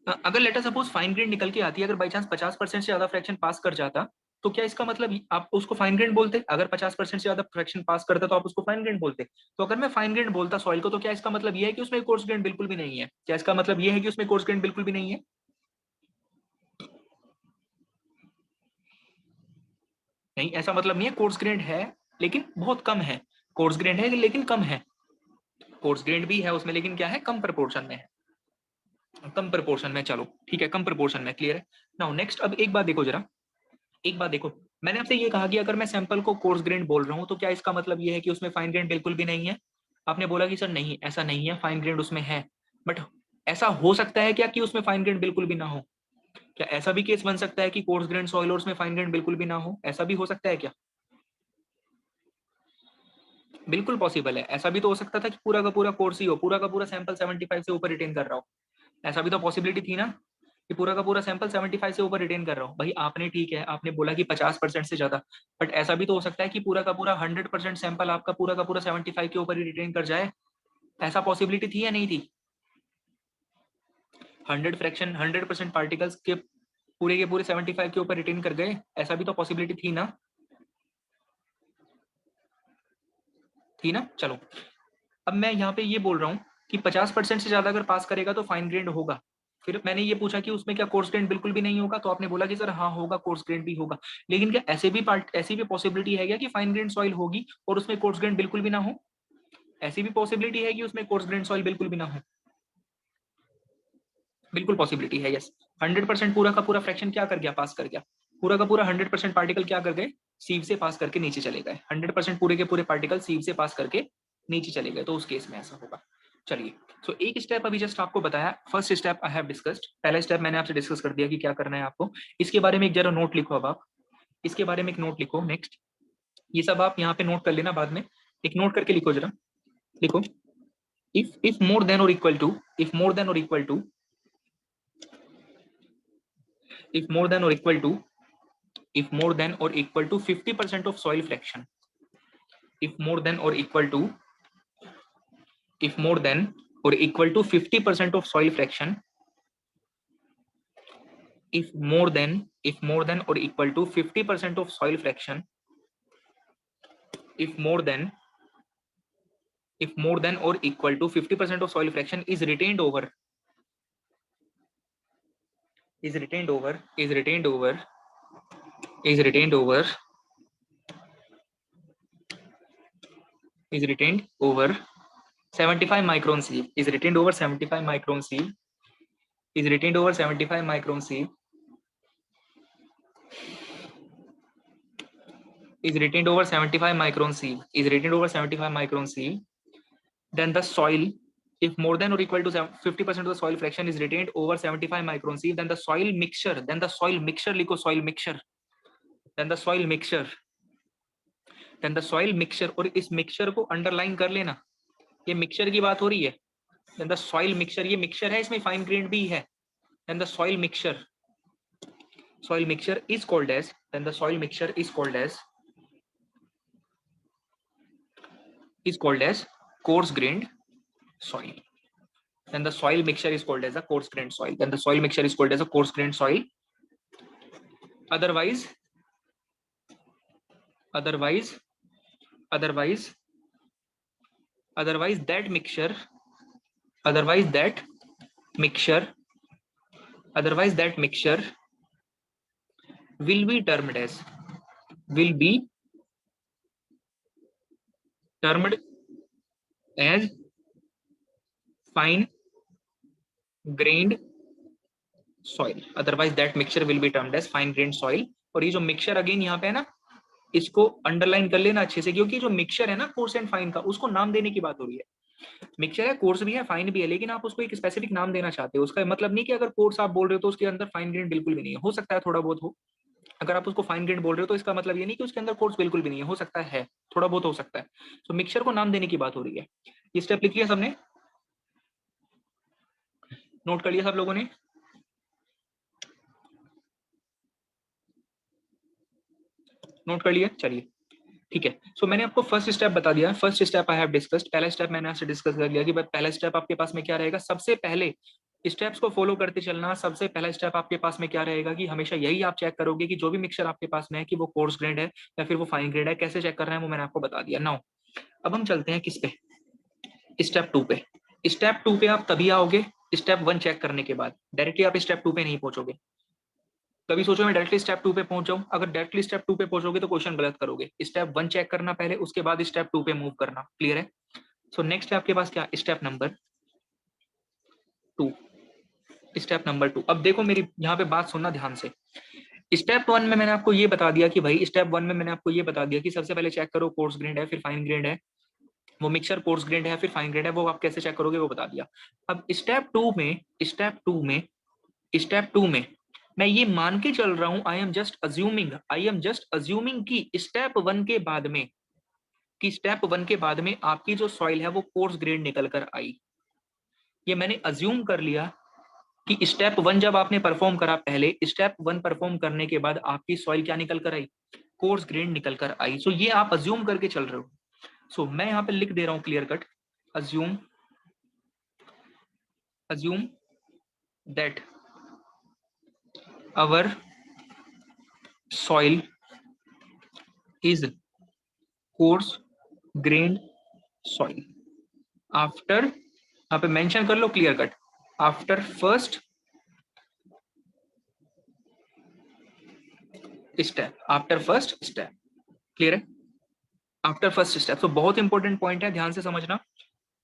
अगर लेटर सपोज फाइन ग्रेन निकल के आती है, अगर बाई चांस 50% से ज्यादा फ्रैक्शन पास कर जाता, तो क्या इसका मतलब आप उसको फाइन ग्रेन बोलते? अगर 50% से ज्यादा फ्रैक्शन पास करता तो आप उसको फाइन ग्रेन बोलते। तो अगर मैं फाइन ग्रेन बोलता सॉइल को, तो क्या इसका मतलब ये है कि उसमें कोर्स ग्रेन बिल्कुल भी नहीं है? क्या इसका मतलब ये है कि उसमें कोर्स ग्रेन बिल्कुल भी नहीं है? नहीं, ऐसा मतलब नहीं है। कोर्स ग्रेन है लेकिन बहुत कम है, कोर्स ग्रेन है लेकिन कम है, कोर्स ग्रेन भी है उसमें, लेकिन क्या है, कम प्रपोर्शन में है, कम प्रपोर्शन में। चलो ठीक है, कम प्रपोर्शन में। क्लियर है? नाउ नेक्स्ट, अब एक बात देखो जरा, एक बात देखो, मैंने आपसे ये कहा कि अगर मैं सैंपल को कोर्स ग्रेन बोल रहा हूं, तो क्या इसका मतलब ये है कि उसमें फाइन ग्रेन बिल्कुल भी नहीं है? आपने बोला कि सर नहीं, ऐसा नहीं है, फाइन ग्रेन उसमें है। बट ऐसा हो सकता है क्या कि उसमें फाइन ग्रेन बिल्कुल भी ना हो? क्या ऐसा भी केस बन सकता है कि कोर्स ग्रेन सॉइल और उसमें फाइन ग्रेन बिल्कुल भी ना हो? ऐसा भी हो सकता है क्या? बिल्कुल पॉसिबल है। ऐसा भी तो हो सकता था कि पूरा का पूरा कोर्स ही हो, पूरा का पूरा सैंपल 75 से ऊपर रिटेन कर रहा हो। ऐसा भी तो पॉसिबिलिटी थी ना, कि पूरा का पूरा सैंपल 75 से ऊपर रिटेन कर रहा हूँ। भाई आपने ठीक है, आपने बोला कि 50% से ज्यादा, बट ऐसा भी तो हो सकता है कि पूरा का पूरा 100% सैंपल आपका पूरा का पूरा 75 के ऊपर ही रिटेन कर जाए। ऐसा पॉसिबिलिटी थी या नहीं थी? 100% पार्टिकल्स के पूरे 75 के ऊपर रिटेन कर गए, ऐसा भी तो पॉसिबिलिटी थी ना? थी ना? चलो, अब मैं यहाँ पे ये बोल रहा हूँ कि 50% से ज्यादा अगर पास करेगा तो फाइन ग्रेड होगा। फिर मैंने ये पूछा कि उसमें क्या कोर्स ग्रेन बिल्कुल भी नहीं होगा, तो आपने बोला कि सर हाँ होगा, कोर्स ग्रेन भी होगा। लेकिन क्या ऐसी भी पॉसिबिलिटी है क्या कि फाइन ग्रेन सॉइल होगी और उसमें कोर्स ग्रेन बिल्कुल भी ना हो? ऐसी भी पॉसिबिलिटी है कि उसमें कोर्स ग्रेन सॉइल बिल्कुल भी ना हो? बिल्कुल पॉसिबिलिटी है, यस। 100% पूरा का पूरा फ्रैक्शन क्या कर गया, पास कर गया। पूरा का पूरा 100% पार्टिकल क्या कर गए, सीव से पास करके नीचे चले गए। 100% पूरे के पूरे पार्टिकल सीव से पास करके नीचे चले गए, तो उस केस में ऐसा होगा। चलिए, सो एक स्टेप अभी जस्ट आपको बताया, first step I have discussed. पहला स्टेप मैंने आपसे डिस्कस कर दिया कि क्या करना है आपको। इसके बारे में एक जरा नोट लिखो, अब आप इसके बारे में एक नोट लिखो। नेक्स्ट, ये सब आप यहाँ पे नोट कर लेना, बाद में एक नोट करके लिखो जरा। लिखो, इफ मोर देन और equal to, if more than और equal to, if more than or equal to, if more than or equal to 50% of soil fraction, if more than or equal to, if more than or equal to 50% of soil fraction, if more than or equal to 50% of soil fraction, if more than if more than or equal to 50% of soil fraction is retained over, is retained over, is retained over, is retained over, is retained over 75 micron sieve, is retained over 75 micron sieve, is retained over 75 micron sieve, is retained over 75 micron sieve, is retained over 75 micron sieve, then the soil, if more than or equal to 50% of the soil fraction is retained over 75 micron sieve, then the soil mixture, then the soil mixture लिखो, soil mixture, then the soil mixture, then the soil mixture, और इस mixture को underline कर लेना, ये mixture की बात हो रही है। then the soil mixture, ये mixture है, इसमें fine grained भी है। then the soil mixture is called as, then the soil mixture is called as, is called as coarse grained soil. Then the soil mixture is called as a coarse grained soil. Then the soil mixture is called as a coarse grained soil. Otherwise, otherwise, otherwise, otherwise that mixture, otherwise that mixture will be termed as fine grained soil. Otherwise that mixture will be termed as fine grained soil. और ये जो mixture again यहाँ पे है ना, इसको underline कर लेना अच्छे से, क्योंकि जो मिक्सचर है ना कोर्स एंड फाइन का, उसको नाम देने की बात हो रही है। मिक्सचर है, कोर्स भी है, फाइन भी है, लेकिन आप उसको एक स्पेसिफिक नाम देना चाहते हो। उसका मतलब नहीं कि अगर कोर्स आप बोल रहे हो तो उसके अंदर फाइन ग्रेन बिल्कुल भी नहीं है, हो सकता है थोड़ा बहुत हो। अगर आप उसको फाइन ग्रेन बोल रहे हो तो इसका मतलब ये नहीं कि उसके अंदर कोर्स बिल्कुल भी नहीं है, हो सकता है थोड़ा बहुत हो सकता है। तो मिक्सचर को नाम देने की बात हो रही है। ये स्टेप लिख लिया सबने, नोट कर लिया सब लोगों ने? नोट कर लिया, चलिए ठीक है। सो मैंने आपको फर्स्ट स्टेप बता दिया, first step I have discussed. पहला स्टेप मैंने आपसे डिस्कस कर लिया कि भाई पहला स्टेप आपके पास में क्या रहेगा। सबसे पहले स्टेप्स को फॉलो करते चलना। सबसे पहला स्टेप आपके पास में क्या रहेगा कि हमेशा यही आप चेक करोगे कि जो भी मिक्सचर आपके पास में है कि वो कोर्स ग्रेड है या फिर वो फाइन ग्रेड है। कैसे चेक करना है वो मैंने आपको बता दिया। नाउ अब हम चलते हैं किस पे, स्टेप 2 पे। स्टेप 2 पे आप तभी आओगे स्टेप 1 चेक करने के बाद, डायरेक्टली आप स्टेप 2 पे नहीं पहुंचोगे। कभी सोचो मैं डायरेक्टली स्टेप 2 पे पहुंच जाऊं, अगर डायरेक्टली स्टेप 2 पे पहुंचोगे तो क्वेश्चन गलत करोगे। स्टेप 1 चेक करना पहले, उसके बाद स्टेप 2 पे मूव करना। क्लियर है? सो नेक्स्ट है आपके पास क्या, स्टेप नंबर 2। स्टेप नंबर 2, अब देखो मेरी यहाँ पे बात सुनना ध्यान से। स्टेप 1 में मैंने आपको ये बता दिया कि भाई स्टेप 1 में मैंने आपको ये बता दिया कि सबसे पहले चेक करो कोर्स ग्रेड है फिर फाइन ग्रेड है, वो मिक्सचर कोर्स ग्रेड है फिर फाइन ग्रेड है, वो आप कैसे चेक करोगे वो बता दिया। अब स्टेप टू में मैं ये मान के चल रहा हूं, आई एम जस्ट अज्यूमिंग कि स्टेप 1 के बाद में आपकी जो सॉइल है वो कोर्स ग्रेड निकल कर आई। ये मैंने अज्यूम कर लिया कि स्टेप 1 जब आपने परफॉर्म करा, पहले स्टेप 1 परफॉर्म करने के बाद आपकी सॉइल क्या निकल कर आई, कोर्स ग्रेड निकल कर आई। सो ये आप अज्यूम करके चल रहे हो। सो मैं यहाँ पे लिख दे रहा हूं clear cut, assume that our soil is coarse grained soil after, यहाँ पे मेंशन कर लो clear cut, after first step. Clear है? After first step. तो बहुत इंपॉर्टेंट पॉइंट है, ध्यान से समझना।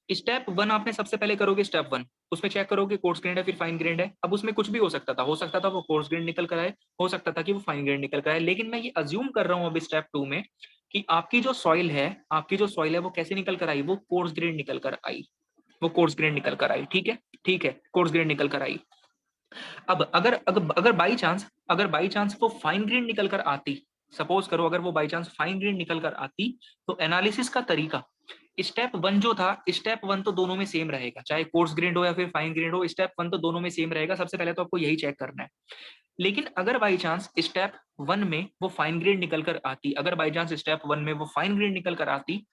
स्टेप 1 आपने सबसे पहले करोगे, स्टेप 1 उसमें चेक करोगे कोर्स ग्रेड है फिर फाइन ग्रेड है। अब उसमें कुछ भी हो सकता था वो कोर्स ग्रेड निकल कर आए, हो सकता था कि वो फाइन ग्रेड निकल कर आए, लेकिन मैं ये अज्यूम कर रहा हूं अब स्टेप 2 में कि आपकी जो सॉइल है वो कैसे निकल कर आई, वो कोर्स ग्रेड निकल कर आई, ठीक है, कोर्स ग्रेड निकल कर आई। अब अगर बाई चांस वो फाइन ग्रेड निकल कर आती, सपोज करो अगर वो बाई चांस फाइन ग्रेड निकल कर आती, तो एनालिसिस का तरीका स्टेप 1 जो था, स्टेप 1 तो दोनों में सेम रहेगा, चाहे कोर्स ग्रेड हो या फिर फाइन ग्रेड हो, स्टेप 1 तो दोनों में सेम रहेगा। सबसे पहले तो आपको यही चेक करना है। लेकिन अगर बाई चांस स्टेप 1 में वो फाइन ग्रेड निकल कर आती,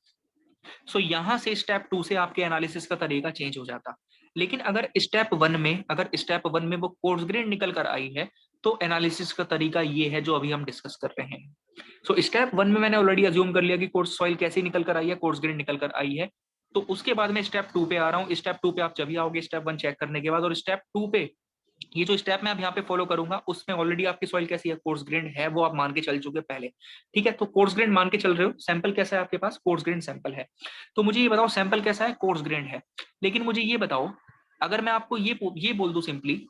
सो यहां से स्टेप 2 से आपके एनालिसिस का तरीका चेंज हो जाता। लेकिन अगर स्टेप 1 में वो कोर्स ग्रेड निकल कर आई है, तो एनालिसिस का तरीका ये है जो अभी हम डिस्कस कर रहे हैं। सो स्टेप 1 में मैंने ऑलरेडी अज्यूम कर लिया कि कोर्स सॉइल कैसी निकल कर आई है, कोर्स ग्रेड निकल कर आई है। तो उसके बाद में स्टेप 2 पे आ रहा हूं। स्टेप 2 पे आप जब भी आओगे स्टेप 1 चेक करने के बाद, और स्टेप 2 पे ये जो स्टेप मैं अब यहाँ पे फॉलो करूंगा उसमें ऑलरेडी आपकी सॉइल कैसी है, कोर्स ग्रेड है, वो आप मान के चल चुके पहले। ठीक है, तो कोर्स ग्रेड मान के चल रहे हो। सैंपल कैसा है आपके पास, कोर्स ग्रेड सैंपल है। तो मुझे ये बताओ सैंपल कैसा है, कोर्स ग्रेड है। लेकिन मुझे ये बताओ, अगर मैं आपको ये बोल दूं सिंपली,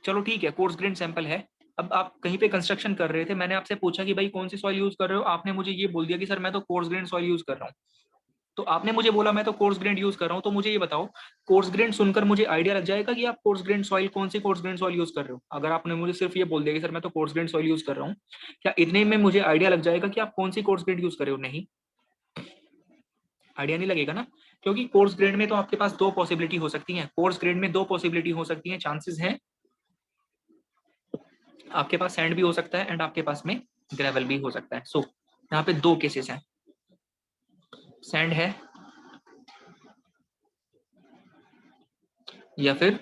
चलो ठीक है कोर्स ग्रेड सैंपल है, अब आप कहीं पे कंस्ट्रक्शन कर रहे थे, मैंने आपसे पूछा कि भाई कौन सी सॉइल यूज कर रहे हो, आपने मुझे ये बोल दिया कि सर मैं तो कोर्स ग्रेड सॉइल यूज कर रहा हूँ। तो आपने मुझे बोला मैं तो कोर्स ग्रेड यूज कर रहा हूँ, तो मुझे ये बताओ कोर्स ग्रेड सुनकर मुझे आइडिया लग जाएगा कि आप कोर्स ग्रेड सॉइल, कौन सी कोर्स ग्रेड सॉइल यूज कर रहे हो। अगर आपने मुझे सिर्फ ये बोल दिया कि सर मैं तो कोर्स ग्रेड सॉइल यूज कर रहा हूँ, क्या इतने में मुझे आइडिया लग जाएगा कि आप कौन सी कोर्स ग्रेड यूज कर रहे हो? नहीं, आइडिया नहीं लगेगा ना, क्योंकि कोर्स ग्रेड में तो आपके पास दो पॉसिबिलिटी हो सकती है। कोर्स ग्रेड में दो पॉसिबिलिटी हो सकती है, चांसेस हैं, आपके पास सैंड भी हो सकता है एंड आपके पास में ग्रेवल भी हो सकता है। सो यहाँ पे दो केसेस हैं, सैंड है या फिर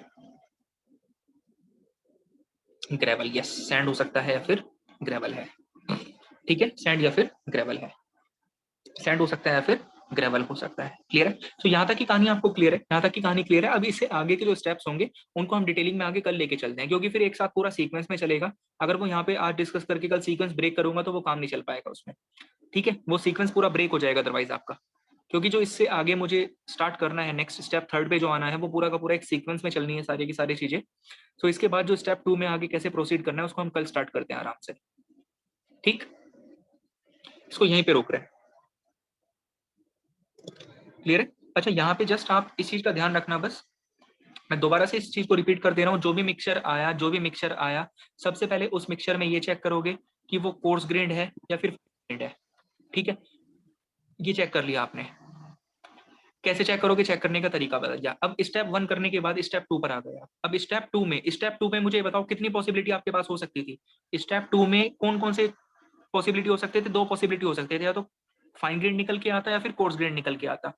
ग्रेवल। यस, सैंड हो सकता है या फिर ग्रेवल है। ठीक है, सैंड या फिर ग्रेवल है, सैंड हो सकता है या फिर ग्रेवल हो सकता है। क्लियर है? तो यहाँ तक की कहानी आपको क्लियर है, यहाँ तक की कहानी क्लियर है। अभी इससे आगे के जो स्टेप्स होंगे उनको हम डिटेलिंग में आगे कल लेके चलते हैं, क्योंकि फिर एक साथ पूरा सीक्वेंस में चलेगा। अगर वो यहाँ पे आज डिस्कस करके कल सीक्वेंस ब्रेक करूंगा तो वो काम नहीं चल पाएगा उसमें। ठीक है, वो सीक्वेंस पूरा ब्रेक हो जाएगा अदरवाइज आपका, क्योंकि जो इससे आगे मुझे स्टार्ट करना है, नेक्स्ट स्टेप थर्ड पे जो आना है, वो पूरा का पूरा एक सीक्वेंस में चलनी है सारी की सारी चीजें। तो इसके बाद जो स्टेप 2 में आगे कैसे प्रोसीड करना है उसको हम कल स्टार्ट करते हैं आराम से। ठीक, इसको यहीं पे रोक रहे हैं। क्लियर है? अच्छा, यहाँ पे जस्ट आप इस चीज का ध्यान रखना बस, मैं दोबारा से इस चीज को रिपीट कर दे रहा हूँ। जो भी मिक्सचर आया, सबसे पहले उस मिक्सचर में ये चेक करोगे कि वो कोर्स ग्रेड है या फिर ग्रेड है। ठीक है, ये चेक कर लिया आपने। कैसे चेक करोगे? चेक करने का तरीका बदल गया। अब स्टेप 1 करने के बाद स्टेप 2 पर आ गया। अब स्टेप 2 में मुझे बताओ कितनी पॉसिबिलिटी आपके पास हो सकती थी। स्टेप 2 में कौन कौन से पॉसिबिलिटी हो सकते थे? 2 पॉसिबिलिटी हो सकते थे, या तो फाइन ग्रेड निकल के आता या फिर कोर्स ग्रेड निकल के आता।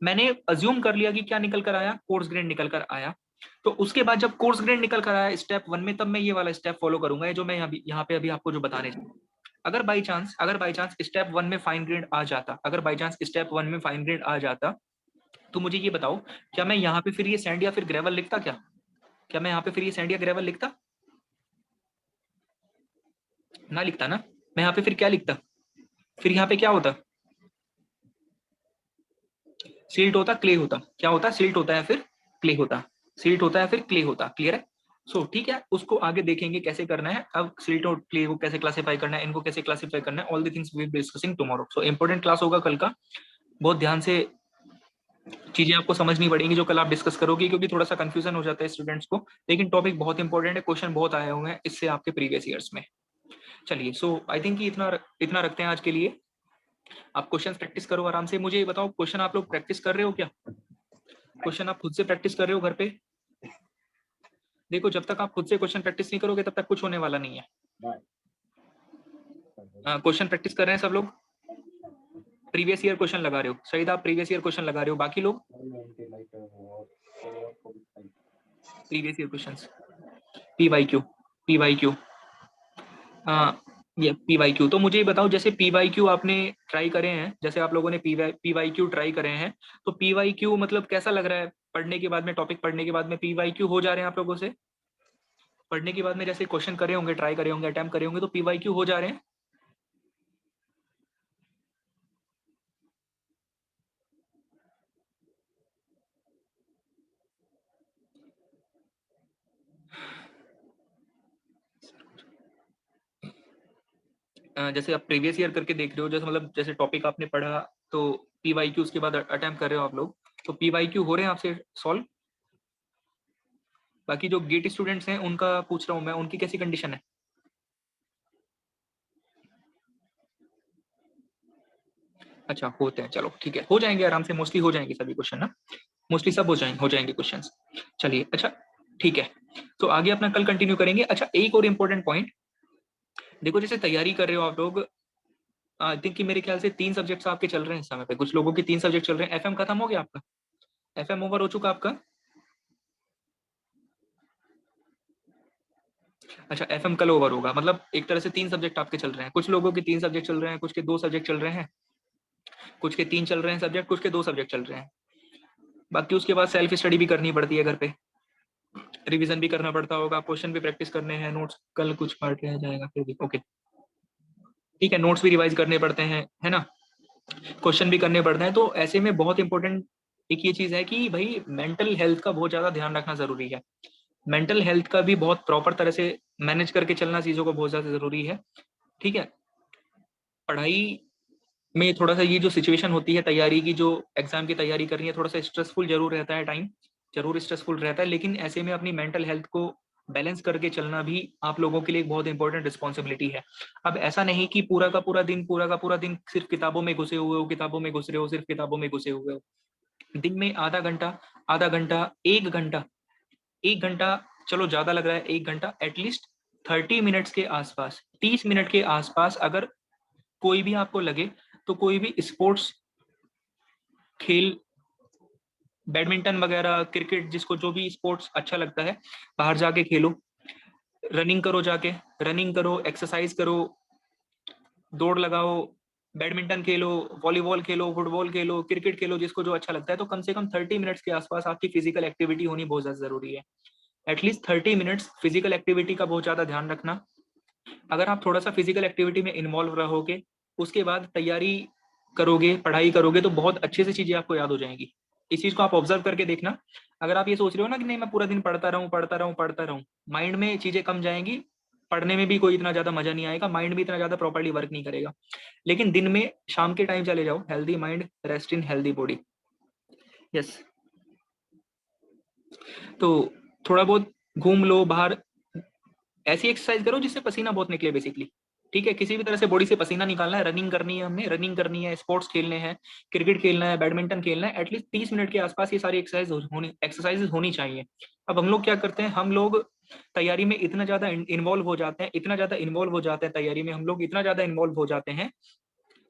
मैंने अज्यूम कर लिया कि क्या निकल कर आया, कोर्स ग्रेड निकल कर आया। तो उसके बाद जब कोर्स ग्रेड निकल कर आया स्टेप 1 में, तब मैं ये वाला स्टेप फॉलो करूंगा जो मैं यहाँ पे अभी आपको जो बताने जा रहा हूं। अगर बाई चांस स्टेप 1 में फाइन ग्रेड आ जाता, अगर बाई चांस स्टेप 1 में फाइन ग्रेड आ जाता, तो मुझे ये बताओ, क्या मैं यहाँ पे फिर ये सैंड या फिर ग्रेवल लिखता? क्या मैं यहाँ पे फिर ये सैंड या ग्रेवल लिखता? ना लिखता ना। मैं यहाँ पे फिर क्या लिखता? फिर यहाँ पे क्या होता? सिल्ट होता, क्ले होता। क्या होता? सिल्ट होता है फिर क्ले होता, सिल्ट होता है फिर क्ले होता। क्लियर है? सो ठीक है, उसको आगे देखेंगे कैसे करना है। अब सिल्ट और क्ले को कैसे क्लासिफाई करना है, इनको कैसे क्लासिफाई करना है, all the things we will be discussing tomorrow. So important class होगा कल का, बहुत ध्यान से चीजें आपको समझनी पड़ेंगी जो कल आप डिस्कस करोगे, क्योंकि थोड़ा सा कंफ्यूजन हो जाता है स्टूडेंट्स को। लेकिन टॉपिक बहुत इंपॉर्टेंट है, क्वेश्चन बहुत आए हुए हैं इससे आपके प्रीवियस ईयर्स में। चलिए, सो आई थिंक इतना इतना रखते हैं आज के लिए। आप क्वेश्चन प्रैक्टिस करो आराम से। मुझे ये बताओ, क्वेश्चन आप लोग प्रैक्टिस कर रहे हो क्या? क्वेश्चन आप खुद से प्रैक्टिस कर रहे हो घर पे? देखो, जब तक आप खुद से क्वेश्चन प्रैक्टिस नहीं करोगे तब तक कुछ होने वाला नहीं है। क्वेश्चन प्रैक्टिस कर रहे हैं सब लोग? प्रीवियस ईयर क्वेश्चन लगा रहे हो? शायद आप प्रीवियस ईयर क्वेश्चन लगा रहे हो, बाकी लोग प्रीवियस ईयर क्वेश्चंस, पीवाईक्यू ये पीवाईक्यू। तो मुझे बताओ, जैसे पीवाईक्यू आपने ट्राई करे हैं, जैसे आप लोगों ने पीवाईक्यू ट्राई करे हैं, तो पीवाईक्यू मतलब कैसा लग रहा है पढ़ने के बाद में? टॉपिक पढ़ने के बाद में पीवाईक्यू हो जा रहे हैं आप लोगों से? पढ़ने के बाद में जैसे क्वेश्चन करे होंगे, ट्राई करे होंगे, अटेम्प्ट करे होंगे, तो पीवाईक्यू हो जा रहे हैं? जैसे आप प्रीवियस ईयर करके देख रहे हो, जैसे मतलब जैसे टॉपिक आपने पढ़ा तो पीवाईक्यू उसके बाद अटेम्प्ट कर रहे हो आप लोग, तो पीवाईक्यू हो रहे हैं आपसे सॉल्व? बाकी जो गेट स्टूडेंट्स हैं उनका पूछ रहा हूँ मैं, उनकी कैसी कंडीशन है? अच्छा, होते हैं, चलो ठीक है, हो जाएंगे आराम से, मोस्टली हो जाएंगे सभी क्वेश्चन ना, मोस्टली सब हो जाएंगे क्वेश्चंस। चलिए, अच्छा ठीक है, तो आगे अपना कल कंटिन्यू करेंगे। अच्छा, एक और इम्पोर्टेंट पॉइंट देखो, जैसे तैयारी कर रहे हो आप लोग, आई थिंक कि मेरे ख्याल से 3 सब्जेक्ट्स आपके चल रहे हैं इस समय पे, कुछ लोगों के 3 सब्जेक्ट चल रहे हैं। एफएम खत्म हो गया आपका? एफएम ओवर हो चुका आपका? अच्छा, एफएम कल ओवर होगा, मतलब एक तरह से 3 सब्जेक्ट आपके चल रहे हैं। कुछ लोगों के 3 सब्जेक्ट चल रहे हैं, कुछ के 2 सब्जेक्ट चल रहे हैं, कुछ के 3 चल रहे हैं सब्जेक्ट, कुछ के 2 सब्जेक्ट चल रहे हैं। बाकी उसके बाद सेल्फ स्टडी भी करनी पड़ती है घर पे, रिवीजन भी करना पड़ता होगा, क्वेश्चन भी प्रैक्टिस करने हैं, नोट्स कल कुछ पार्ट रह जाएगा फिर भी ओके, ठीक है, नोट्स भी रिवाइज करने पड़ते हैं, है ना, क्वेश्चन भी करने पड़ते हैं। तो ऐसे में बहुत इंपॉर्टेंट एक ये चीज है कि भाई मेंटल हेल्थ का बहुत ज्यादा ध्यान रखना जरूरी है। मेंटल हेल्थ का भी बहुत प्रॉपर तरह से मैनेज करके चलना चीजों को बहुत ज्यादा जरूरी है। ठीक है, पढ़ाई में थोड़ा सा ये जो सिचुएशन होती है तैयारी की, जो एग्जाम की तैयारी करनी है, थोड़ा सा स्ट्रेसफुल जरूर रहता है, टाइम जरूर स्ट्रेसफुल रहता है, लेकिन ऐसे में अपनी मेंटल हेल्थ को बैलेंस करके चलना भी आप लोगों के लिए एक बहुत इंपॉर्टेंट रिस्पॉन्सिबिलिटी है। अब ऐसा नहीं कि पूरा का पूरा दिन सिर्फ किताबों में घुसे हुए हो, किताबों में घुस रहे हो, सिर्फ किताबों में घुसे हुए हो। दिन में आधा घंटा, 1 घंटा, 1 घंटा, चलो ज्यादा लग रहा है, 1 घंटा एटलीस्ट 30 मिनट्स के आसपास, 30 मिनट के आसपास अगर कोई भी आपको लगे तो कोई भी स्पोर्ट्स खेल, बैडमिंटन वगैरह, क्रिकेट, जिसको जो भी स्पोर्ट्स अच्छा लगता है, बाहर जाके खेलो, रनिंग करो, जाके रनिंग करो, एक्सरसाइज करो, दौड़ लगाओ, बैडमिंटन खेलो, वॉलीबॉल खेलो, फुटबॉल खेलो, क्रिकेट खेलो, जिसको जो अच्छा लगता है, तो कम से कम 30 मिनट्स के आसपास आपकी फिजिकल एक्टिविटी होनी बहुत ज्यादा जरूरी है। एटलीस्ट 30 मिनट्स फिजिकल एक्टिविटी का बहुत ज्यादा ध्यान रखना। अगर आप थोड़ा सा फिजिकल एक्टिविटी में इन्वॉल्व रहोगे, उसके बाद तैयारी करोगे, पढ़ाई करोगे, तो बहुत अच्छे से चीजें आपको याद हो जाएंगी। इस चीज को आप ऑब्जर्व करके देखना। अगर आप ये सोच रहे हो ना कि नहीं मैं पूरा दिन पढ़ता रहूं पढ़ता रहूं पढ़ता रहूं, माइंड में चीजें कम जाएंगी, पढ़ने में भी कोई इतना ज्यादा मजा नहीं आएगा, माइंड भी इतना ज्यादा प्रॉपर्ली वर्क नहीं करेगा। लेकिन दिन में शाम के टाइम चले जाओ, healthy mind rest in healthy body. Yes. तो थोड़ा बहुत घूम लो बाहर, ऐसी एक्सरसाइज करो जिससे पसीना बहुत निकले बेसिकली। ठीक है, किसी भी तरह से बॉडी से पसीना निकालना है, रनिंग करनी है, हमने रनिंग करनी है, स्पोर्ट्स खेलने हैं, क्रिकेट खेलना है, बैडमिंटन खेलना है, एटलीस्ट 30 मिनट के आसपास ये सारी एक्सरसाइजेज होनी चाहिए। अब हम लोग क्या करते हैं, हम लोग तैयारी में इतना ज्यादा इन्वॉल्व हो जाते हैं, इतना ज्यादा इन्वॉल्व हो जाते हैं तैयारी में, हम लोग इतना ज्यादा इन्वॉल्व हो जाते हैं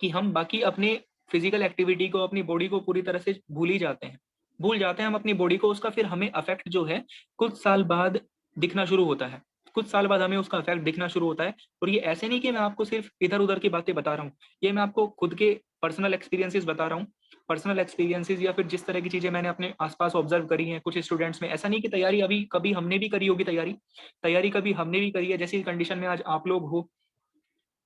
कि हम बाकी अपने फिजिकल एक्टिविटी को, अपनी बॉडी को पूरी तरह से भूल ही जाते हैं, भूल जाते हैं हम अपनी बॉडी को। उसका फिर हमें अफेक्ट जो है कुछ साल बाद दिखना शुरू होता है, कुछ साल बाद हमें उसका इफेक्ट दिखना शुरू होता है। और ये ऐसे नहीं कि मैं आपको सिर्फ इधर उधर की बातें बता रहा हूँ, ये मैं आपको खुद के पर्सनल एक्सपीरियंसेस बता रहा हूँ। पर्सनल एक्सपीरियंसेस या फिर जिस तरह की चीजें मैंने अपने आसपास ऑब्जर्व करी हैं कुछ स्टूडेंट्स में। ऐसा नहीं कि तैयारी अभी कभी हमने भी करी होगी, तैयारी तैयारी कभी हमने भी करी है, जैसी कंडीशन में आज आप लोग हो,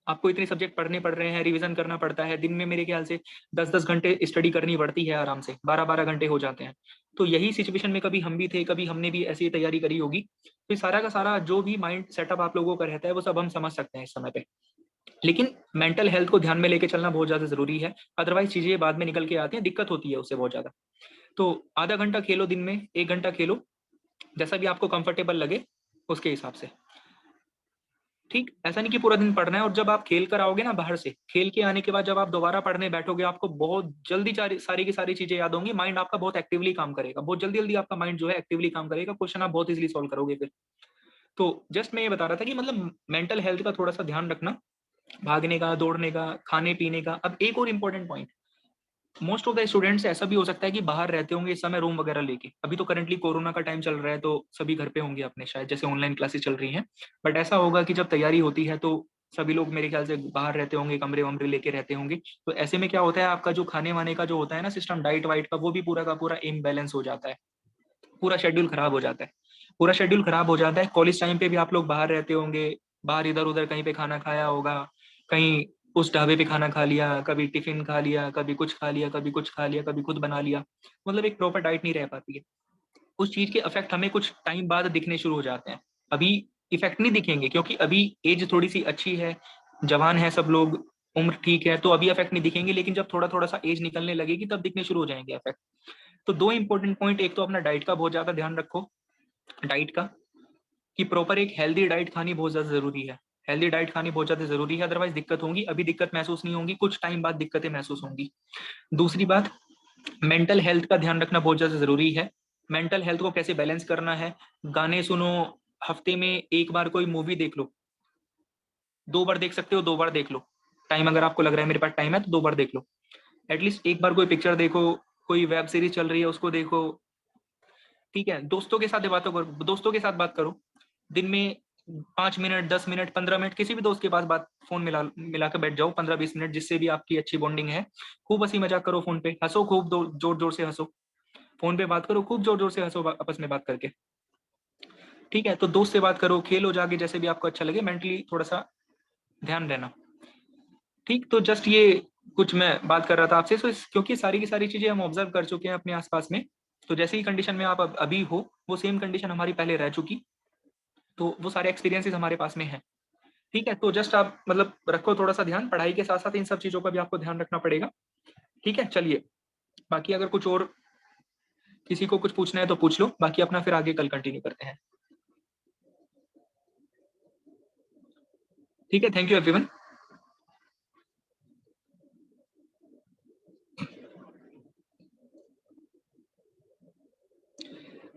आपको इतने सब्जेक्ट पढ़ने पड़ रहे हैं, रिवीजन करना पड़ता है, दिन में मेरे ख्याल से 10-10 घंटे स्टडी करनी पड़ती है, आराम से 12-12 घंटे हो जाते हैं। तो यही सिचुएशन में कभी हम भी थे, कभी हमने भी ऐसी तैयारी करी होगी। तो सारा का सारा जो भी माइंड सेटअप आप लोगों का रहता है वो सब हम समझ सकते हैं इस समय पे। लेकिन मेंटल हेल्थ को ध्यान में लेके चलना बहुत ज्यादा जरूरी है, अदरवाइज चीजें बाद में निकल के आती हैं, दिक्कत होती है उससे बहुत ज्यादा। तो आधा घंटा खेलो दिन में, 1 घंटा खेलो, जैसा भी आपको कंफर्टेबल लगे उसके हिसाब से। ठीक, ऐसा नहीं कि पूरा दिन पढ़ना है। और जब आप खेल कर आओगे ना बाहर से, खेल के आने के बाद जब आप दोबारा पढ़ने बैठोगे, आपको बहुत जल्दी सारी की सारी चीजें याद होंगी, माइंड आपका बहुत एक्टिवली काम करेगा, बहुत जल्दी जल्दी आपका माइंड जो है एक्टिवली काम करेगा, क्वेश्चन आप बहुत इजीली सॉल्व करोगे फिर। तो जस्ट मैं ये बता रहा था कि मतलब मेंटल हेल्थ का थोड़ा सा ध्यान रखना, भागने का, दौड़ने का, खाने पीने का। अब एक और important point, most of the students ऐसा भी हो सकता है कि बाहर रहते होंगे इस समय रूम वगैरह लेके, अभी तो करंटली कोरोना का टाइम चल रहा है तो सभी घर पे होंगे अपने, शायद जैसे ऑनलाइन क्लासेस चल रही हैं। बट ऐसा होगा कि जब तैयारी होती है तो सभी लोग मेरे ख्याल से बाहर रहते होंगे, कमरे वमरे लेके रहते होंगे। तो ऐसे में क्या होता है, आपका जो खाने वाने का जो होता है ना सिस्टम, डाइट वाइट का, वो भी पूरा का पूरा इम्बैलेंस हो जाता है, पूरा शेड्यूल खराब हो जाता है, पूरा शेड्यूल खराब हो जाता है। कॉलेज टाइम पे भी आप लोग बाहर रहते होंगे, बाहर इधर उधर कहीं पे खाना खाया होगा, कहीं उस ढाबे पे खाना खा लिया, कभी टिफिन खा लिया, कभी कुछ खा लिया, कभी कुछ खा लिया, कभी खुद बना लिया, मतलब एक प्रॉपर डाइट नहीं रह पाती है। उस चीज के इफेक्ट हमें कुछ टाइम बाद दिखने शुरू हो जाते हैं। अभी इफेक्ट नहीं दिखेंगे क्योंकि अभी एज थोड़ी सी अच्छी है, जवान है सब लोग, उम्र ठीक है, तो अभी इफेक्ट नहीं दिखेंगे। लेकिन जब थोड़ा थोड़ा सा एज निकलने लगेगी तब दिखने शुरू हो जाएंगे इफेक्ट। तो दो इंपॉर्टेंट पॉइंट, एक तो अपना डाइट का बहुत ज्यादा ध्यान रखो, डाइट का, कि प्रॉपर एक हेल्दी डाइट खानी बहुत ज्यादा जरूरी है, हेल्दी डाइट खानी बहुत ज्यादा जरूरी है, अदरवाइज दिक्कत होगी। अभी दिक्कत महसूस नहीं होगी, कुछ टाइम बाद दिक्कतें महसूस होंगी। दूसरी बात, मेंटल हेल्थ का ध्यान रखना बहुत ज्यादा जरूरी है। मेंटल हेल्थ को कैसे बैलेंस करना है, गाने सुनो, हफ्ते में एक बार कोई मूवी देख लो, 2 बार देख सकते हो, 2 बार देख लो, टाइम अगर आपको लग रहा है मेरे पास टाइम है तो 2 बार देख लो। एटलीस्ट एक बार कोई पिक्चर देखो, कोई वेब सीरीज चल रही है उसको देखो। ठीक है, दोस्तों के साथ बातों करो, दोस्तों के साथ बात करो, दिन में 5 मिनट, 10 मिनट, 15 मिनट किसी भी दोस्त के पास बात, फोन मिला के बैठ जाओ 15-20 मिनट, जिससे भी आपकी अच्छी बॉन्डिंग है। खूब हंसी मजाक करो, फोन पे हंसो, खूब जोर जोर से हंसो, फोन पे बात करो, खूब जोर जोर से हंसो आपस में बात करके। ठीक है, तो दोस्त से बात करो, खेलो जाके, जैसे भी आपको अच्छा लगे, मेंटली थोड़ा सा ध्यान देना। ठीक, तो जस्ट ये कुछ मैं बात कर रहा था आपसे, तो क्योंकि सारी की सारी चीजें हम ऑब्जर्व कर चुके हैं अपने आसपास में। तो जैसे ही कंडीशन में आप अभी हो, वो सेम कंडीशन हमारी पहले रह चुकी, तो वो सारे एक्सपीरियंसेस हमारे पास में है। ठीक है, तो जस्ट आप मतलब रखो थोड़ा सा ध्यान, पढ़ाई के साथ साथ इन सब चीजों का भी आपको ध्यान रखना पड़ेगा। ठीक है, चलिए, बाकी अगर कुछ और किसी को कुछ पूछना है तो पूछ लो, बाकी अपना फिर आगे कल कंटिन्यू करते हैं। ठीक है, थैंक यू एवरीवन।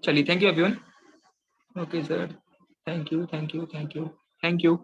चलिए, thank you everyone. Okay sir, thank you, thank you, thank you, thank you.